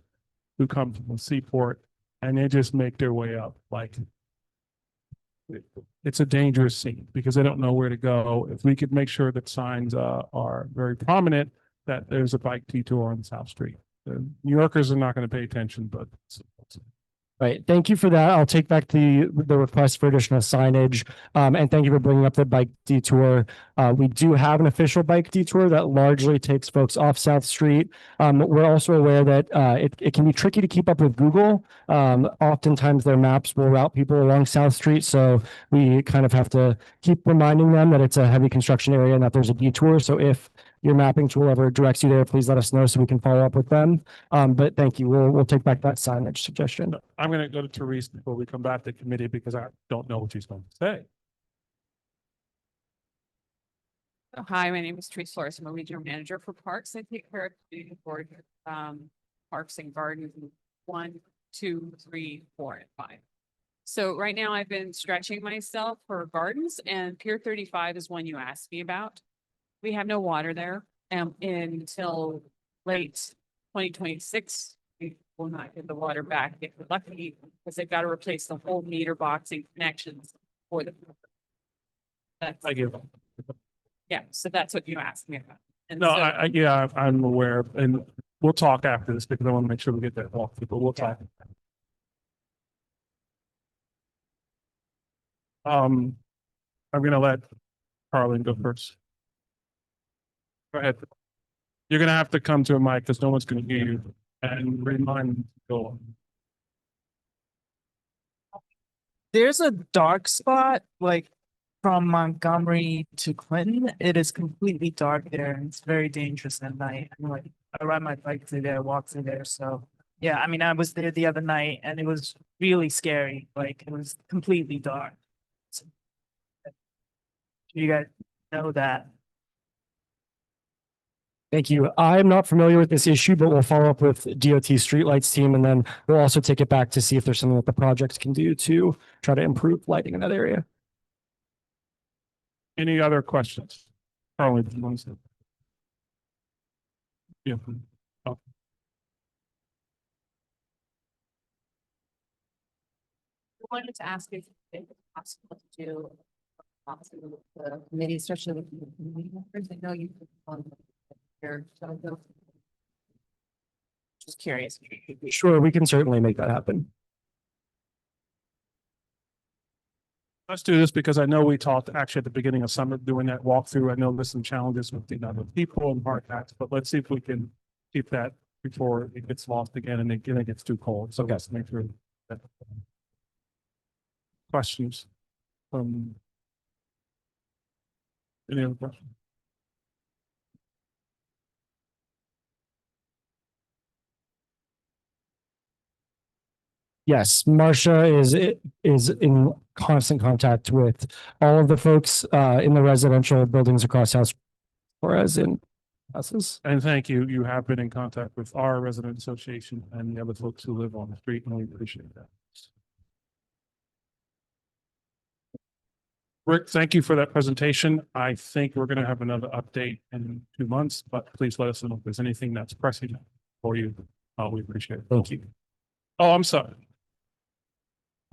who come from the seaport, and they just make their way up. Like, it's a dangerous scene because they don't know where to go. If we could make sure that signs are very prominent, that there's a bike detour on South Street. The New Yorkers are not going to pay attention, but Right. Thank you for that. I'll take back the request for additional signage. And thank you for bringing up the bike detour. We do have an official bike detour that largely takes folks off South Street. We're also aware that it can be tricky to keep up with Google. Oftentimes their maps will route people along South Street. So we kind of have to keep reminding them that it's a heavy construction area and that there's a detour. So if your mapping tool ever directs you there, please let us know so we can follow up with them. But thank you. We'll take back that signage suggestion. I'm going to go to Therese before we come back to committee because I don't know what she's going to say. Hi, my name is Therese Flores. I'm a regional manager for parks. I take care of the board, parks and gardens 1, 2, 3, 4, and 5. So right now I've been stretching myself for gardens, and Pier 35 is one you asked me about. We have no water there until late 2026. We will not get the water back if we're lucky, because they've got to replace the whole meter box and connections for the. Thank you. Yeah, so that's what you asked me about. And No, so, yeah, I'm aware, and we'll talk after this because I want to make sure we get that walkthrough, but we'll talk. I'm going to let Carlin go first. Go ahead. You're going to have to come to a mic because no one's going to hear you, and remind them to go on. There's a dark spot like from Montgomery to Clinton. It is completely dark there, and it's very dangerous at night. And like I ride my bike through there, walk through there. So yeah, I mean, I was there the other night, and it was really scary. Like it was completely dark. So, you guys know that. Thank you. I'm not familiar with this issue, but we'll follow up with DOT Streetlights team, and then we'll also take it back to see if there's something that the project can do to try to improve lighting in that area. Any other questions? Carly, do you want to say? Yeah. Oh, I wanted to ask if it's possible to do the committee, especially with the community members. I know you've been on here, so I don't- just curious. Sure, we can certainly make that happen. let's do this because I know we talked actually at the beginning of summer doing that walkthrough. I know there's some challenges with the number of people and hard hats, but let's see if we can keep that before it gets lost again and it gets too cold. So yes, make sure that. Questions from any other questions? Yes, Marcia is in constant contact with all of the folks in the residential buildings across House, whereas in houses. And thank you. You have been in contact with our resident association and the other folks who live on the street, and we appreciate that. Rick, thank you for that presentation. I think we're going to have another update in 2 months, but please let us know if there's anything that's pressing for you. We appreciate it. Thank you. Oh, I'm sorry.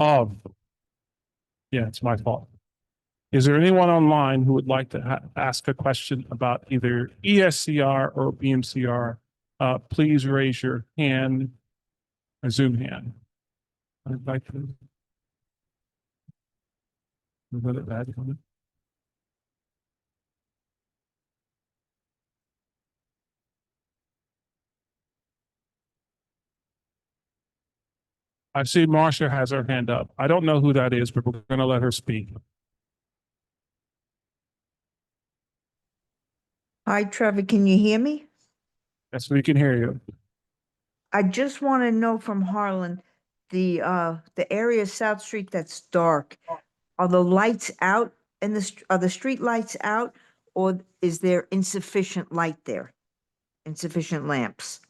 Oh, yeah, it's my fault. Is there anyone online who would like to ask a question about either ESCR or BMCR? Please raise your hand, a Zoom hand. I'd like to. Was it bad? I see Marcia has her hand up. I don't know who that is, but we're going to let her speak. Hi, Trevor. Can you hear me? Yes, we can hear you. I just want to know from Harlan, the area of South Street that's dark, are the lights out and are the street lights out, or is there insufficient light there? Insufficient lamps?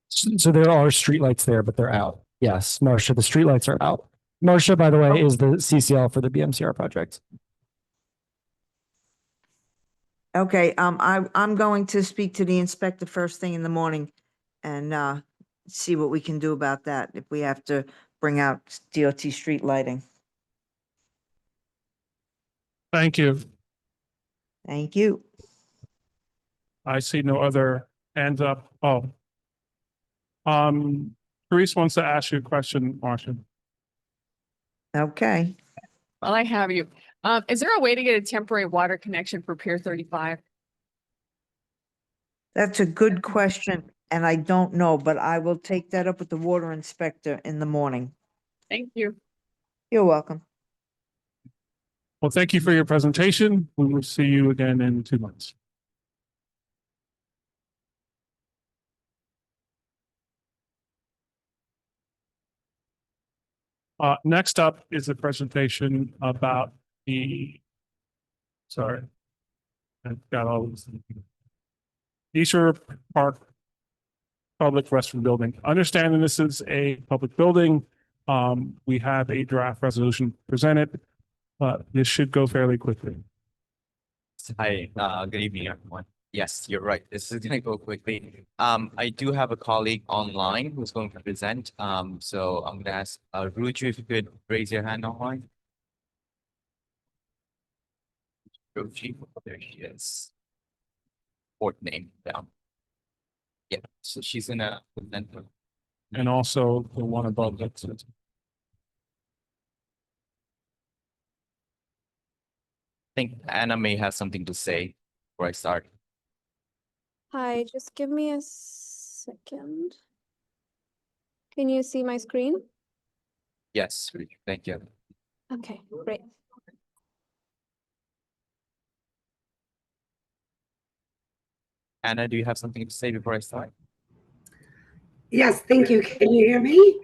So there are streetlights there, but they're out. Yes, Marcia, the streetlights are out. Marcia, by the way, is the CCL for the BMCR project. Okay, I'm going to speak to the inspector first thing in the morning and see what we can do about that, if we have to bring out DOT street lighting. Thank you. Thank you. I see no other hands up. Oh. Therese wants to ask you a question, Marcia. Okay. Well, I have you. Is there a way to get a temporary water connection for Pier 35? That's a good question, and I don't know, but I will take that up with the water inspector in the morning. Thank you. You're welcome. Well, thank you for your presentation. We will see you again in 2 months. Next up is a presentation about sorry, I've got all these. Easter Park Public Restroom Building. Understanding this is a public building, we have a draft resolution presented, but this should go fairly quickly. Hi, good evening, everyone. Yes, you're right. This is gonna go quickly. I do have a colleague online who's going to present. So I'm gonna ask, Ruju, if you could raise your hand online. Ruju, there she is. Fourth name down. Yeah, so she's gonna present. And also the one above that. I think Anna may have something to say before I start. Hi, just give me a second. Can you see my screen? Yes, thank you. Okay, great. Anna, do you have something to say before I start? Yes, thank you. Can you hear me?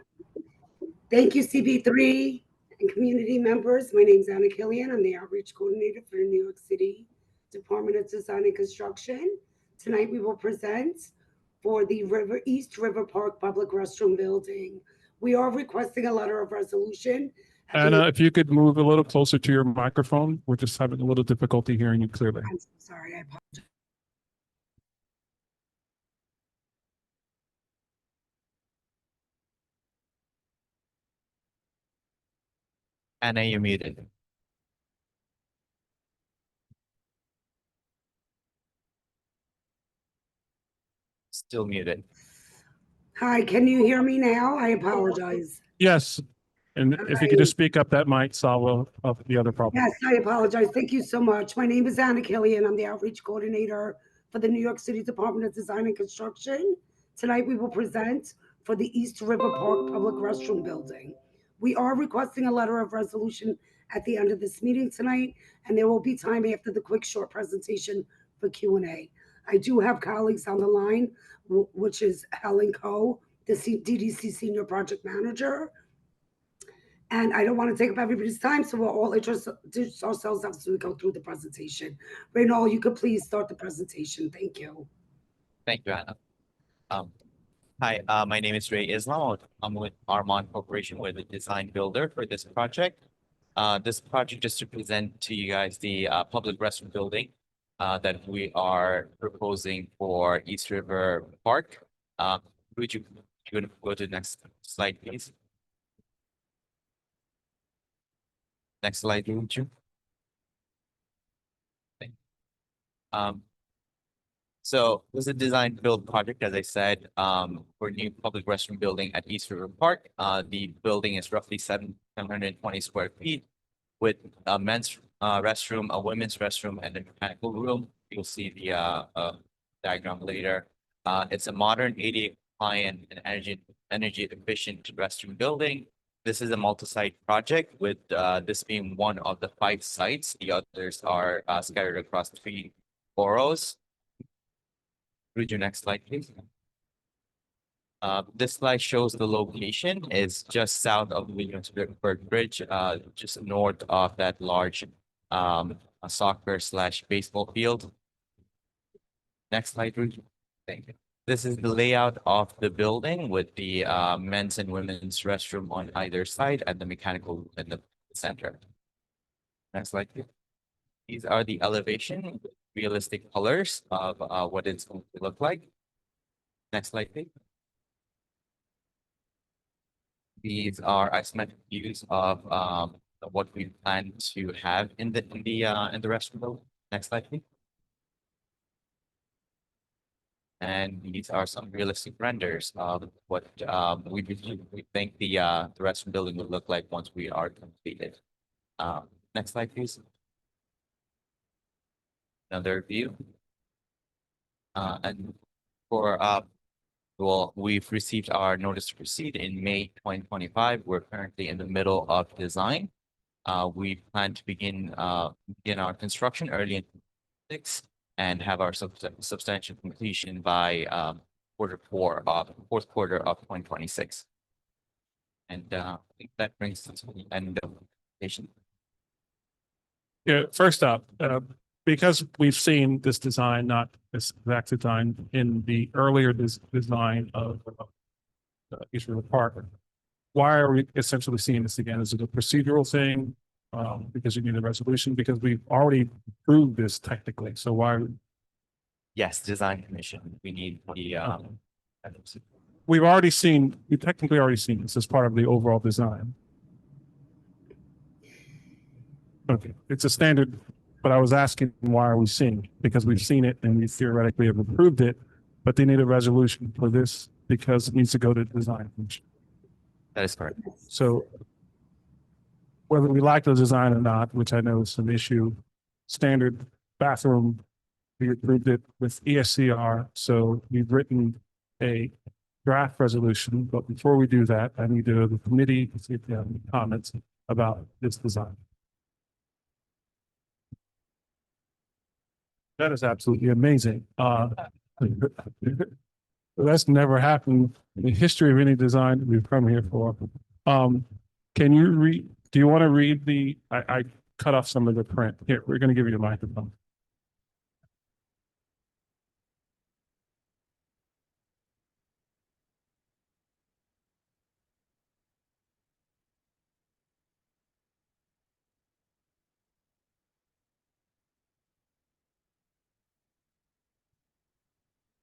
Thank you, CB3 and community members. My name is Anna Killian. I'm the outreach coordinator for the New York City Department of Design and Construction. Tonight we will present for the East River Park Public Restroom Building. We are requesting a letter of resolution. Anna, if you could move a little closer to your microphone, we're just having a little difficulty hearing you clearly. I'm so sorry, I apologize. Anna, you're muted. Still muted. Hi, can you hear me now? I apologize. Yes, and if you could just speak up, that might solve the other problem. Yes, I apologize. Thank you so much. My name is Anna Killian. I'm the outreach coordinator for the New York City Department of Design and Construction. Tonight we will present for the East River Park Public Restroom Building. We are requesting a letter of resolution at the end of this meeting tonight, and there will be time after the quick short presentation for Q&A. I do have colleagues on the line, which is Helen Coe, the DDC Senior Project Manager. And I don't want to take up everybody's time, so we'll all introduce ourselves as we go through the presentation. Reynald, you could please start the presentation. Thank you. Thank you, Anna. Hi, my name is Ray Islam. I'm with Armand Corporation. We're the design builder for this project. This project just to present to you guys the public restroom building that we are proposing for East River Park. Would you go to the next slide, please? Next slide, would you? So this is a design build project, as I said, for new public restroom building at East River Park. The building is roughly 720 square feet with a men's restroom, a women's restroom, and a mechanical room. You'll see the diagram later. It's a modern ADA compliant and energy efficient restroom building. This is a multi-site project with this being one of the 5 sites. The others are scattered across 3 boroughs. Read your next slide, please. This slide shows the location. It's just south of the Williamsburg Bridge, just north of that large soccer/baseball field. Next slide, Ruth. Thank you. This is the layout of the building with the men's and women's restroom on either side and the mechanical in the center. Next slide, please. These are the elevation, realistic colors of what it's going to look like. Next slide, please. These are isometric views of what we plan to have in the restroom building. Next slide, please. And these are some realistic renders of what we think the restroom building will look like once we are completed. Next slide, please. Another view. And for well, we've received our notice to proceed in May 2025. We're currently in the middle of design. We plan to begin our construction early in 2026 and have our substantial completion by fourth quarter of 2026. And I think that brings us to the end of the presentation. Yeah, first up, because we've seen this design, not this exact design, in the earlier design of East River Park, why are we essentially seeing this again? Is it a procedural thing? Because you need a resolution? Because we've already proved this technically, so why? Yes, design commission. We need the we technically already seen this as part of the overall design. Okay, it's a standard, but I was asking why are we seeing it? Because we've seen it and we theoretically have approved it, but they need a resolution for this because it needs to go to design commission. That is correct. So whether we like the design or not, which I know is some issue, standard bathroom, we approved it with ESCR. So we've written a draft resolution, but before we do that, I need to go to the committee to see if they have any comments about this design. That is absolutely amazing. That's never happened in the history of any design that we've come here for. Can you read, do you want to read I cut off some of the print. Here, we're gonna give you a microphone.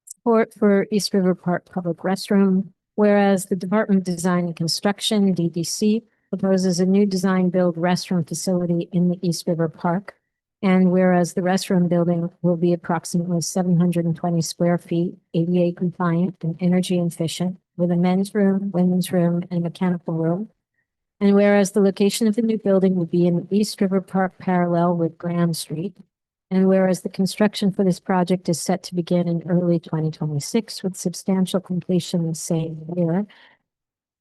Support for East River Park Public Restroom, whereas the Department of Design and Construction, DDC, proposes a new design-build restroom facility in the East River Park. And whereas the restroom building will be approximately 720 square feet, ADA compliant and energy efficient, with a men's room, women's room, and mechanical room. And whereas the location of the new building will be in East River Park parallel with Grand Street. And whereas the construction for this project is set to begin in early 2026 with substantial completion the same year.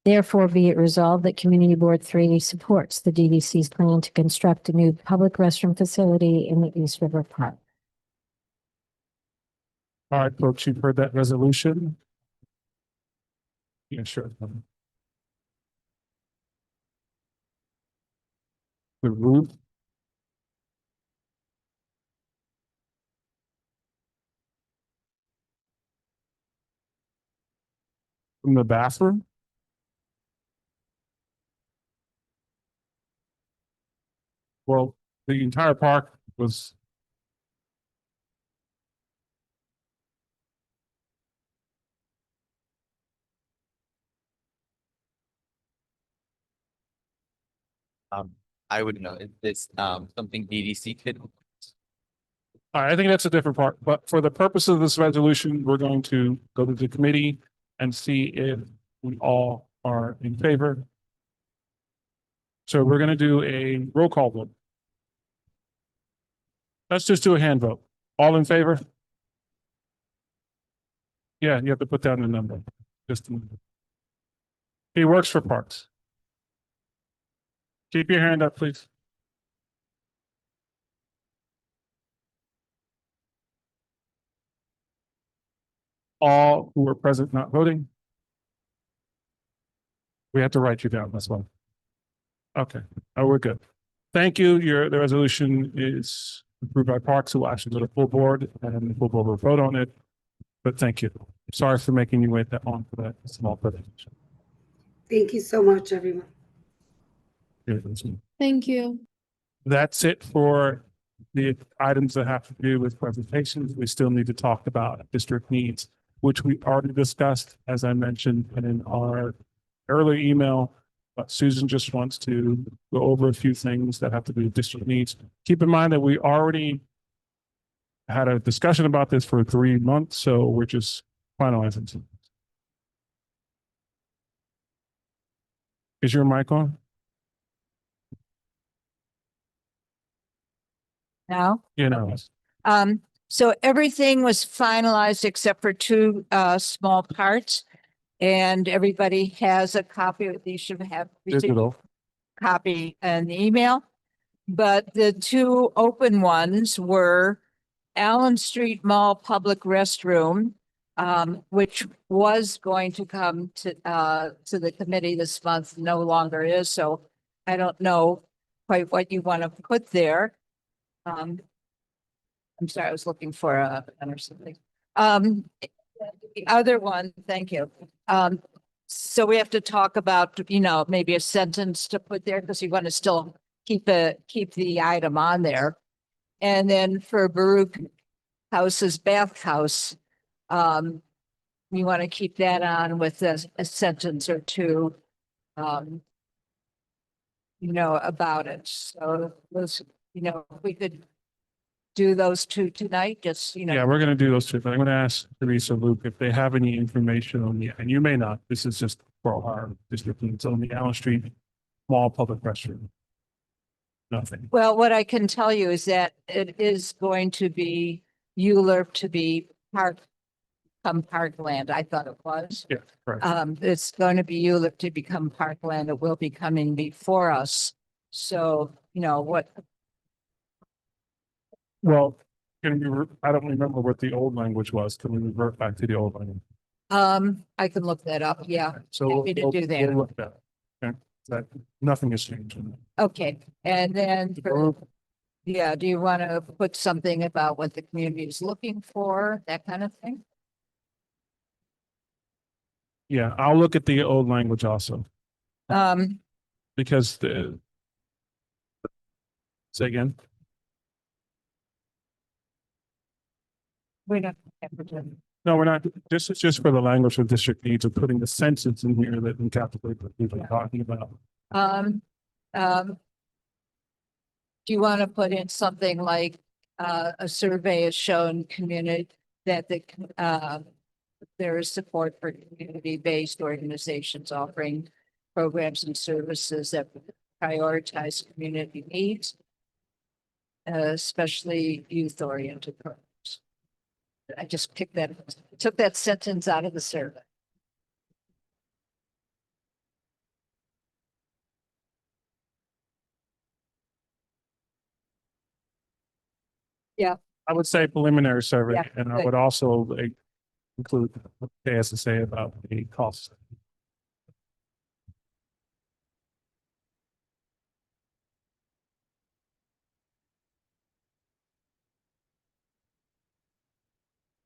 Therefore, be it resolved that Community Board 3 supports the DDC's plan to construct a new public restroom facility in the East River Park. All right, folks, you've heard that resolution. Yeah, sure. The roof. From the bathroom. Well, the entire park was. I would know if this, something DDC could. All right, I think that's a different part, but for the purpose of this resolution, we're going to go to the committee and see if we all are in favor. So we're gonna do a roll call vote. Let's just do a hand vote. All in favor? Yeah, you have to put down the number. Just a minute. He works for Parks. Keep your hand up, please. All who are present not voting. We have to write you down, that's why. Okay, oh, we're good. Thank you. The resolution is approved by Parks, who will actually go to full board, and the full board will vote on it. But thank you. Sorry for making you wait that long for that small presentation. Thank you so much, everyone. Thank you. That's it for the items that have to do with presentations. We still need to talk about district needs, which we already discussed, as I mentioned, and in our earlier email. But Susan just wants to go over a few things that have to do with district needs. Keep in mind that we already had a discussion about this for 3 months, so we're just finalizing some. Is your mic on? Now? You know. So everything was finalized except for two small parts. And everybody has a copy of these, should have received Digital. copy and email. But the two open ones were Allen Street Mall Public Restroom, which was going to come to the committee this month, no longer is. So I don't know quite what you want to put there. I'm sorry, I was looking for a pen or something. The other one, thank you. So we have to talk about, maybe a sentence to put there because you want to still keep the item on there. And then for Baruch House's bathhouse, we want to keep that on with a sentence or two, about it. So those, if we could do those two tonight, just, Yeah, we're gonna do those two, but I'm gonna ask Teresa, Luke, if they have any information on the, and you may not, this is just for our district, it's on the Allen Street Mall Public Restroom. Nothing. Well, what I can tell you is that it is going to be ULURP to be parkland. I thought it was. Yeah, right. It's going to be ULURP to become parkland. It will be coming before us. So, what. Well, I don't remember what the old language was. Can we revert back to the old language? I can look that up. Yeah. So Happy to do that. we'll look at it. Okay. That, nothing has changed. Okay, and then, yeah, do you want to put something about what the community is looking for, that kind of thing? Yeah, I'll look at the old language also, because say again. We don't. No, we're not. This is just for the language of district needs of putting the sentence in here that encapsulate what we've been talking about. Um, do you want to put in something like, a survey has shown community that there is support for community-based organizations offering programs and services that prioritize community needs, especially youth-oriented programs. I just took that sentence out of the survey. Yeah. I would say preliminary survey, Yeah, and I good. would also include what it has to say about the cost.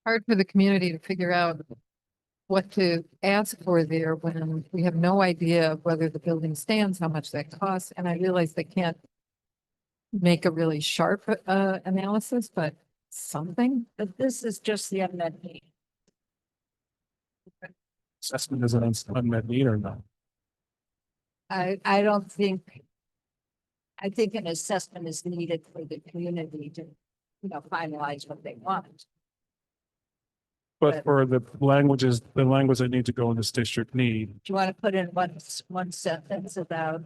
Hard for the community to figure out what to ask for there when we have no idea whether the building stands, how much that costs, and I realize they can't make a really sharp analysis, but something. But this is just the unmet need. Assessment is an unmet need or not? I don't think. I think an assessment is needed for the community to, finalize what they want. But for the language that need to go in this district need, Do you want to put in one sentence about,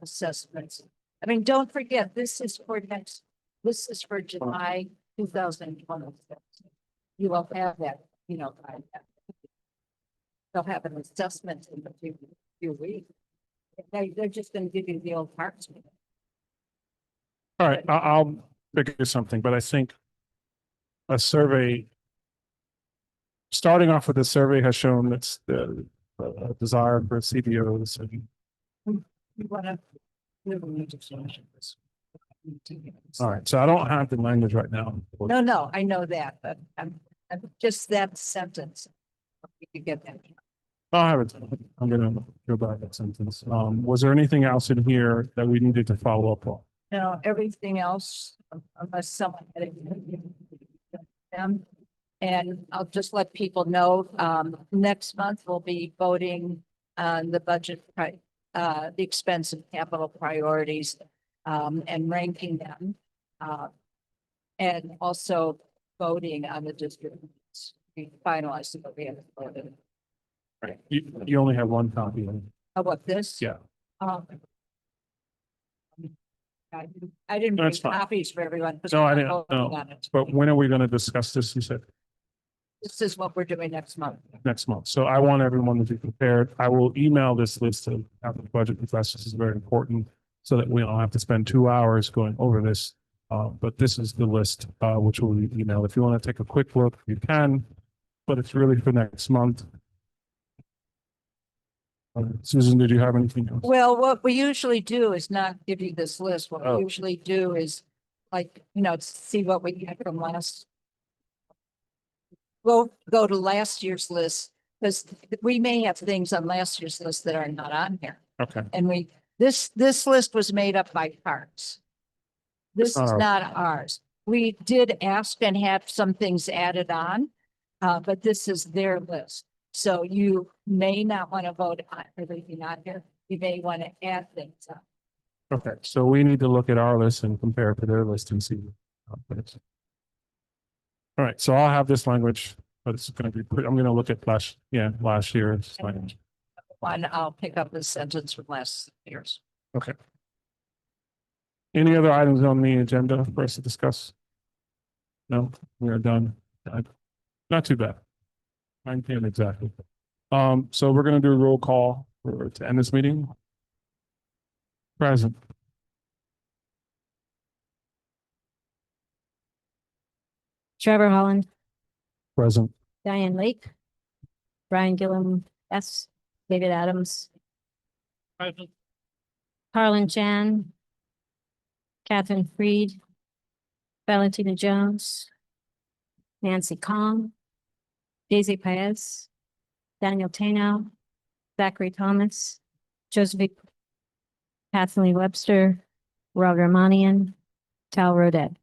assessments? I mean, don't forget, this is for July 2020. You will have that, by that. They'll have an assessment in a few weeks. They're just going to give you the old parts. all right, I'll figure something, but I think a survey, starting off with the survey has shown that's the desire for CBOs and You want to. Need to change this. all right, so I don't have the language right now. No, I know that, but I'm just that sentence. You could get that. I'll have it. I'm gonna go back that sentence. Was there anything else in here that we needed to follow up on? No, everything else, unless someone had it. And I'll just let people know, next month we'll be voting on the budget, the expense and capital priorities, and ranking them. And also voting on the district. We finalized what we have voted. Right. You only have one copy of it. How about this? Yeah. I didn't bring That's fine. copies for everyone. because No, we're I not didn't, voting no. on it. But when are we gonna discuss this? You said This is what we're doing next month. next month. So I want everyone to be prepared. I will email this list of capital budget requests. This is very important so that we don't have to spend 2 hours going over this. But this is the list, which will be emailed. If you want to take a quick look, you can, but it's really for next month. Susan, did you have anything else? Well, what we usually do is not give you this list. What Oh. we usually do is see what we get from last. Go to last year's list, because we may have things on last year's list that are not on here. Okay. And this list was made up by parts. This is not ours. We did ask and have some things added on, but this is their list. So you may not want to vote on everything on here. You may want to add things on. Okay, so we need to look at our list and compare it to their list and see. All right, so I'll have this language, but it's gonna be, I'm gonna look at last year's language. One, I'll pick up the sentence from last year's. Okay. Any other items on the agenda for us to discuss? No, we are done. Not too bad. 9 p.m. exactly. So we're gonna do a roll call to end this meeting. Present. Trevor Holland, Present. Diane Lake, Brian Gillum, S, David Adams, Harlan Chan, Catherine Freed, Valentina Jones, Nancy Kong, Daisy Paez, Daniel Tano, Zachary Thomas, Josephine Kathleen Webster, Roger Manian, Tal Rodet.